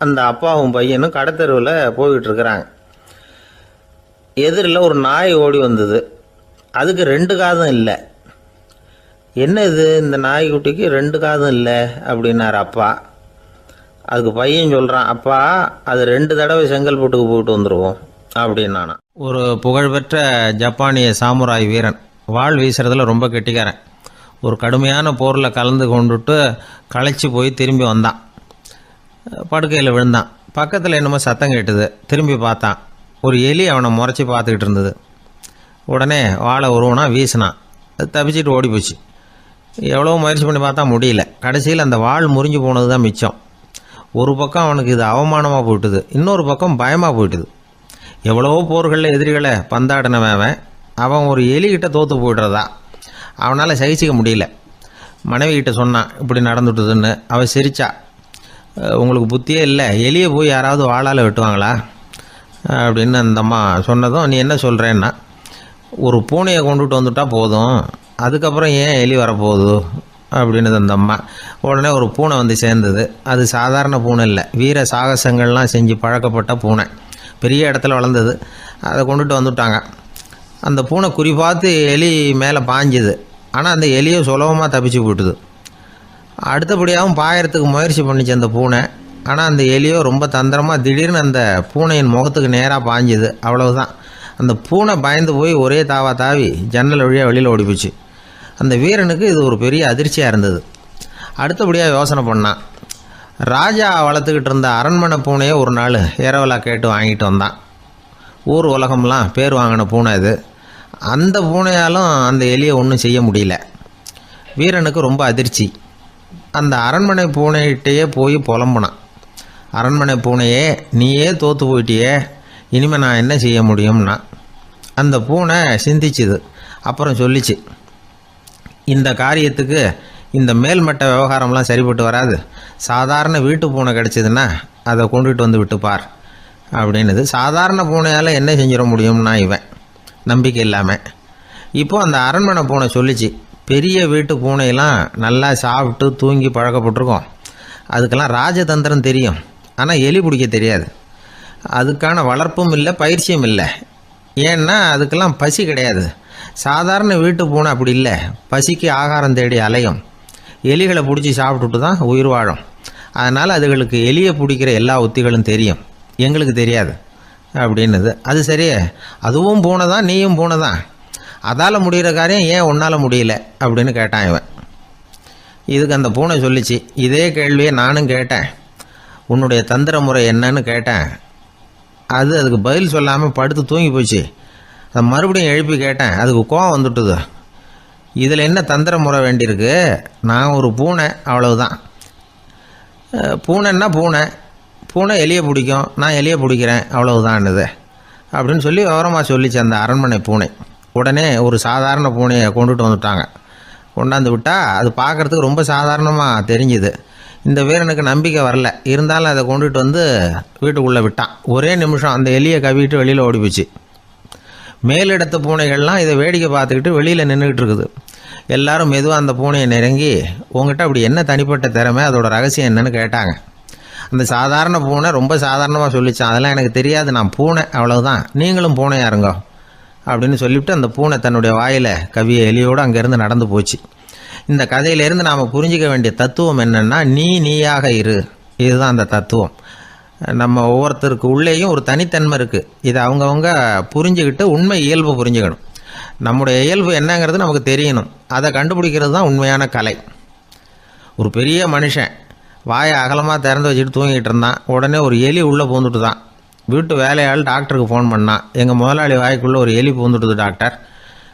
அந்த அப்பாவும் பையனும் கடத்தெருவில் போய்கிட்டு இருக்கிறாங்க. எதிரில் ஒரு நாய் ஓடி வந்தது. அதுக்கு 2 காதும் இல்லை. என்ன இது, இந்த நாய்க்குட்டிக்கு 2 காதும் இல்லை அப்படின்னார் அப்பா. அதுக்கு பையன் சொல்கிறான், அப்பா அது 2 தடவை செங்கல்பட்டுக்கு போயிட்டு வந்துடுவோம் அப்படின்னானா. ஒரு புகழ்பெற்ற ஜப்பானிய சாமுராய் வீரன், வாள் வீசுறதுல ரொம்ப கெட்டிக்காரன். ஒரு கடுமையான போரில் கலந்து கொண்டுட்டு களைச்சி போய் திரும்பி வந்தான். படுக்கையில் விழுந்தான். பக்கத்தில் என்னமோ சத்தம் கேட்டுது. திரும்பி பார்த்தான். ஒரு எலி அவனை முறைச்சி பார்த்துக்கிட்டு இருந்தது. உடனே வாழை உருவனா வீசினான். அது தப்பிச்சிட்டு ஓடி போச்சு. எவ்வளோ முயற்சி பண்ணி பார்த்தா முடியல. கடைசியில் அந்த வாள் முறிஞ்சு போனது தான் மிச்சம். ஒரு பக்கம் அவனுக்கு இது அவமானமாக போயிட்டுது, இன்னொரு பக்கம் பயமாக போயிட்டுது. எவ்வளவோ போர்களில் எதிரிகளை பந்தாடினவன் அவன் ஒரு எலிகிட்ட தோற்று போய்டுறதா அவனால் சகிச்சிக்க முடியல. மனைவி கிட்ட சொன்னான் இப்படி நடந்துட்டுதுன்னு. அவள் சிரிச்சா. உங்களுக்கு புத்தியே இல்லை, எலியை போய் யாராவது வாளால் வெட்டுவாங்களா அப்படின்னு அந்த அம்மா சொன்னதும், நீ என்ன சொல்கிறேன்னா, ஒரு பூனையை கொண்டுட்டு வந்துட்டா போதும், அதுக்கப்புறம் ஏன் எலி வரப்போகுது அப்படின்னு அந்த அம்மா. உடனே ஒரு பூனை வந்து சேர்ந்தது. அது சாதாரண பூனை இல்லை, வீர சாகசங்கள்லாம் செஞ்சு பழக்கப்பட்ட பூனை. பெரிய இடத்துல வளர்ந்தது. அதை கொண்டுட்டு வந்துட்டாங்க. அந்த பூனை குறிப்பாத்து எலி மேலே பாஞ்சுது. ஆனால் அந்த எலியை சுலபமாக தப்பிச்சு போயிட்டுது. அடுத்தபடியாகவும் பாயறதுக்கு முயற்சி பண்ணிச்சு அந்த பூனை. ஆனால் அந்த எலியோ ரொம்ப தந்திரமாக திடீர்னு அந்த பூனையின் முகத்துக்கு நேராக பாஞ்சுது. அவ்வளவுதான். அந்த பூனை பயந்து போய் ஒரே தாவி ஜன்னல் வழியாக வெளியில் ஓடிப்போச்சு. அந்த வீரனுக்கு இது ஒரு பெரிய அதிர்ச்சியாக இருந்தது. அடுத்தபடியாக யோசனை பண்ணான். ராஜா வளர்த்துக்கிட்டு இருந்த அரண்மனை பூனையை ஒரு நாள் ஏரவலா கேட்டு வாங்கிட்டு வந்தான். ஊர் உலகம்லாம் பேர் வாங்கின பூனை இது. அந்த பூனையாலும் அந்த எலியை ஒன்றும் செய்ய முடியல. வீரனுக்கு ரொம்ப அதிர்ச்சி. அந்த அரண்மனை பூனைகிட்டையே போய் புலம்புனான். அரண்மனை பூனையே, நீயே தோற்று போயிட்டியே, இனிமேல் நான் என்ன செய்ய முடியும்னா. அந்த பூனை சிந்திச்சுது. அப்புறம் சொல்லிச்சு, இந்த காரியத்துக்கு இந்த மேல்மட்ட விவகாரம்லாம் சரிப்பட்டு வராது. சாதாரண வீட்டு பூனை கிடச்சிதுன்னா அதை கொண்டுகிட்டு வந்து விட்டுப்பார் அப்படின்னுது. சாதாரண பூனையால் என்ன செஞ்சிட முடியும்னா இவன் நம்பிக்கை இல்லாமல். இப்போது அந்த அரண்மனை பூனை சொல்லிச்சு, பெரிய வீட்டு பூனையெல்லாம் நல்லா சாப்பிட்டு தூங்கி பழக்கப்பட்டிருக்கோம். அதுக்கெல்லாம் ராஜதந்திரம் தெரியும், ஆனால் எலி பிடிக்க தெரியாது. அதுக்கான வளர்ப்பும் இல்லை, பயிற்சியும் இல்லை. ஏன்னா அதுக்கெல்லாம் பசி கிடையாது. சாதாரண வீட்டு பூனை அப்படி இல்லை, பசிக்கு ஆகாரம் தேடி அலையும். எலிகளை பிடிச்சி சாப்பிட்டுட்டு தான் உயிர் வாழும். அதனால் அதுகளுக்கு எலியை பிடிக்கிற எல்லா உத்திகளும் தெரியும், எங்களுக்கு தெரியாது அப்படின்னுது. அது சரியே, அதுவும் பூனை தான், நீயும் பூனை தான், அதால் முடிகிற காரியம் ஏன் உன்னால் முடியல அப்படின்னு கேட்டான் இவன். இதுக்கு அந்த பூனை சொல்லிச்சு, இதே கேள்வியை நானும் கேட்டேன், உன்னுடைய தந்திர முறை என்னன்னு கேட்டேன். அதுக்கு பதில் சொல்லாமல் படுத்து தூங்கி போச்சு. அதை மறுபடியும் எழுப்பி கேட்டேன், அதுக்கு கோவம் வந்துட்டுது. இதில் என்ன தந்திர முறை வேண்டியிருக்கு, நான் ஒரு பூனை, அவ்வளவுதான். பூனைன்னா பூனை, பூனை எலியை பிடிக்கும், நான் எலியை பிடிக்கிறேன், அவ்வளவுதான்னுது அப்படின்னு சொல்லி விவரமாக சொல்லிச்சு அந்த அரண்மனை பூனை. உடனே ஒரு சாதாரண பூனையை கொண்டுட்டு வந்துட்டாங்க. கொண்டாந்து விட்டால் அது பார்க்குறதுக்கு ரொம்ப சாதாரணமாக தெரிஞ்சுது. இந்த வீரனுக்கு நம்பிக்கை வரல. இருந்தாலும் அதை கொண்டுட்டு வந்து வீட்டுக்குள்ளே விட்டான். ஒரே நிமிஷம் அந்த எலியை கவிட்டு வெளியில் ஓடிப்போச்சு. மேலிடத்து பூனைகள்லாம் இதை வேடிக்கை பார்த்துக்கிட்டு வெளியில் நின்றுக்கிட்டு இருக்குது. எல்லாரும் மெதுவாக அந்த பூனையை நெருங்கி, உங்ககிட்ட அப்படி என்ன தனிப்பட்ட திறமை, அதோட ரகசியம் என்னன்னு கேட்டாங்க. அந்த சாதாரண பூனை ரொம்ப சாதாரணமாக சொல்லிச்சான், அதெல்லாம் எனக்கு தெரியாது, நான் பூனை, அவ்வளவுதான், நீங்களும் பூனையாக இருங்கோ அப்படின்னு சொல்லிவிட்டு அந்த பூனை தன்னுடைய வாயில் கவிய எலியோடு அங்கேருந்து நடந்து போச்சு. இந்த கதையிலேருந்து நாம் புரிஞ்சிக்க வேண்டிய தத்துவம் என்னென்னா, நீயாக இரு. இதுதான் அந்த தத்துவம். நம்ம ஒவ்வொருத்தருக்கு உள்ளேயும் ஒரு தனித்தன்மை இருக்குது. இதை அவங்கவுங்க புரிஞ்சுக்கிட்டு உண்மை இயல்பு புரிஞ்சுக்கணும். நம்முடைய இயல்பு என்னங்கிறது நமக்கு தெரியணும். அதை கண்டுபிடிக்கிறது தான் உண்மையான கலை. ஒரு பெரிய மனுஷன் வாயை அகலமாக திறந்து வச்சுட்டு தூங்கிட்டு இருந்தான். உடனே ஒரு எலி உள்ளே பூந்துட்டு தான். வீட்டு வேலையாள் டாக்டருக்கு ஃபோன் பண்ணான், எங்கள் முதலாளி வாய்க்குள்ளே ஒரு எலி பூந்துடுது டாக்டர்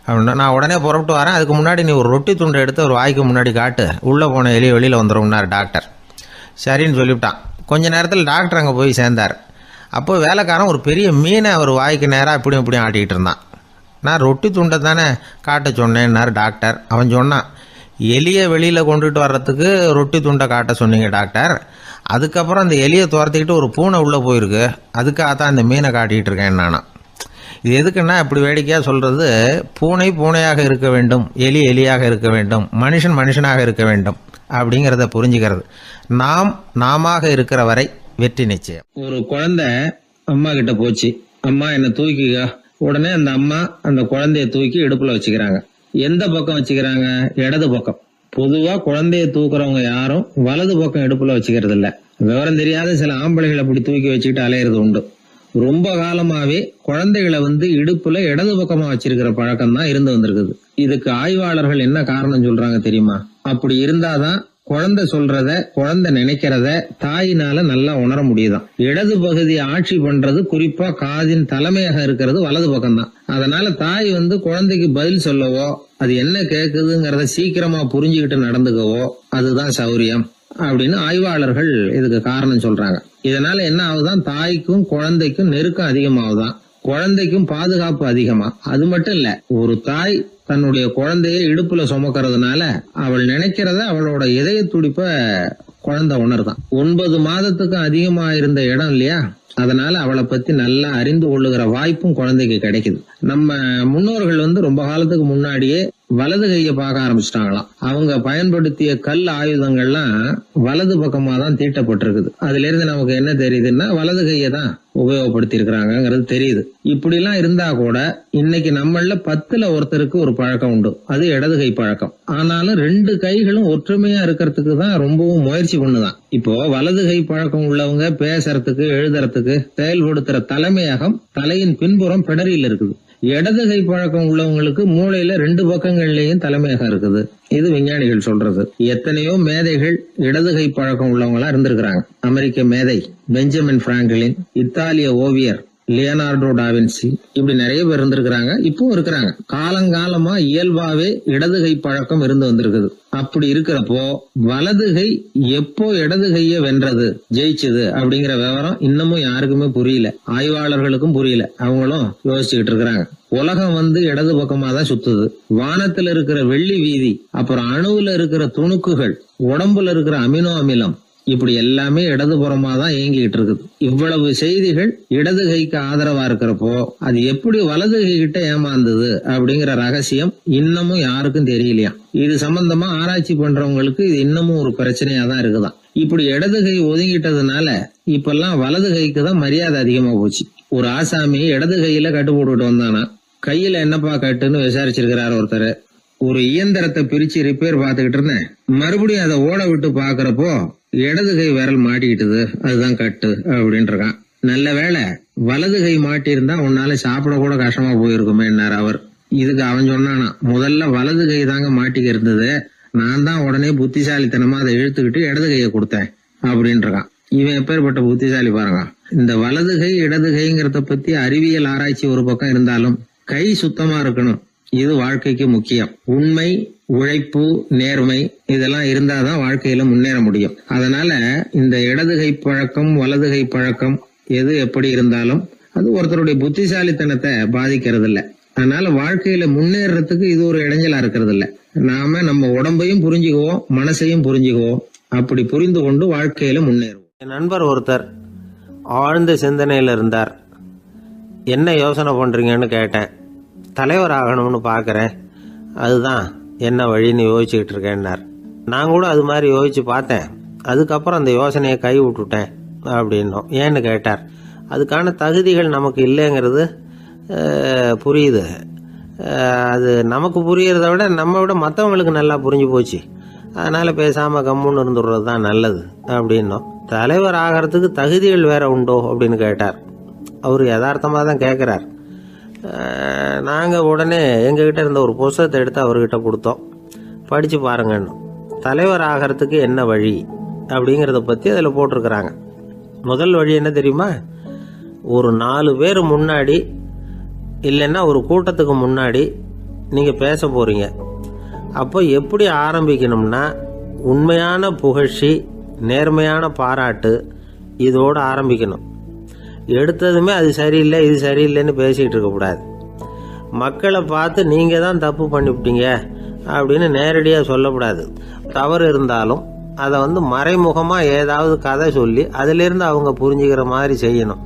அப்படின்னா. நான் உடனே புறப்பட்டு வரேன், அதுக்கு முன்னாடி நீ ஒரு ரொட்டி துண்டை எடுத்து ஒரு வாய்க்கு முன்னாடி காட்டு, உள்ளே போன எலி வெளியில் வந்துடும்னார் டாக்டர். சரின்னு சொல்லிவிட்டான். கொஞ்ச நேரத்தில் டாக்டர் அங்கே போய் சேர்ந்தார். அப்போ வேலைக்காரன் ஒரு பெரிய மீனை அவர் வாய்க்கு நேராக இப்படியும் இப்படியும் ஆட்டிக்கிட்டு இருந்தான். நான் ரொட்டி துண்டை தானே காட்ட சொன்னேன்னார் டாக்டர். அவன் சொன்னான், எலியை வெளியில் கொண்டுட்டு வர்றதுக்கு ரொட்டி துண்டை காட்ட சொன்னீங்க டாக்டர், அதுக்கப்புறம் அந்த எலியை துரத்திக்கிட்டு ஒரு பூனை உள்ளே போயிருக்கு, அதுக்காக தான் இந்த மீனை காட்டிகிட்டு இருக்கேன் நானா. இது எதுக்குன்னா இப்படி வேடிக்கையாக சொல்கிறது, பூனை பூனையாக இருக்க வேண்டும், எலி எலியாக இருக்க வேண்டும், மனுஷன் மனுஷனாக இருக்க வேண்டும் அப்படிங்கிறத புரிஞ்சுக்கிறது. நாம் நாமாக இருக்கிற வரை வெற்றி நிச்சயம். ஒரு குழந்தை அம்மா கிட்ட போச்சு, அம்மா என்னை தூக்கிக்கா. உடனே அந்த அம்மா அந்த குழந்தைய தூக்கி இடுப்புல வச்சுக்கிறாங்க. எந்த பக்கம் வச்சுக்கிறாங்க? இடது பக்கம். பொதுவா குழந்தைய தூக்குறவங்க யாரும் வலது பக்கம் இடுப்புல வச்சுக்கிறது இல்ல. விவரம் தெரியாத சில ஆம்பளைகளை அப்படி தூக்கி வச்சுக்கிட்டு அலையிறது உண்டு. ரொம்ப காலமாவே குழந்தைகளை இடுப்புல இடது பக்கமா வச்சிருக்கிற பழக்கம் தான் இருந்து வந்திருக்குது. இதுக்கு ஆய்வாளர்கள் என்ன காரணம் சொல்றாங்க தெரியுமா? அப்படி இருந்தாதான் குழந்தை சொல்றத, குழந்தை நினைக்கிறத தாயினால நல்லா உணர முடியுதாம். இடது பகுதியை ஆட்சி பண்றது, குறிப்பா காதின் தலைமையாக இருக்கிறது வலது பக்கம் தான். அதனால தாய் குழந்தைக்கு பதில் சொல்லவோ, அது என்ன கேக்குதுங்கிறத சீக்கிரமா புரிஞ்சுக்கிட்டு நடந்துக்கவோ அதுதான் சௌரியம் அப்படின்னு ஆய்வாளர்கள் இதுக்கு காரணம் சொல்றாங்க. இதனால என்ன ஆகுதான், தாய்க்கும் குழந்தைக்கும் நெருக்கம் அதிகமாகுதான், குழந்தைக்கும் பாதுகாப்பு அதிகமா. அது மட்டும் இல்ல, ஒரு தாய் தன்னுடைய குழந்தைய இடுப்புல சுமக்கிறதுனால அவள் நினைக்கிறத, அவளோட இதய துடிப்ப குழந்தை உணர்தான். 9 மாதத்துக்கு அதிகமா இருந்த இடம் இல்லையா, அதனால அவளை பத்தி நல்லா அறிந்து கொள்ளுகிற வாய்ப்பும் குழந்தைக்கு கிடைக்குது. நம்ம முன்னோர்கள் ரொம்ப காலத்துக்கு முன்னாடியே வலது கையை பார்க்க ஆரம்பிச்சிட்டாங்களாம். அவங்க பயன்படுத்திய கல் ஆயுதங்கள்லாம் வலது பக்கமா தான் தீட்டப்பட்டிருக்குது. அதுல இருந்து நமக்கு என்ன தெரியுதுன்னா, வலது கையை தான் உபயோகப்படுத்தி இருக்கிறாங்கிறது தெரியுது. இப்படி எல்லாம் இருந்தா கூட இன்னைக்கு நம்மள 10ல் ஒருத்தருக்கு ஒரு பழக்கம் உண்டு, அது இடது கை பழக்கம். ஆனாலும் 2 கைகளும் ஒற்றுமையா இருக்கிறதுக்கு தான் ரொம்பவும் முயற்சி பண்ணுதான். இப்போ வலது கை பழக்கம் உள்ளவங்க பேசுறதுக்கு, எழுதுறதுக்கு, செயல்படுத்துற தலைமையகம் தலையின் பின்புறம் பிடரியில் இருக்குது. இடது கை பழக்கம் உள்ளவங்களுக்கு மூளையில 2 பக்கங்கள்லயும் தலைமையகம் இருக்குது. இது விஞ்ஞானிகள் சொல்றது. எத்தனையோ மேதைகள் இடது கை பழக்கம் உள்ளவங்களா இருந்திருக்கிறாங்க. அமெரிக்க மேதை பெஞ்சமின் பிராங்க்லின், இத்தாலிய ஓவியர் லியோனார்டோ டாவின்சி, இப்படி நிறைய பேர் இருந்திருக்கிறாங்க, இப்பவும் இருக்கிறாங்க. காலங்காலமா இயல்பாவே இடது கை பழக்கம் இருந்து வந்திருக்குது. அப்படி இருக்கிறப்போ வலது கை எப்போ இடது கைய வென்றது, ஜெயிச்சது அப்படிங்கிற விவரம் இன்னமும் யாருக்குமே புரியல, ஆய்வாளர்களுக்கும் புரியல. அவங்களும் யோசிச்சுக்கிட்டு இருக்கிறாங்க. உலகம் இடது பக்கமா தான் சுத்துது. வானத்துல இருக்கிற வெள்ளி வீதி, அப்புறம் அணுவுல இருக்கிற துணுக்குகள், உடம்புல இருக்கிற அமினோ அமிலம், இப்படி எல்லாமே இடதுபுறமா தான் இயங்கிட்டு இருக்குது. இவ்வளவு செய்திகள் இடது கைக்கு ஆதரவா இருக்கிறப்போ அது எப்படி வலது கை கிட்ட ஏமாந்தது அப்படிங்கிற ரகசியம் இன்னமும் யாருக்கும் தெரியலையா. இது சம்பந்தமா ஆராய்ச்சி பண்றவங்களுக்கு இது இன்னமும் ஒரு பிரச்சனையா தான் இருக்குதான். இப்படி இடது கை ஒதுங்கிட்டதுனால இப்பெல்லாம் வலது கைக்கு தான் மரியாதை அதிகமா போச்சு. ஒரு ஆசாமி இடது கையில கட்டு போட்டுட்டு வந்தானா, கையில என்னப்பா கட்டுன்னு விசாரிச்சிருக்கிறார் ஒருத்தர். ஒரு இயந்திரத்தை பிரிச்சு ரிப்பேர் பார்த்துக்கிட்டு இருந்தேன், மறுபடியும் அதை ஓட விட்டு பாக்குறப்போ இடது கை விரல் மாட்டிக்கிட்டுது, அதுதான் கட்டு அப்படின்னு இருக்கான். நல்ல வேளை வலது கை மாட்டியிருந்தா உன்னால சாப்பிட கூட கஷ்டமா போயிருக்குமே என்னார் அவர். இதுக்கு அவன் சொன்னானா, முதல்ல வலது கை தாங்க மாட்டிக்க இருந்தது, நான் தான் உடனே புத்திசாலித்தனமா அதை இழுத்துக்கிட்டு இடது கையை கொடுத்தேன் அப்படின்னு இருக்கான். இவன் எப்பேற்பட்ட புத்திசாலி பாருங்க. இந்த வலது கை இடது கைங்கிறத பத்தி அறிவியல் ஆராய்ச்சி ஒரு பக்கம் இருந்தாலும் கை சுத்தமா இருக்கணும், இது வாழ்க்கைக்கு முக்கியம். உண்மை, உழைப்பு, நேர்மை இதெல்லாம் இருந்தாதான் வாழ்க்கையில முன்னேற முடியும். அதனால இந்த இடது கை பழக்கம், வலது கை பழக்கம் எது எப்படி இருந்தாலும் அது ஒருத்தருடைய புத்திசாலித்தனத்தை பாதிக்கிறது இல்ல. அதனால வாழ்க்கையில முன்னேறதுக்கு இது ஒரு இடைஞ்சலா இருக்கிறது இல்ல. நாம நம்ம உடம்பையும் புரிஞ்சுக்குவோம், மனசையும் புரிஞ்சுக்குவோம். அப்படி புரிந்து கொண்டு வாழ்க்கையில முன்னேறுவோம். என் நண்பர் ஒருத்தர் ஆழ்ந்த சிந்தனையில இருந்தார். என்ன யோசனை பண்றீங்கன்னு கேட்டேன். தலைவர் ஆகணும்னு பார்க்குறேன், அதுதான் என்ன வழின்னு யோசிச்சுக்கிட்டு இருக்கேன்னார். நான் கூட அது மாதிரி யோசிச்சு பார்த்தேன், அதுக்கப்புறம் அந்த யோசனையை கை விட்டுட்டேன் அப்படின்னோம். ஏன்னு கேட்டார். அதுக்கான தகுதிகள் நமக்கு இல்லைங்கிறது புரியுது. அது நமக்கு புரியறத விட நம்ம விட மற்றவங்களுக்கு நல்லா புரிஞ்சு போச்சு. அதனால் பேசாமல் கம்முன்னு இருந்துடுறது தான் நல்லது அப்படின்னோம். தலைவர் ஆகிறதுக்கு தகுதிகள் வேற உண்டோ அப்படின்னு கேட்டார். அவர் யதார்த்தமாக தான் கேட்குறார். நாங்கள் உடனே எங்ககிட்ட இருந்த ஒரு புத்தகத்தை எடுத்து அவர்கிட்ட கொடுத்தோம். படித்து பாருங்கன்னு. தலைவர் ஆகிறதுக்கு என்ன வழி அப்படிங்கிறத பற்றி அதில் போட்டிருக்கிறாங்க. முதல் வழி என்ன தெரியுமா? ஒரு 4 பேர் முன்னாடி இல்லைன்னா ஒரு கூட்டத்துக்கு முன்னாடி நீங்கள் பேச போகிறீங்க. அப்போ எப்படி ஆரம்பிக்கணும்னா, உண்மையான புகழ்ச்சி, நேர்மையான பாராட்டு இதோடு ஆரம்பிக்கணும். எடுத்ததுமே அது சரியில்லை இது சரியில்லைன்னு பேசிகிட்டு இருக்கக்கூடாது. மக்களை பார்த்து நீங்கள் தான் தப்பு பண்ணிவிட்டீங்க அப்படின்னு நேரடியாக சொல்லக்கூடாது. தவறு இருந்தாலும் அதை மறைமுகமாக ஏதாவது கதை சொல்லி அதிலிருந்து அவங்க புரிஞ்சுக்கிற மாதிரி செய்யணும்.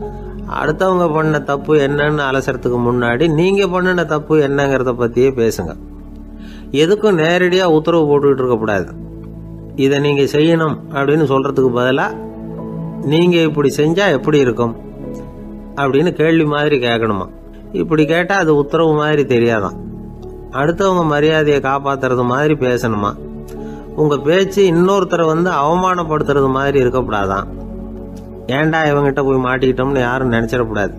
அடுத்தவங்க பண்ண தப்பு என்னன்னு அலசறதுக்கு முன்னாடி நீங்கள் பண்ணின தப்பு என்னங்கிறத பற்றியே பேசுங்க. எதுக்கும் நேரடியாக உத்தரவு போட்டுக்கிட்டு இருக்கக்கூடாது. இதை நீங்கள் செய்யணும் அப்படின்னு சொல்கிறதுக்கு பதிலாக நீங்கள் இப்படி செஞ்சால் எப்படி இருக்கும் அப்படின்னு கேள்வி மாதிரி கேட்கணுமா. இப்படி கேட்டால் அது உத்தரவு மாதிரி தெரியாதான். அடுத்தவங்க மரியாதையை காப்பாற்றுறது மாதிரி பேசணுமா. உங்கள் பேச்சு இன்னொருத்தரை அவமானப்படுத்துறது மாதிரி இருக்கக்கூடாதான். ஏன்டா இவங்கிட்ட போய் மாட்டிக்கிட்டோம்னு யாரும் நினச்சிடக்கூடாது.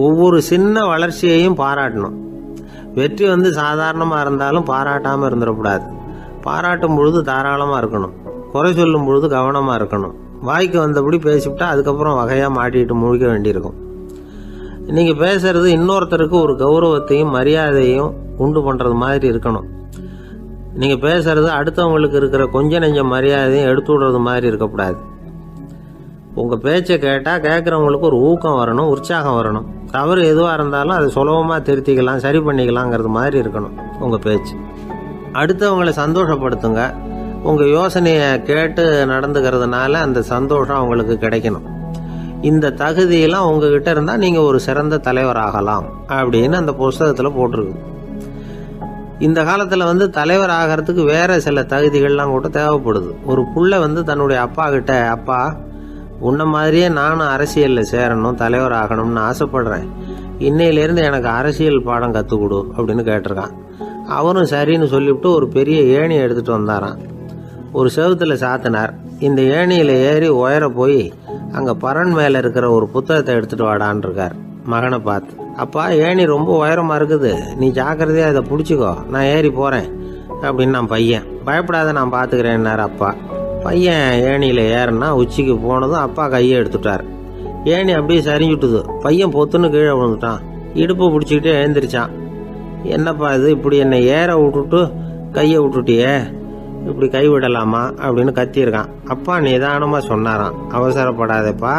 ஒவ்வொரு சின்ன வளர்ச்சியையும் பாராட்டணும். வெற்றி சாதாரணமாக இருந்தாலும் பாராட்டாமல் இருந்துடக்கூடாது. பாராட்டும் பொழுது தாராளமாக இருக்கணும். குறை சொல்லும் பொழுது கவனமாக இருக்கணும். வாய்க்கு வந்தபடி பேசிவிட்டா அதுக்கப்புறம் வகையாக மாட்டிக்கிட்டு முழிக்க வேண்டியிருக்கும். நீங்கள் பேசுறது இன்னொருத்தருக்கு ஒரு கௌரவத்தையும் மரியாதையும் உண்டு பண்ணுறது மாதிரி இருக்கணும். நீங்கள் பேசுறது அடுத்தவங்களுக்கு இருக்கிற கொஞ்ச நெஞ்ச மரியாதையும் எடுத்து விடுறது மாதிரி இருக்கக்கூடாது. உங்கள் பேச்சை கேட்டால் கேட்குறவங்களுக்கு ஒரு ஊக்கம் வரணும், உற்சாகம் வரணும். தவறு எதுவாக இருந்தாலும் அதை சுலபமாக திருத்திக்கலாம், சரி பண்ணிக்கலாங்கிறது மாதிரி இருக்கணும் உங்கள் பேச்சு. அடுத்தவங்களை சந்தோஷப்படுத்துங்க. உங்கள் யோசனையை கேட்டு நடந்துக்கிறதுனால அந்த சந்தோஷம் அவங்களுக்கு கிடைக்கணும். இந்த தகுதியெல்லாம் உங்ககிட்ட இருந்தால் நீங்கள் ஒரு சிறந்த தலைவராகலாம் அப்படின்னு அந்த புஸ்தகத்தில் போட்டிருக்கு. இந்த காலத்தில் தலைவர் ஆகிறதுக்கு வேறு சில தகுதிகள்லாம் கூட தேவைப்படுது. ஒரு புள்ள தன்னுடைய அப்பா கிட்ட, அப்பா உன்ன மாதிரியே நானும் அரசியலில் சேரணும், தலைவர் ஆகணும்னு ஆசைப்படுறேன், இன்னையிலேருந்து எனக்கு அரசியல் பாடம் கற்றுக் கொடு அப்படின்னு கேட்டிருக்கான். அவரும் சரின்னு சொல்லிவிட்டு ஒரு பெரிய ஏணியை எடுத்துகிட்டு வந்தாரான். ஒரு செவுத்தில் சாத்தினார். இந்த ஏணியில் ஏறி உயர போய் அங்கே பரன் மேலே இருக்கிற ஒரு புத்தகத்தை எடுத்துகிட்டு வாடான் இருக்கார் மகனை பார்த்து. அப்பா ஏணி ரொம்ப உயரமாக இருக்குது, நீ ஜாக்கிரதையாக இதை பிடிச்சிக்கோ, நான் ஏறி போகிறேன் அப்படின்னு நான் பையன். பயப்படாத நான் பார்த்துக்கிறேன்னார் அப்பா. பையன் ஏணியில் ஏறினா உச்சிக்கு போனதும் அப்பா கையை எடுத்துட்டார். ஏணி அப்படியே சரிஞ்சுட்டுது. பையன் பொத்துன்னு கீழே விழுந்துட்டான். இடுப்பு பிடிச்சிக்கிட்டே எழுந்திரிச்சான். என்னப்பா இது, இப்படி என்னை ஏற விட்டுட்டு கையை விட்டுட்டியே, இப்படி கைவிடலாமா அப்படின்னு கத்தியிருக்கான். அப்பா நிதானமாக சொன்னாராம், அவசரப்படாதேப்பா,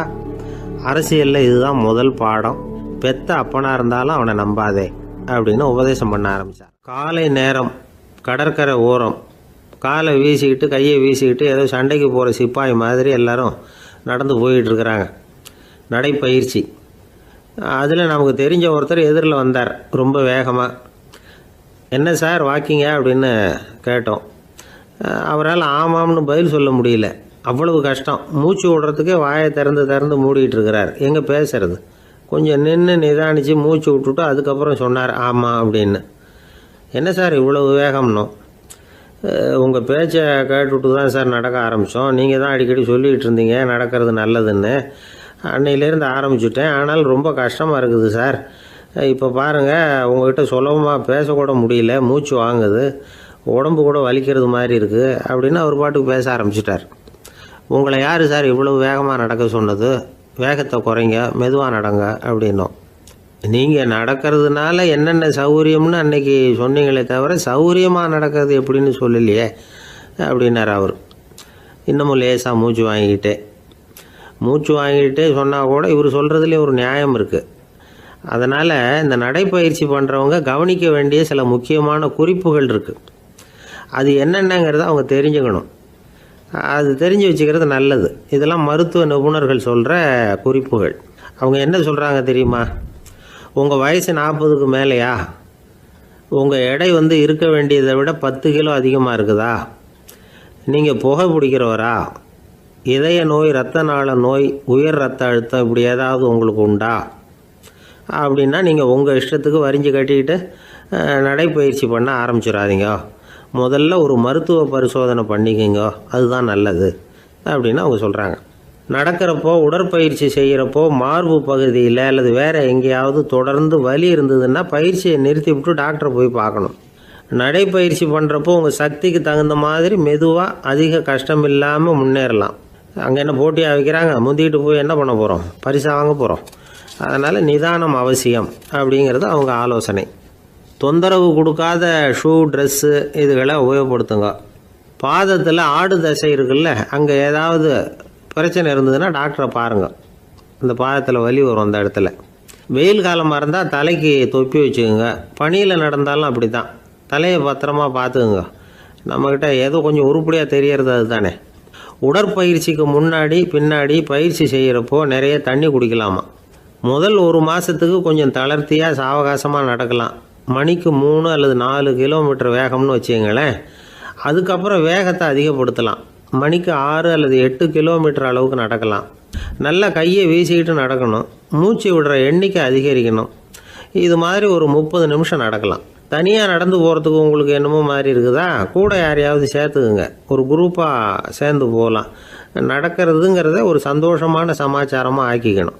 அரசியலில் இதுதான் முதல் பாடம், பெத்த அப்பனாக இருந்தாலும் அவனை நம்பாதே அப்படின்னு உபதேசம் பண்ண ஆரம்பித்தார். காலை நேரம், கடற்கரை ஓரம், காலை வீசிக்கிட்டு கையை வீசிக்கிட்டு ஏதோ சண்டைக்கு போகிற சிப்பாய் மாதிரி எல்லாரும் நடந்து போயிட்டு இருக்கிறாங்க. நடைப்பயிற்சி. அதில் நமக்கு தெரிஞ்ச ஒருத்தர் எதிரில் வந்தார் ரொம்ப வேகமாக. என்ன சார் வாக்கிங்க அப்படின்னு கேட்டோம். அவரால் ஆமாம்னு பதில் சொல்ல முடியல, அவ்வளவு கஷ்டம். மூச்சு விடுறதுக்கே வாயை திறந்து மூடிக்கிட்டு இருக்கிறார். எங்கே பேசுறது? கொஞ்சம் நின்று நிதானித்து மூச்சு விட்டுட்டு அதுக்கப்புறம் சொன்னார் ஆமாம் அப்படின்னு. என்ன சார் இவ்வளவு வேகம்னோம்? உங்கள் பேச்சை கேட்டுவிட்டு தான் சார் நடக்க ஆரம்பித்தோம். நீங்கள் தான் அடிக்கடி சொல்லிகிட்டு இருந்தீங்க நடக்கிறது நல்லதுன்னு. அன்னையிலேருந்து ஆரம்பிச்சுட்டேன், ஆனால் ரொம்ப கஷ்டமாக இருக்குது சார். இப்போ பாருங்கள், உங்கள்கிட்ட சுலபமாக பேசக்கூட முடியல, மூச்சு வாங்குது, உடம்பு கூட வலிக்கிறது மாதிரி இருக்குது அப்படின்னு அவர் பாட்டுக்கு பேச ஆரம்பிச்சிட்டார். உங்களை யார் சார் இவ்வளவு வேகமாக நடக்க சொன்னது? வேகத்தை குறைங்க, மெதுவாக நடங்க அப்படின்னோம். நீங்கள் நடக்கிறதுனால என்னென்ன சௌகரியம்னு அன்னைக்கு சொன்னீங்களே தவிர சௌகரியமாக நடக்கிறது எப்படின்னு சொல்லலையே அப்படின்னார் அவர். இன்னமும் லேசாக மூச்சு வாங்கிக்கிட்டே சொன்னால் கூட இவர் சொல்கிறதுலேயே ஒரு நியாயம் இருக்குது. அதனால் இந்த நடைப்பயிற்சி பண்ணுறவங்க கவனிக்க வேண்டிய சில முக்கியமான குறிப்புகள் இருக்குது. அது என்னென்னங்கிறத அவங்க தெரிஞ்சுக்கணும். அது தெரிஞ்சு வச்சுக்கிறது நல்லது. இதெல்லாம் மருத்துவ நிபுணர்கள் சொல்கிற குறிப்புகள். அவங்க என்ன சொல்கிறாங்க தெரியுமா? உங்கள் வயசு 40க்கு மேலேயா? உங்கள் எடை இருக்க வேண்டியதை விட 10 கிலோ அதிகமாக இருக்குதா? நீங்கள் புகை பிடிக்கிறவரா? இதய நோய், இரத்த நாள நோய், உயர் இரத்த அழுத்தம் இப்படி ஏதாவது உங்களுக்கு உண்டா? அப்படின்னா நீங்கள் உங்கள் இஷ்டத்துக்கு வரிஞ்சு கட்டிக்கிட்டு நடைப்பயிற்சி பண்ண ஆரம்பிச்சிடாதீங்க. முதல்ல ஒரு மருத்துவ பரிசோதனை பண்ணிக்கோங்க, அதுதான் நல்லது அப்படின்னு அவங்க சொல்கிறாங்க. நடக்கிறப்போ, உடற்பயிற்சி செய்கிறப்போ மார்பு பகுதியில் அல்லது வேறு எங்கேயாவது தொடர்ந்து வலி இருந்ததுன்னா பயிற்சியை நிறுத்தி விட்டு டாக்டரை போய் பார்க்கணும். நடைப்பயிற்சி பண்ணுறப்போ உங்கள் சக்திக்கு தகுந்த மாதிரி மெதுவாக அதிக கஷ்டம் இல்லாமல் முன்னேறலாம். அங்கே என்ன போட்டியாக வைக்கிறாங்க, முந்திக்கிட்டு போய் என்ன பண்ண போகிறோம், பரிசா வாங்க போகிறோம். அதனால் நிதானம் அவசியம் அப்படிங்கிறது அவங்க ஆலோசனை. தொந்தரவு கொடுக்காத ஷூ, ட்ரெஸ்ஸு இதுகளை உபயோகப்படுத்துங்க. பாதத்தில் ஆடு தசை இருக்குல்ல, அங்கே ஏதாவது பிரச்சனை இருந்ததுன்னா டாக்டரை பாருங்கள். இந்த பாதத்தில் வலி வரும் அந்த இடத்துல. வெயில் காலமாக இருந்தால் தலைக்கு தொப்பி வச்சுக்கோங்க. பனியில் நடந்தாலும் அப்படி தான், தலையை பத்திரமா பார்த்துக்குங்க. நம்மக்கிட்ட ஏதோ கொஞ்சம் உருப்படியாக தெரியறது அது தானே. உடற்பயிற்சிக்கு முன்னாடி பின்னாடி பயிற்சி செய்கிறப்போ நிறைய தண்ணி குடிக்கலாமா. முதல் 1 மாதத்துக்கு கொஞ்சம் தளர்த்தியாக சாவகாசமாக நடக்கலாம். மணிக்கு 3 அல்லது 4 கிலோமீட்டர் வேகம்னு வச்சுங்களேன். அதுக்கப்புறம் வேகத்தை அதிகப்படுத்தலாம். மணிக்கு 6 அல்லது 8 கிலோமீட்டர் அளவுக்கு நடக்கலாம். நல்லா கையை வீசிக்கிட்டு நடக்கணும். மூச்சு விடுற எண்ணிக்கை அதிகரிக்கணும். இது மாதிரி ஒரு 30 நிமிஷம் நடக்கலாம். தனியாக நடந்து போகிறதுக்கு உங்களுக்கு என்னமோ மாதிரி இருக்குதா, கூட யாரையாவது சேர்த்துக்குங்க. ஒரு குரூப்பாக சேர்ந்து போகலாம். நடக்கிறதுங்கிறத ஒரு சந்தோஷமான சமாச்சாரமாக ஆக்கிக்கணும்.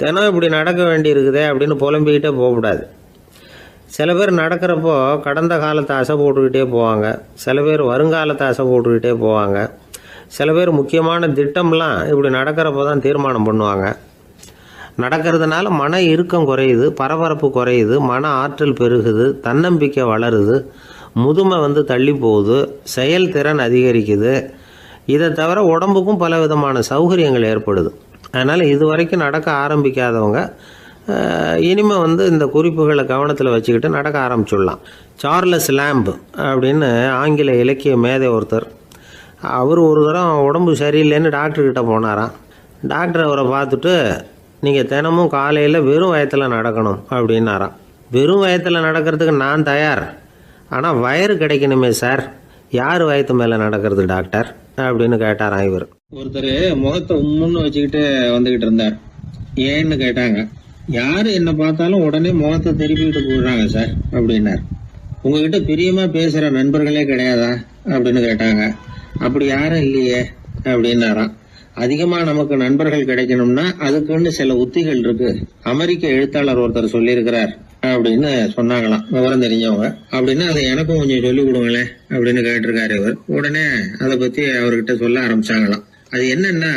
தினம் இப்படி நடக்க வேண்டி இருக்குதே அப்படின்னு புலம்பிக்கிட்டே போகக்கூடாது. சில பேர் நடக்கிறப்போ கடந்த காலத்தை அசை போட்டுக்கிட்டே போவாங்க. சில பேர் வருங்காலத்தை அசை போட்டுக்கிட்டே போவாங்க. சில பேர் முக்கியமான திட்டம்லாம் இப்படி நடக்கிறப்போ தான் தீர்மானம் பண்ணுவாங்க. நடக்கிறதுனால மன இறுக்கம் குறையுது, பரபரப்பு குறையுது, மன ஆற்றல் பெருகுது, தன்னம்பிக்கை வளருது, முதுமை தள்ளி போகுது, செயல்திறன் அதிகரிக்குது. இதை தவிர உடம்புக்கும் பல விதமான சௌகரியங்கள் ஏற்படுது. அதனால் இது வரைக்கும் நடக்க ஆரம்பிக்காதவங்க இனிமேல் இந்த குறிப்புகளை கவனத்தில் வச்சுக்கிட்டு நடக்க ஆரம்பிச்சுடலாம். சார்லஸ் லேம்ப் அப்படின்னு ஆங்கில இலக்கிய மேதை ஒருத்தர், அவர் ஒரு தரம் உடம்பு சரியில்லைன்னு டாக்டர்கிட்ட போனாராம். டாக்டர் அவரை பார்த்துட்டு, நீங்கள் தினமும் காலையில் வெறும் வயத்தில் நடக்கணும் அப்படின்னாராம். வெறும் வயத்தில் நடக்கிறதுக்கு நான் தயார், ஆனால் வயிறு கிடைக்கணுமே சார், யார் வயத்து மேலே நடக்கிறது டாக்டர் அப்படின்னு கேட்டாராம் இவர். ஒருத்தர் முகத்தை உம்முன்னு வச்சுக்கிட்டு வந்துக்கிட்டு இருந்தார். ஏன்னு கேட்டாங்க. யார் என்னை பார்த்தாலும் உடனே முகத்தை திருப்பிக்கிட்டு போடுறாங்க சார் அப்படின்னார். உங்ககிட்ட பிரியமாக பேசுகிற நண்பர்களே கிடையாதா அப்படின்னு கேட்டாங்க. அப்படி யாரும் இல்லையே அப்படின்னாராம். அதிகமாக நமக்கு நண்பர்கள் கிடைக்கணும்னா அதுக்குன்னு சில உத்திகள் இருக்கு, அமெரிக்க எழுத்தாளர் ஒருத்தர் சொல்லியிருக்கிறார் அப்படின்னு சொன்னாங்களாம் விவரம் தெரிஞ்சவங்க. அப்படின்னு அதை எனக்கும் கொஞ்சம் சொல்லிக் கொடுங்களேன் அப்படின்னு கேட்டிருக்காரு இவர். உடனே அதை பத்தி அவர்கிட்ட சொல்ல ஆரம்பிச்சாங்களாம். அது என்னன்னா,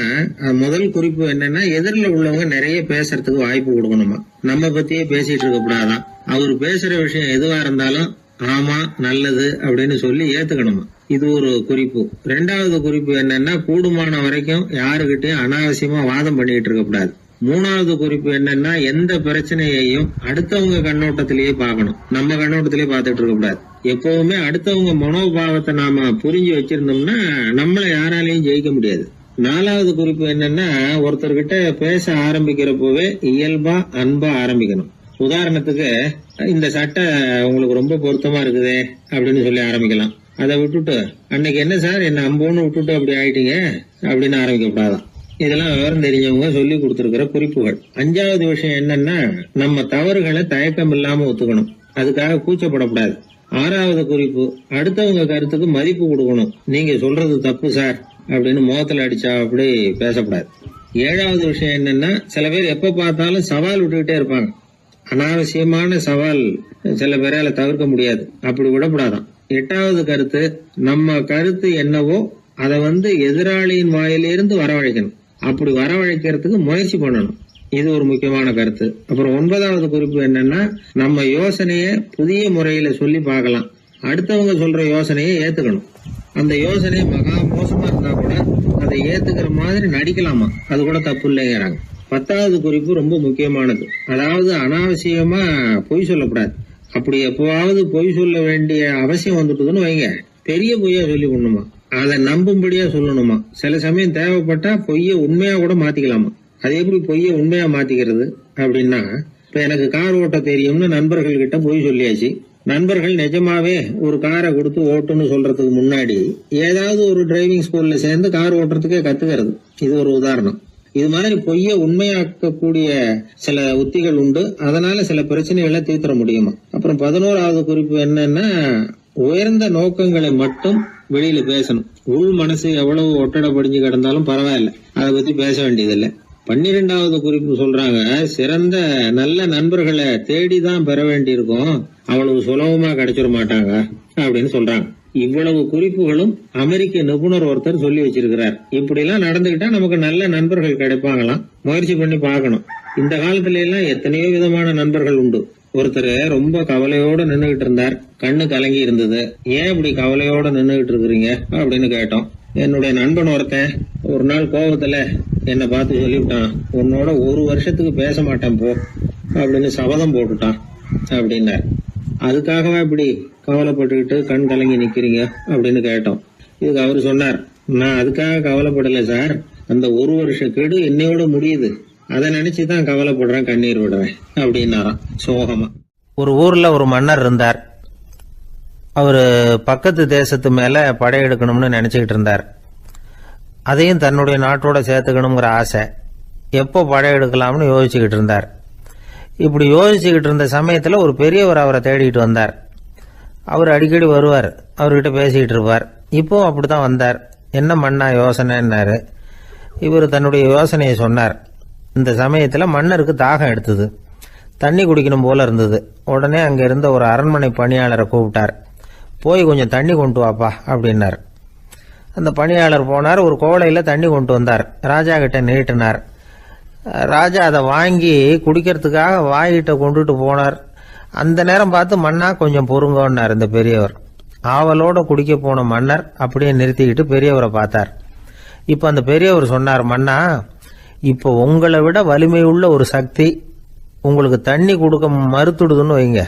முதல் குறிப்பு என்னன்னா, எதிரில் உள்ளவங்க நிறைய பேசுறதுக்கு வாய்ப்பு கொடுக்கணுமா. நம்ம பத்தியே பேசிட்டு இருக்க கூடாதான். அவர் பேசுற விஷயம் எதுவா இருந்தாலும் ஆமா நல்லது அப்படின்னு சொல்லி ஏத்துக்கணுமா. இது ஒரு குறிப்பு. 2வது குறிப்பு என்னன்னா, கூடுமான வரைக்கும் யாருகிட்டையும் அனாவசியமா வாதம் பண்ணிட்டு இருக்க கூடாது. 3வது குறிப்பு என்னன்னா, எந்த பிரச்சனையையும் அடுத்தவங்க கண்ணோட்டத்திலேயே பார்க்கணும், நம்ம கண்ணோட்டத்திலேயே பார்த்துட்டு இருக்க கூடாது. எப்பவுமே அடுத்தவங்க மனோபாவத்தை நாம புரிஞ்சு வச்சிருந்தோம்னா நம்மள யாராலையும் ஜெயிக்க முடியாது. 4வது குறிப்பு என்னன்னா, ஒருத்தர்கிட்ட பேச ஆரம்பிக்கிறப்பவே இயல்பா அன்பா ஆரம்பிக்கணும். உதாரணத்துக்கு, இந்த சட்டை உங்களுக்கு ரொம்ப பொருத்தமா இருக்குதே அப்படின்னு சொல்லி ஆரம்பிக்கலாம். அதை விட்டுட்டு, அன்னைக்கு என்ன சார் என்ன அம்போன்னு விட்டுட்டு அப்படி ஆயிட்டீங்க அப்படின்னு ஆரம்பிக்க கூடாதான். இதெல்லாம் விவரம் தெரிஞ்சவங்க சொல்லி கொடுத்துருக்கிற குறிப்புகள். 5வது விஷயம் என்னன்னா, நம்ம தவறுகளை தயக்கம் இல்லாம ஒத்துக்கணும், அதுக்காக கூச்சப்படக்கூடாது. 6வது குறிப்பு, அடுத்தவங்க கருத்துக்கு மதிப்பு கொடுக்கணும். நீங்க சொல்றது தப்பு சார் அப்படின்னு முகத்துல அடிச்சா அப்படி பேசக்கூடாது. 7வது விஷயம் என்னன்னா, சில பேர் எப்ப பார்த்தாலும் சவால் விட்டுக்கிட்டே இருப்பாங்க. அனாவசியமான சவால் சில பேரால தவிர்க்க முடியாது, அப்படி விடக்கூடாதான். 8வது கருத்து, நம்ம கருத்து என்னவோ அதை எதிராளியின் வாயிலிருந்து வரவழைக்கணும். அப்படி வரவழைக்கிறதுக்கு முயற்சி பண்ணணும். இது ஒரு முக்கியமான கருத்து. அப்புறம் 9வது குறிப்பு என்னன்னா, நம்ம யோசனைய புதிய முறையில சொல்லி பார்க்கலாம். அடுத்தவங்க சொல்ற யோசனையை ஏத்துக்கணும். அந்த யோசனை மகா மோசமா இருந்தா கூட அதை ஏத்துக்கிற மாதிரி நடிக்கலாமா, அது கூட தப்பு இல்லைங்கிறாங்க. 10வது குறிப்பு ரொம்ப முக்கியமானது. அதாவது அனாவசியமா பொய் சொல்லக்கூடாது. அப்படி எப்பவாவது பொய் சொல்ல வேண்டிய அவசியம் வந்துட்டுதுன்னு வைங்க, பெரிய பொய்யா சொல்லி பண்ணுமா, அதை நம்பும்படியா சொல்லணுமா. சில சமயம் தேவைப்பட்டா பொய்ய உண்மையா கூட மாத்திக்கலாமா. அது எப்படி பொய்ய உண்மையா மாத்திக்கிறது அப்படின்னா, இப்ப எனக்கு கார் ஓட்ட தெரியும்னு நண்பர்கள் கிட்ட பொய் சொல்லியாச்சு. நண்பர்கள் நிஜமாவே ஒரு காரை கொடுத்து ஓட்டுன்னு சொல்றதுக்கு முன்னாடி ஏதாவது ஒரு டிரைவிங் ஸ்கூல்ல சேர்ந்து கார் ஓட்டுறதுக்கே கத்துக்கிறது. இது ஒரு உதாரணம். இது மாதிரி பொய்ய உண்மையாக்கக்கூடிய சில உத்திகள் உண்டு. அதனால சில பிரச்சனைகளை தீர்த்தர முடியுமா. அப்புறம் 11வது குறிப்பு என்னன்னா, உயர்ந்த நோக்கங்களை மட்டும் வெளியில பேசணும். உள் மனசு எவ்வளவு ஒட்டடை படிஞ்சு கிடந்தாலும் பரவாயில்ல, அதை பத்தி பேச வேண்டியதில்லை. 12வது குறிப்பு சொல்றாங்க, சிறந்த நல்ல நண்பர்களை தேடிதான் பெற வேண்டியிருக்கும், அவ்வளவு சுலபமா கிடைச்சிட மாட்டாங்க அப்படின்னு சொல்றாங்க. இவ்வளவு குறிப்புகளும் அமெரிக்க நிபுணர் ஒருத்தர் சொல்லி வச்சிருக்கிறார். இப்படி எல்லாம் நடந்துகிட்டா நமக்கு நல்ல நண்பர்கள் கிடைப்பாங்களாம். முயற்சி பண்ணி பார்க்கணும். இந்த காலத்துல எல்லாம் எத்தனையோ விதமான நண்பர்கள் உண்டு. ஒருத்தர் ரொம்ப கவலையோட நின்னுகிட்டு இருந்தார். கண்ணு கலங்கி இருந்தது. ஏன் இப்படி கவலையோட நின்னுகிட்டு இருக்கிறீங்க அப்படின்னு கேட்டோம். என்னுடைய நண்பன் ஒருத்தன் ஒரு நாள் கோபத்துல என்னை பார்த்து சொல்லிவிட்டான், உன்னோட 1 வருஷத்துக்கு பேச மாட்டேன் போ அப்படின்னு சபதம் போட்டுட்டான் அப்படின்னார். அதுக்காகவா இப்படி கவலைப்பட்டுக்கிட்டு கண் கலங்கி நிக்கிறீங்க அப்படின்னு கேட்டோம். இதுக்கு அவரு சொன்னார், நான் அதுக்காக கவலைப்படல சார், அந்த 1 வருஷ கெடு என்னையோட முடியுது, அதை நினைச்சுதான் கவலைப்படுறேன், கண்ணீர் விடுறேன் அப்படின்னாராம் சோகமா. ஒரு ஊர்ல ஒரு மன்னர் இருந்தார். அவரு பக்கத்து தேசத்து மேல படையெடுக்கணும்னு நினைச்சுக்கிட்டு இருந்தார். அதையும் தன்னுடைய நாட்டோட சேர்த்துக்கணுங்கிற ஆசை. எப்போ படையெடுக்கலாம்னு யோசிச்சுக்கிட்டு இருந்தார். இப்படி யோசிச்சுக்கிட்டு இருந்த சமயத்துல ஒரு பெரியவர் அவரை தேடிட்டு வந்தார். அவர் அடிக்கடி வருவார், அவர்கிட்ட பேசிக்கிட்டு இருப்பார். இப்போ அப்படித்தான் வந்தார். என்ன மன்னா யோசனைன்னாரு. இவர் தன்னுடைய யோசனையை சொன்னார். இந்த சமயத்துல மன்னருக்கு தாகம் எடுத்தது. தண்ணி குடிக்கணும் போல இருந்தது. உடனே அங்க இருந்த ஒரு அரண்மனை பணியாளரை கூப்பிட்டார். போய் கொஞ்சம் தண்ணி கொண்டு வாப்பா அப்படின்னார். அந்த பணியாளர் போனார். ஒரு கோலையில தண்ணி கொண்டு வந்தார். ராஜா கிட்ட நீட்டினார். ராஜா அதை வாங்கி குடிக்கிறதுக்காக வாயிட்ட கொண்டுட்டு போனார். அந்த நேரம் பார்த்து மன்னா கொஞ்சம் பொறுங்கன்னார் இந்த பெரியவர். ஆவலோட குடிக்க போன மன்னர் அப்படியே நிறுத்திக்கிட்டு பெரியவரை பார்த்தார். இப்ப அந்த பெரியவர் சொன்னார், மன்னா, இப்போ உங்களை விட வலிமை உள்ள ஒரு சக்தி உங்களுக்கு தண்ணி கொடுக்க மறுத்துடுதுன்னு வைங்க,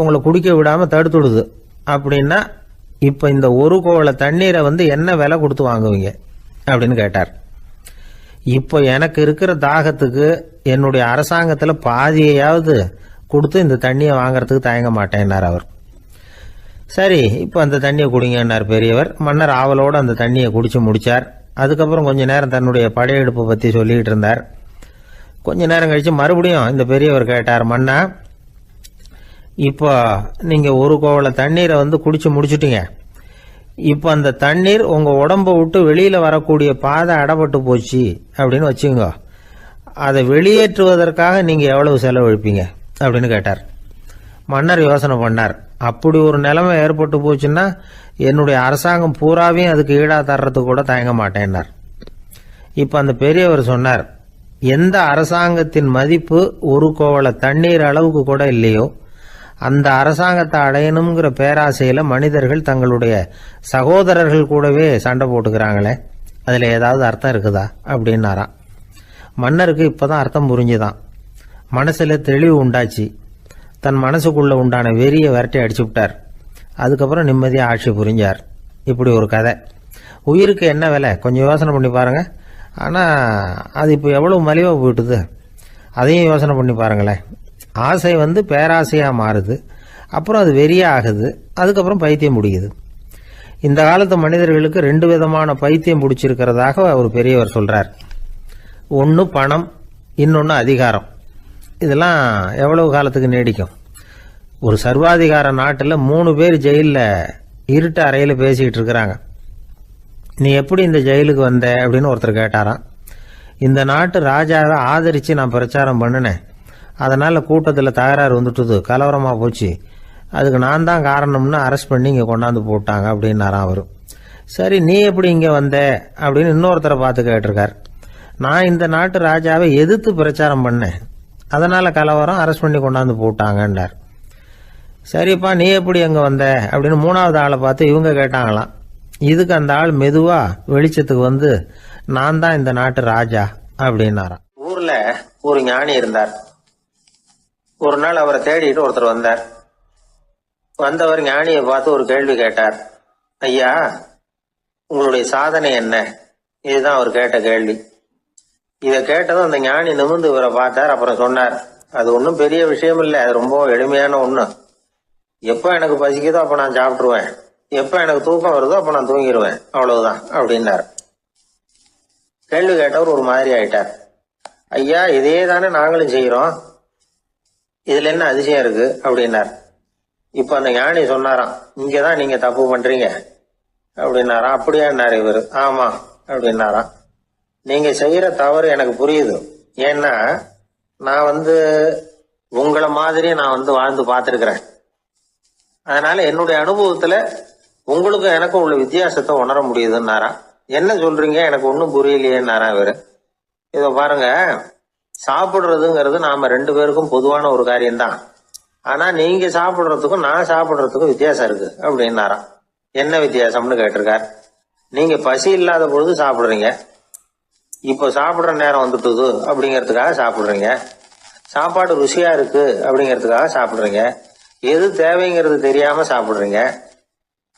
உங்களை குடிக்க விடாம தடுத்துடுது அப்படின்னா, இப்ப இந்த ஒரு கோவள தண்ணீரை என்ன விலை கொடுத்து வாங்குவீங்க அப்படின்னு கேட்டார். இப்போ எனக்கு இருக்கிற தாகத்துக்கு என்னுடைய அரசாங்கத்துல பாதியையாவது கொடுத்து இந்த தண்ணியை வாங்கறதுக்கு தயங்க மாட்டேன்னார் அவர். சரி, இப்போ அந்த தண்ணியை குடிங்கன்னார் பெரியவர். மன்னர் ஆவலோடு அந்த தண்ணியை குடிச்சு முடிச்சார். அதுக்கப்புறம் கொஞ்ச நேரம் தன்னுடைய படையெடுப்பை பத்தி சொல்லிக்கிட்டு இருந்தார். கொஞ்ச நேரம் கழிச்சு மறுபடியும் இந்த பெரியவர் கேட்டார், மன்னா, இப்போ நீங்க ஒரு கோவள தண்ணீரை குடிச்சு முடிச்சுட்டீங்க. இப்ப அந்த தண்ணீர் உங்க உடம்ப விட்டு வெளியில வரக்கூடிய பாதை அடப்பட்டு போச்சு அப்படின்னு வச்சுங்க, அதை வெளியேற்றுவதற்காக நீங்க எவ்வளவு செலவழிப்பீங்க அப்படின்னு கேட்டார். மன்னர் யோசனை பண்ணார். அப்படி ஒரு நிலைமை ஏற்பட்டு போச்சுன்னா என்னுடைய அரசாங்கம் பூராவையும் அதுக்கு ஈடா தர்றதுக்கு கூட தயங்க மாட்டேன்னார். இப்ப அந்த பெரியவர் சொன்னார், எந்த அரசாங்கத்தின் மதிப்பு ஒரு கோவள தண்ணீர் அளவுக்கு கூட இல்லையோ அந்த அரசாங்கத்தை அடையணுங்கிற பேராசையில மனிதர்கள் தங்களுடைய சகோதரர்கள் கூடவே சண்டை போட்டுக்கிறாங்களே, அதுல ஏதாவது அர்த்தம் இருக்குதா அப்படின்னாராம். மன்னருக்கு இப்பதான் அர்த்தம் புரிஞ்சுதான். மனசுல தெளிவு உண்டாச்சு. தன் மனசுக்குள்ள உண்டான வெறியை விரட்டி அடிச்சு விட்டார். அதுக்கப்புறம் நிம்மதியா ஆட்சி புரிஞ்சார். இப்படி ஒரு கதை. உயிருக்கு என்ன விலை கொஞ்சம் யோசனை பண்ணி பாருங்க. ஆனா அது இப்போ எவ்வளவு மலிவா போயிட்டுது, அதையும் யோசனை பண்ணி பாருங்களேன். ஆசை பேராசையா மாறுது, அப்புறம் அது வெறியா ஆகுது, அதுக்கப்புறம் பைத்தியம் முடியுது. இந்த காலத்து மனிதர்களுக்கு 2 விதமான பைத்தியம் பிடிச்சிருக்கிறதாக ஒரு பெரியவர் சொல்றார். ஒன்னு பணம், இன்னொன்னு அதிகாரம். இதெல்லாம் எவ்வளவு காலத்துக்கு நீடிக்கும்? ஒரு சர்வாதிகார நாட்டில் 3 பேர் ஜெயில இருட்டு அறையில பேசிக்கிட்டு இருக்கிறாங்க. நீ எப்படி இந்த ஜெயிலுக்கு வந்த அப்படின்னு ஒருத்தர் கேட்டாராம். இந்த நாட்டு ராஜாவை ஆதரிச்சு நான் பிரச்சாரம் பண்ணினேன், அதனால கூட்டத்தில் தகராறு வந்துட்டுது, கலவரமா போச்சு, அதுக்கு நான் தான் காரணம்னு அரெஸ்ட் பண்ணி இங்க கொண்டாந்து போட்டாங்க அப்படின்னாராம் அவரு. சரி, நீ எப்படி இங்க வந்த அப்படின்னு இன்னொருத்தரை பார்த்து கேட்டிருக்கார். நான் இந்த நாட்டு ராஜாவை எதிர்த்து பிரச்சாரம் பண்ணேன், அதனால கலவரம், அரெஸ்ட் பண்ணி கொண்டாந்து போட்டாங்கன்றார். சரிப்பா, நீ எப்படி அங்க வந்த அப்படின்னு 3வது ஆளை பார்த்து இவங்க கேட்டாங்களாம். இதுக்கு அந்த ஆள் மெதுவா வெளிச்சத்துக்கு நான் தான் இந்த நாட்டு ராஜா அப்படின்னாராம். ஊர்ல ஒரு ஞானி இருந்தார். ஒரு நாள் அவரை தேடிட்டு ஒருத்தர் வந்தார். வந்தவர் ஞானியை பார்த்து ஒரு கேள்வி கேட்டார். ஐயா, உங்களுடைய சாதனை என்ன? இதுதான் அவர் கேட்ட கேள்வி. இதை கேட்டதும் அந்த ஞானி நிமிர்ந்து இவரை பார்த்தார். அப்புறம் சொன்னார், அது ஒன்றும் பெரிய விஷயம் இல்லை, அது ரொம்ப எளிமையான ஒண்ணு. எப்போ எனக்கு பசிக்குதோ அப்ப நான் சாப்பிட்டுருவேன், எப்ப எனக்கு தூக்கம் வருதோ அப்ப நான் தூங்கிடுவேன், அவ்வளவுதான் அப்படின்னார். கேள்வி கேட்டவர் ஒரு மாதிரி ஆயிட்டார். ஐயா, இதே தானே நாங்களும் செய்யறோம், இதுல என்ன அதிசயம் இருக்கு அப்படின்னார். இப்ப அந்த ஞானி சொன்னாராம், இங்கதான் நீங்க தப்பு பண்றீங்க அப்படின்னாராம். அப்படியான்னாரு இவரு. ஆமா அப்படின்னாராம். நீங்க செய்யற தவறு எனக்கு புரியுது. ஏன்னா நான் உங்களை மாதிரி நான் வாழ்ந்து பார்த்திருக்கிறேன். அதனால என்னுடைய அனுபவத்துல உங்களுக்கும் எனக்கும் உள்ள வித்தியாசத்தை உணர முடியுதுன்னாரா. என்ன சொல்றீங்க, எனக்கு ஒன்றும் புரியலையேன்னாரா இவரு. இதை பாருங்க, சாப்பிடுறதுங்கிறது நாம 2 பேருக்கும் பொதுவான ஒரு காரியம்தான். ஆனா நீங்க சாப்பிடுறதுக்கும் நான் சாப்பிடுறதுக்கும் வித்தியாசம் இருக்கு அப்படின்னாராம். என்ன வித்தியாசம்னு கேட்டிருக்கார். நீங்க பசி இல்லாத பொழுது சாப்பிடுறீங்க, இப்போ சாப்பிடுற நேரம் வந்துட்டுது அப்படிங்கிறதுக்காக சாப்பிடுறீங்க. சாப்பாடு ருசியா இருக்கு அப்படிங்கிறதுக்காக சாப்பிடுறீங்க. எது தேவைங்கிறது தெரியாம சாப்பிடுறீங்க.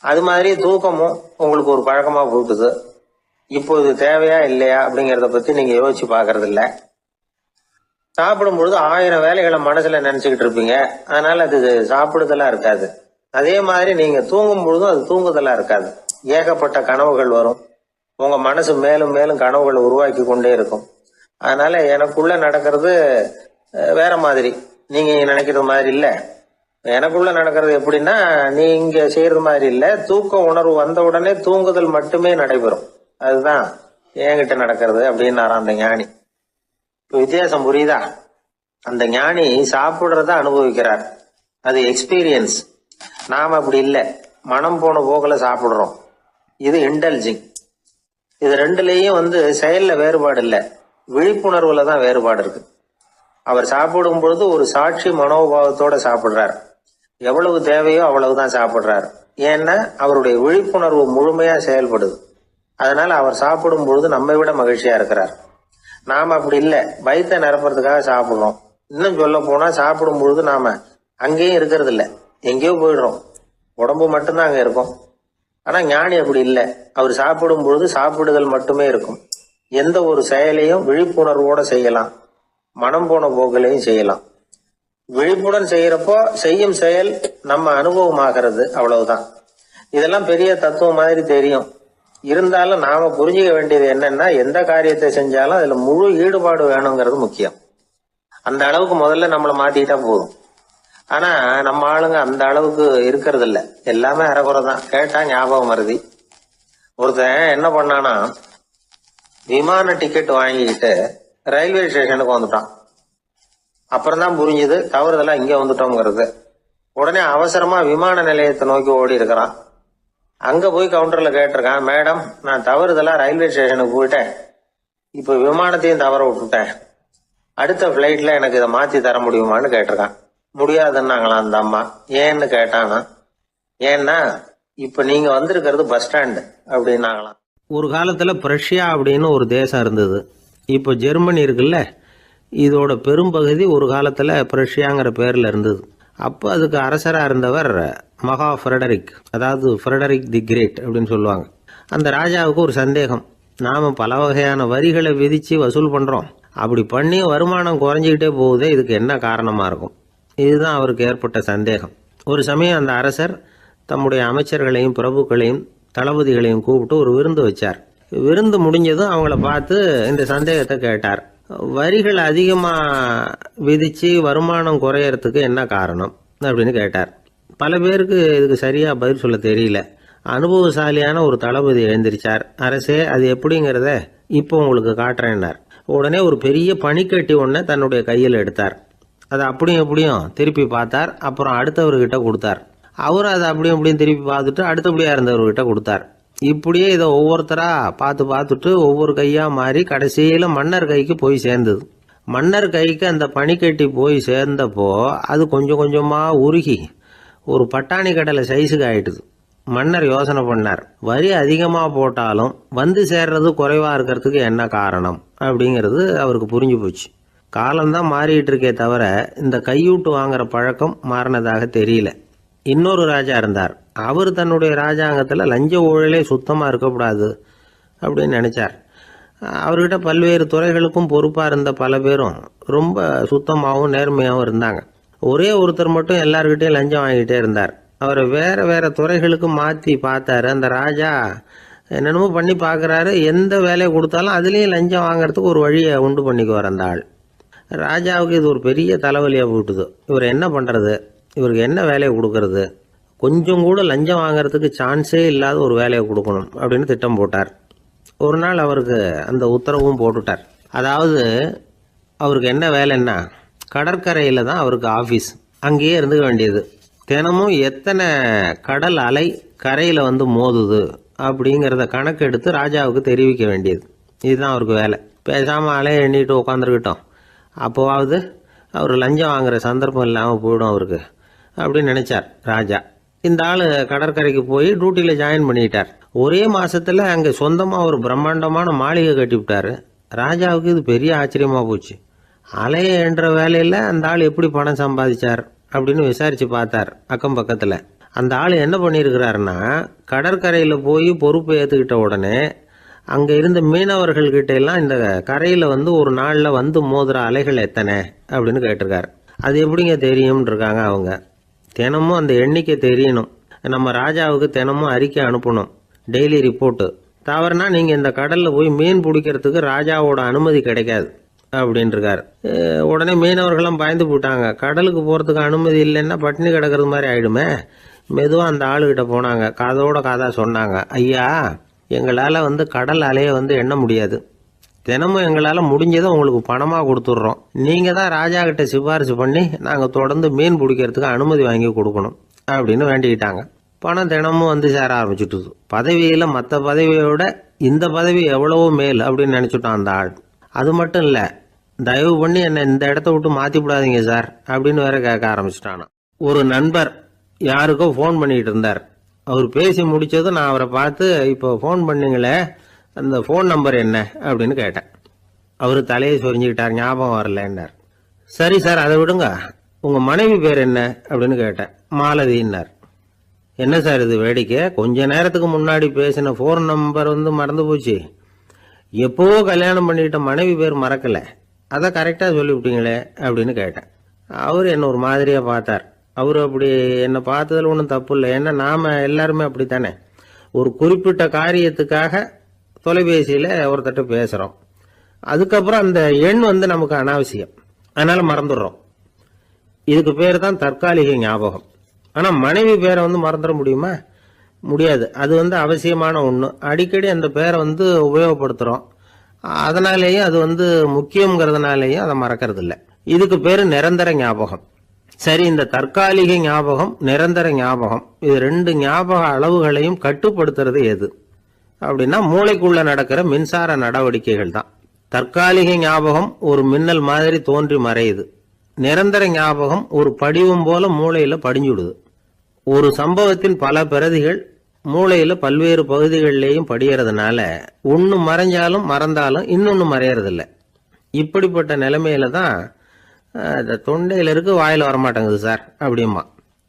அது மாதிரி தூக்கமும் உங்களுக்கு ஒரு பழக்கமா போட்டுது. இப்போ இது தேவையா இல்லையா அப்படிங்கிறத பத்தி நீங்க யோசிச்சு பாக்குறது இல்ல. சாப்பிடும் பொழுது 1000 வேலைகளை மனசுல நினைச்சுக்கிட்டு இருப்பீங்க, அதனால அது சாப்பிடுதலா இருக்காது. அதே மாதிரி நீங்க தூங்கும் பொழுதும் அது தூங்குதலா இருக்காது. ஏகப்பட்ட கனவுகள் வரும். உங்க மனசு மேலும் மேலும் கனவுகளை உருவாக்கி கொண்டே இருக்கும். அதனால எனக்குள்ள நடக்கிறது வேற மாதிரி, நீங்க நினைக்கிறது மாதிரி இல்ல. எனக்குள்ள நடக்கிறது எப்படின்னா, நீங்க செய்யறது மாதிரி இல்ல. தூக்க உணர்வு வந்த உடனே தூங்குதல் மட்டுமே நடைபெறும். அதுதான் என்கிட்ட நடக்கிறது அப்படின்னாராம் அந்த ஞானி. இப்ப வித்தியாசம் புரியுதா? அந்த ஞானி சாப்பிடுறத அனுபவிக்கிறார், அது எக்ஸ்பீரியன்ஸ். நாம அப்படி இல்லை, மனம் போன போக்குல சாப்பிடுறோம். இது இன்டெலிஜிங். இது 2லயும் செயல்ல வேறுபாடு இல்லை, விழிப்புணர்வுல தான் வேறுபாடு இருக்கு. அவர் சாப்பிடும் பொழுது ஒரு சாட்சி மனோபாவத்தோட சாப்பிடுறார். எவ்வளவு தேவையோ அவ்வளவுதான் சாப்பிடுறார். ஏன்னா அவருடைய விழிப்புணர்வு முழுமையா செயல்படுது. அதனால அவர் சாப்பிடும் பொழுது நம்மை விட மகிழ்ச்சியா இருக்கிறார். நாம அப்படி இல்லை, வயிற்றை நிரப்புறதுக்காக சாப்பிடுறோம். இன்னும் சொல்ல போனா சாப்பிடும் பொழுது நாம அங்கேயும் இருக்கிறது இல்லை, எங்கேயோ போயிடுறோம். உடம்பு மட்டும்தான் அங்க இருக்கும். ஆனா ஞானி அப்படி இல்லை. அவர் சாப்பிடும் பொழுது சாப்பிடுதல் மட்டுமே இருக்கும். எந்த ஒரு செயலையும் விழிப்புணர்வோட செய்யலாம், மனம் போன போக்கிலையும் செய்யலாம். விழிப்புடன் செய்யறப்போ செய்யும் செயல் நம்ம அனுபவமாகிறது, அவ்வளவுதான். இதெல்லாம் பெரிய தத்துவம் மாதிரி தெரியும். இருந்தாலும் நாம புரிஞ்சுக்க வேண்டியது என்னன்னா, எந்த காரியத்தை செஞ்சாலும் அதுல முழு ஈடுபாடு வேணுங்கிறது முக்கியம். அந்த அளவுக்கு முதல்ல நம்மளை மாத்திக்கிட்டா போதும். ஆனா நம்ம ஆளுங்க அந்த அளவுக்கு இருக்கிறது இல்ல, எல்லாமே அரைகுறை தான். கேட்டா ஞாபகம் மருதி. ஒருத்தன் என்ன பண்ணானா, விமான டிக்கெட் வாங்கிக்கிட்டு ரயில்வே ஸ்டேஷனுக்கு வந்துட்டான். அப்புறம் தான் புரிஞ்சுது தவறுதெல்லாம் இங்க வந்துட்டோம்ங்கிறது. உடனே அவசரமா விமான நிலையத்தை நோக்கி ஓடி இருக்கிறான். அங்க போய் கவுண்டர்ல கேட்டிருக்கான், மேடம் நான் தவறுதெல்லாம் ரயில்வே ஸ்டேஷனுக்கு போயிட்டேன், இப்ப விமானத்தையும் தவற விட்டுட்டேன், அடுத்த பிளைட்ல எனக்கு இதை மாத்தி தர முடியுமான்னு கேட்டிருக்கான். முடியாதுன்னாங்களாம் அந்த அம்மா. ஏன்னு கேட்டானா, ஏன்னா இப்ப நீங்க வந்திருக்கிறது பஸ் ஸ்டாண்டு அப்படின்னாங்களாம். ஒரு காலத்துல பிரஷ்யா அப்படின்னு ஒரு தேசம் இருந்தது. இப்போ ஜெர்மனி இருக்குல்ல, இதோட பெரும்பகுதி ஒரு காலத்துல பிரஷ்யாங்கிற பேர்ல இருந்தது. அப்போ அதுக்கு அரசராக இருந்தவர் மகா ஃப்ரெடரிக், அதாவது ஃப்ரெடரிக் தி கிரேட் அப்படின்னு சொல்லுவாங்க. அந்த ராஜாவுக்கு ஒரு சந்தேகம், நாம பல வகையான வரிகளை விதிச்சு வசூல் பண்றோம், அப்படி பண்ணி வருமானம் குறைஞ்சிக்கிட்டே போகுதே, இதுக்கு என்ன காரணமா இருக்கும்? இதுதான் அவருக்கு ஏற்பட்ட சந்தேகம். ஒரு சமயம் அந்த அரசர் தம்முடைய அமைச்சர்களையும் பிரபுக்களையும் தளபதிகளையும் கூப்பிட்டு ஒரு விருந்து வச்சார். விருந்து முடிஞ்சதும் அவங்கள பார்த்து இந்த சந்தேகத்தை கேட்டார். வரிகள் அதிகமாக விதிச்சு வருமானம் குறையறதுக்கு என்ன காரணம் அப்படின்னு கேட்டார். பல பேருக்கு இதுக்கு சரியாக பதில் சொல்ல தெரியல. அனுபவசாலியான ஒரு தளபதி எழுந்திருச்சார். அரசே, அது எப்படிங்கிறத இப்போ உங்களுக்கு காட்டுறேன்னார். உடனே ஒரு பெரிய பனிக்கட்டி ஒன்றை தன்னுடைய கையில் எடுத்தார். அதை அப்படியும் எப்படியும் திருப்பி பார்த்தார். அப்புறம் அடுத்தவர்கிட்ட கொடுத்தார். அவர் அதை அப்படியும் எப்படியும் திருப்பி பார்த்துட்டு அடுத்தபடியாக இருந்தவர்கிட்ட கொடுத்தார். இப்படியே இதை ஒவ்வொருத்தரா பார்த்துட்டு ஒவ்வொரு கையா மாறி கடைசியில மன்னர் கைக்கு போய் சேர்ந்தது. மன்னர் கைக்கு அந்த பனிக்கட்டி போய் சேர்ந்தப்போ அது கொஞ்சம் கொஞ்சமா உருகி ஒரு பட்டாணி கடலை சைஸுக்கு ஆயிட்டுது. மன்னர் யோசனை பண்ணார், வரி அதிகமா போட்டாலும் வந்து சேர்றது குறைவா இருக்கிறதுக்கு என்ன காரணம் அப்படிங்கிறது அவருக்கு புரிஞ்சு போச்சு. காலம்தான் மாறிட்டு இருக்கே தவிர இந்த கையூட்டு வாங்குற பழக்கம் மாறினதாக தெரியல. இன்னொரு ராஜா இருந்தார். அவர் தன்னுடைய ராஜாங்கத்தில் லஞ்ச ஊழலே சுத்தமாக இருக்கக்கூடாது அப்படின்னு நினைச்சார். அவர்கிட்ட பல்வேறு துறைகளுக்கும் பொறுப்பாக இருந்த பல பேரும் ரொம்ப சுத்தமாகவும் நேர்மையாகவும் இருந்தாங்க. ஒரே ஒருத்தர் மட்டும் எல்லார்கிட்டையும் லஞ்சம் வாங்கிட்டே இருந்தார். அவரை வேற வேற துறைகளுக்கு மாற்றி பார்த்தாரு. அந்த ராஜா என்னென்னமோ பண்ணி பார்க்குறாரு. எந்த வேலையை கொடுத்தாலும் அதுலேயும் லஞ்சம் வாங்குறதுக்கு ஒரு வழியை உண்டு பண்ணிக்குவார் அந்த ஆள். ராஜாவுக்கு இது ஒரு பெரிய தலைவலியாக போட்டுது. இவர் என்ன பண்ணுறது, இவருக்கு என்ன வேலையை கொடுக்கறது, கொஞ்சம் கூட லஞ்சம் வாங்கிறதுக்கு சான்ஸே இல்லாத ஒரு வேலையை கொடுக்கணும் அப்படின்னு திட்டம் போட்டார். ஒரு நாள் அவருக்கு அந்த உத்தரவும் போட்டுட்டார். அதாவது அவருக்கு என்ன வேலைன்னா, கடற்கரையில் தான் அவருக்கு ஆஃபீஸ், அங்கேயே இருந்துக்க வேண்டியது. தினமும் எத்தனை கடல் அலை கரையில் வந்து மோதுது அப்படிங்கிறத கணக்கெடுத்து ராஜாவுக்கு தெரிவிக்க வேண்டியது. இதுதான் அவருக்கு வேலை. பேசாமல் அலையை எண்ணிட்டு உட்காந்துருக்கட்டும், அப்போவாவது அவர் லஞ்சம் வாங்குகிற சந்தர்ப்பம் இல்லாமல் போயிடும் அவருக்கு அப்படின்னு நினச்சார் ராஜா. இந்த ஆள் கடற்கரைக்கு போய் டியூட்டியில் ஜாயின் பண்ணிட்டார். ஒரே மாதத்தில் அங்கே சொந்தமாக ஒரு பிரம்மாண்டமான மாளிகை கட்டிவிட்டார். ராஜாவுக்கு இது பெரிய ஆச்சரியமாக போச்சு. அலையை என்ற வேலையில் அந்த ஆள் எப்படி பணம் சம்பாதிச்சார் அப்படின்னு விசாரித்து பார்த்தார் அக்கம் பக்கத்தில். அந்த ஆள் என்ன பண்ணியிருக்கிறாருன்னா, கடற்கரையில் போய் பொறுப்பு ஏற்றுக்கிட்ட உடனே அங்கே இருந்த மீனவர்கள்கிட்ட எல்லாம் இந்த கரையில் வந்து ஒரு நாளில் வந்து மோதுற அலைகள் எத்தனை அப்படின்னு கேட்டிருக்காரு. அது எப்படிங்க தெரியும்னு இருக்காங்க அவங்க. தினமும் அந்த எண்ணிக்கை தெரியணும். நம்ம ராஜாவுக்கு தினமும் அறிக்கை அனுப்பணும், டெய்லி ரிப்போர்ட்டு. தவறுனா நீங்கள் இந்த கடலில் போய் மீன் பிடிக்கிறதுக்கு ராஜாவோட அனுமதி கிடைக்காது அப்படின்ட்டுருக்காரு. உடனே மீனவர்களும் பயந்து போட்டாங்க. கடலுக்கு போகிறதுக்கு அனுமதி இல்லைன்னா பட்டினி கிடக்கிறது மாதிரி ஆகிடுமே. மெதுவாக அந்த ஆளுகிட்ட போனாங்க, காதோட காதாக சொன்னாங்க, ஐயா எங்களால் வந்து கடல் அலையை வந்து எண்ண முடியாது. தினமும் எங்களால் முடிஞ்சதை உங்களுக்கு பணமாக கொடுத்துட்றோம். நீங்கள் தான் ராஜா கிட்ட சிபாரிசு பண்ணி நாங்கள் தொடர்ந்து மீன் பிடிக்கிறதுக்கு அனுமதி வாங்கி கொடுக்கணும் அப்படின்னு வேண்டிக்கிட்டாங்க. பணம் தினமும் வந்து சேர ஆரம்பிச்சுட்டுது. பதவியில் மற்ற பதவியோட இந்த பதவி எவ்வளவோ மேல் அப்படின்னு நினச்சிட்டான் அந்த ஆள். அது மட்டும் இல்லை, தயவு பண்ணி என்னை இந்த இடத்த விட்டு மாற்றி விடாதீங்க சார் அப்படின்னு வேற கேட்க ஆரம்பிச்சிட்டானா. ஒரு நண்பர் யாருக்கோ ஃபோன் பண்ணிகிட்டு இருந்தார். அவர் பேசி முடித்ததும் நான் அவரை பார்த்து, இப்போ ஃபோன் பண்ணிங்களே அந்த ஃபோன் நம்பர் என்ன அப்படின்னு கேட்டேன். அவர் தலையை சொரிஞ்சுக்கிட்டார், ஞாபகம் வரலன்னார். சரி சார் அதை விடுங்க, உங்கள் மனைவி பேர் என்ன அப்படின்னு கேட்டேன். மாலதின்னார். என்ன சார் இது வேடிக்கை, கொஞ்ச நேரத்துக்கு முன்னாடி பேசின ஃபோன் நம்பர் வந்து மறந்து போச்சு. எப்போவோ கல்யாணம் பண்ணிக்கிட்ட மனைவி பேர் மறக்கலை, அதை கரெக்டாக சொல்லிவிட்டீங்களே அப்படின்னு கேட்டேன். அவர் என்ன ஒரு மாதிரியாக பார்த்தார். அவர் அப்படி என்னை பார்த்ததில் ஒன்றும் தப்பு இல்லை, ஏன்னா நாம் எல்லாருமே அப்படித்தானே. ஒரு குறிப்பிட்ட காரியத்துக்காக தொலைபேசியில் ஒருத்தட்ட பேசுகிறோம், அதுக்கப்புறம் அந்த எண் வந்து நமக்கு அனாவசியம், அதனால் மறந்துடுறோம். இதுக்கு பேர் தான் தற்காலிக ஞாபகம். ஆனால் மனைவி பேரை வந்து மறந்துட முடியுமா? முடியாது. அது வந்து அவசியமான ஒன்று. அடிக்கடி அந்த பேரை வந்து உபயோகப்படுத்துகிறோம், அதனாலேயும் அது வந்து முக்கியங்கிறதுனாலேயும் அதை மறக்கிறது இல்லை. இதுக்கு பேர் நிரந்தர ஞாபகம். சரி, இந்த தற்காலிக ஞாபகம், நிரந்தர ஞாபகம், இது ரெண்டு ஞாபக அளவுகளையும் கட்டுப்படுத்துறது எது அப்படின்னா மூளைக்குள்ள நடக்கிற மின்சார நடவடிக்கைகள் தான். தற்காலிக ஞாபகம் ஒரு மின்னல் மாதிரி தோன்றி மறையுது. நிரந்தர ஞாபகம் ஒரு படிவம் போல மூளையில படிஞ்சுடுது. ஒரு சம்பவத்தின் பல பிரதிகள் மூளையில பல்வேறு பகுதிகளிலேயும் படியறதுனால ஒன்று மறைஞ்சாலும் மறந்தாலும் இன்னொன்று மறையறதில்ல. இப்படிப்பட்ட நிலைமையில தான் தொண்டையில் இருக்கு, வாயில் வரமாட்டேங்குது சார் அப்படிமா.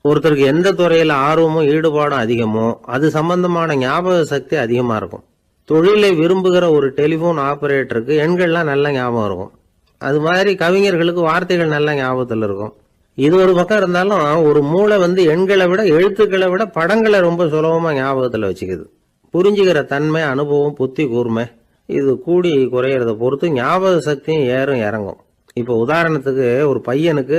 ஒருத்தருக்கு எந்த துறையில் ஆர்வமும் ஈடுபாடும் அதிகமோ அது சம்பந்தமான ஞாபக சக்தி அதிகமாக இருக்கும். தொழிலை விரும்புகிற ஒரு டெலிஃபோன் ஆபரேட்டருக்கு எண்கள்லாம் நல்ல ஞாபகம் இருக்கும். அது மாதிரி கவிஞர்களுக்கு வார்த்தைகள் நல்ல ஞாபகத்தில் இருக்கும். இது ஒரு பக்கம் இருந்தாலும் ஒரு மூளை வந்து எண்களை விட எழுத்துக்களை விட படங்களை ரொம்ப சுலபமாக ஞாபகத்தில் வச்சுக்குது. புரிஞ்சுக்கிற தன்மை, அனுபவம், புத்தி கூர்மை இது கூடி குறையிறத பொறுத்து ஞாபக சக்தியும் ஏறும் இறங்கும். இப்போ உதாரணத்துக்கு ஒரு பையனுக்கு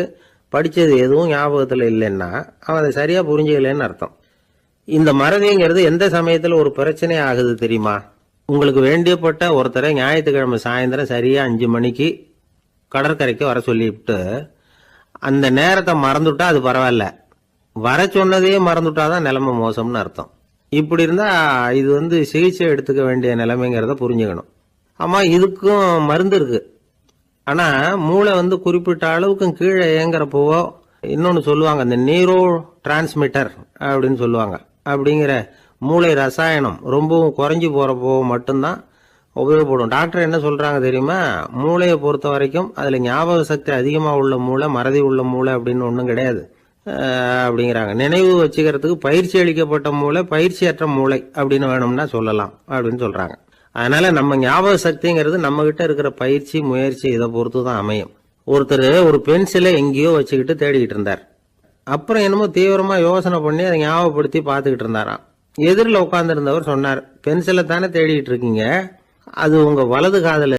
படித்தது எதுவும் ஞாபகத்தில் இல்லைன்னா அவன் அதை சரியாக புரிஞ்சுக்கலன்னு அர்த்தம். இந்த மறதிங்கிறது எந்த சமயத்தில் ஒரு பிரச்சனை ஆகுது தெரியுமா? உங்களுக்கு வேண்டியப்பட்ட ஒருத்தரை ஞாயிற்றுக்கிழமை சாயந்தரம் சரியாக 5 மணிக்கு கடற்கரைக்கு வர சொல்லிவிட்டு அந்த நேரத்தை மறந்துட்டா அது பரவாயில்ல, வர சொன்னதையே மறந்துட்டாதான் நிலைமை மோசம்னு அர்த்தம். இப்படி இருந்தால் இது வந்து சிகிச்சை எடுத்துக்க வேண்டிய நிலைமைங்கிறத புரிஞ்சுக்கணும். ஆமாம், இதுக்கும் மருந்து இருக்கு. ஆனால் மூளை வந்து குறிப்பிட்ட அளவுக்கும் கீழே இயங்குறப்போவோ இன்னொன்று சொல்லுவாங்க, இந்த நியூரோ டிரான்ஸ்மிட்டர் அப்படின்னு சொல்லுவாங்க. அப்படிங்கிற மூளை ரசாயனம் ரொம்பவும் குறைஞ்சி போகிறப்போ மட்டும்தான் உபயோகப்படும். டாக்டர் என்ன சொல்கிறாங்க தெரியுமா? மூளையை பொறுத்த வரைக்கும் அதில் ஞாபக சக்தி அதிகமாக உள்ள மூளை, மறதி உள்ள மூளை அப்படின்னு ஒன்றும் கிடையாது அப்படிங்கிறாங்க. நினைவு வச்சுக்கிறதுக்கு பயிற்சி அளிக்கப்பட்ட மூளை, பயிற்சியற்ற மூளை அப்படின்னு வேணும்னா சொல்லலாம் அப்படின்னு சொல்கிறாங்க. அதனால நம்ம ஞாபக சக்திங்கிறது நம்ம கிட்ட இருக்கிற பயிற்சி, முயற்சி இதை பொறுத்து தான் அமையும். ஒருத்தர் ஒரு பென்சிலை எங்கேயோ வச்சுக்கிட்டு தேடிக்கிட்டு இருந்தார். அப்புறம் என்னமோ தீவிரமாக யோசனை பண்ணி அதை ஞாபகப்படுத்தி பார்த்துக்கிட்டு இருந்தாராம். எதிரில் உட்காந்துருந்தவர் சொன்னார், பென்சிலை தானே தேடிக்கிட்டு இருக்கீங்க, அது உங்கள் வலது காதில்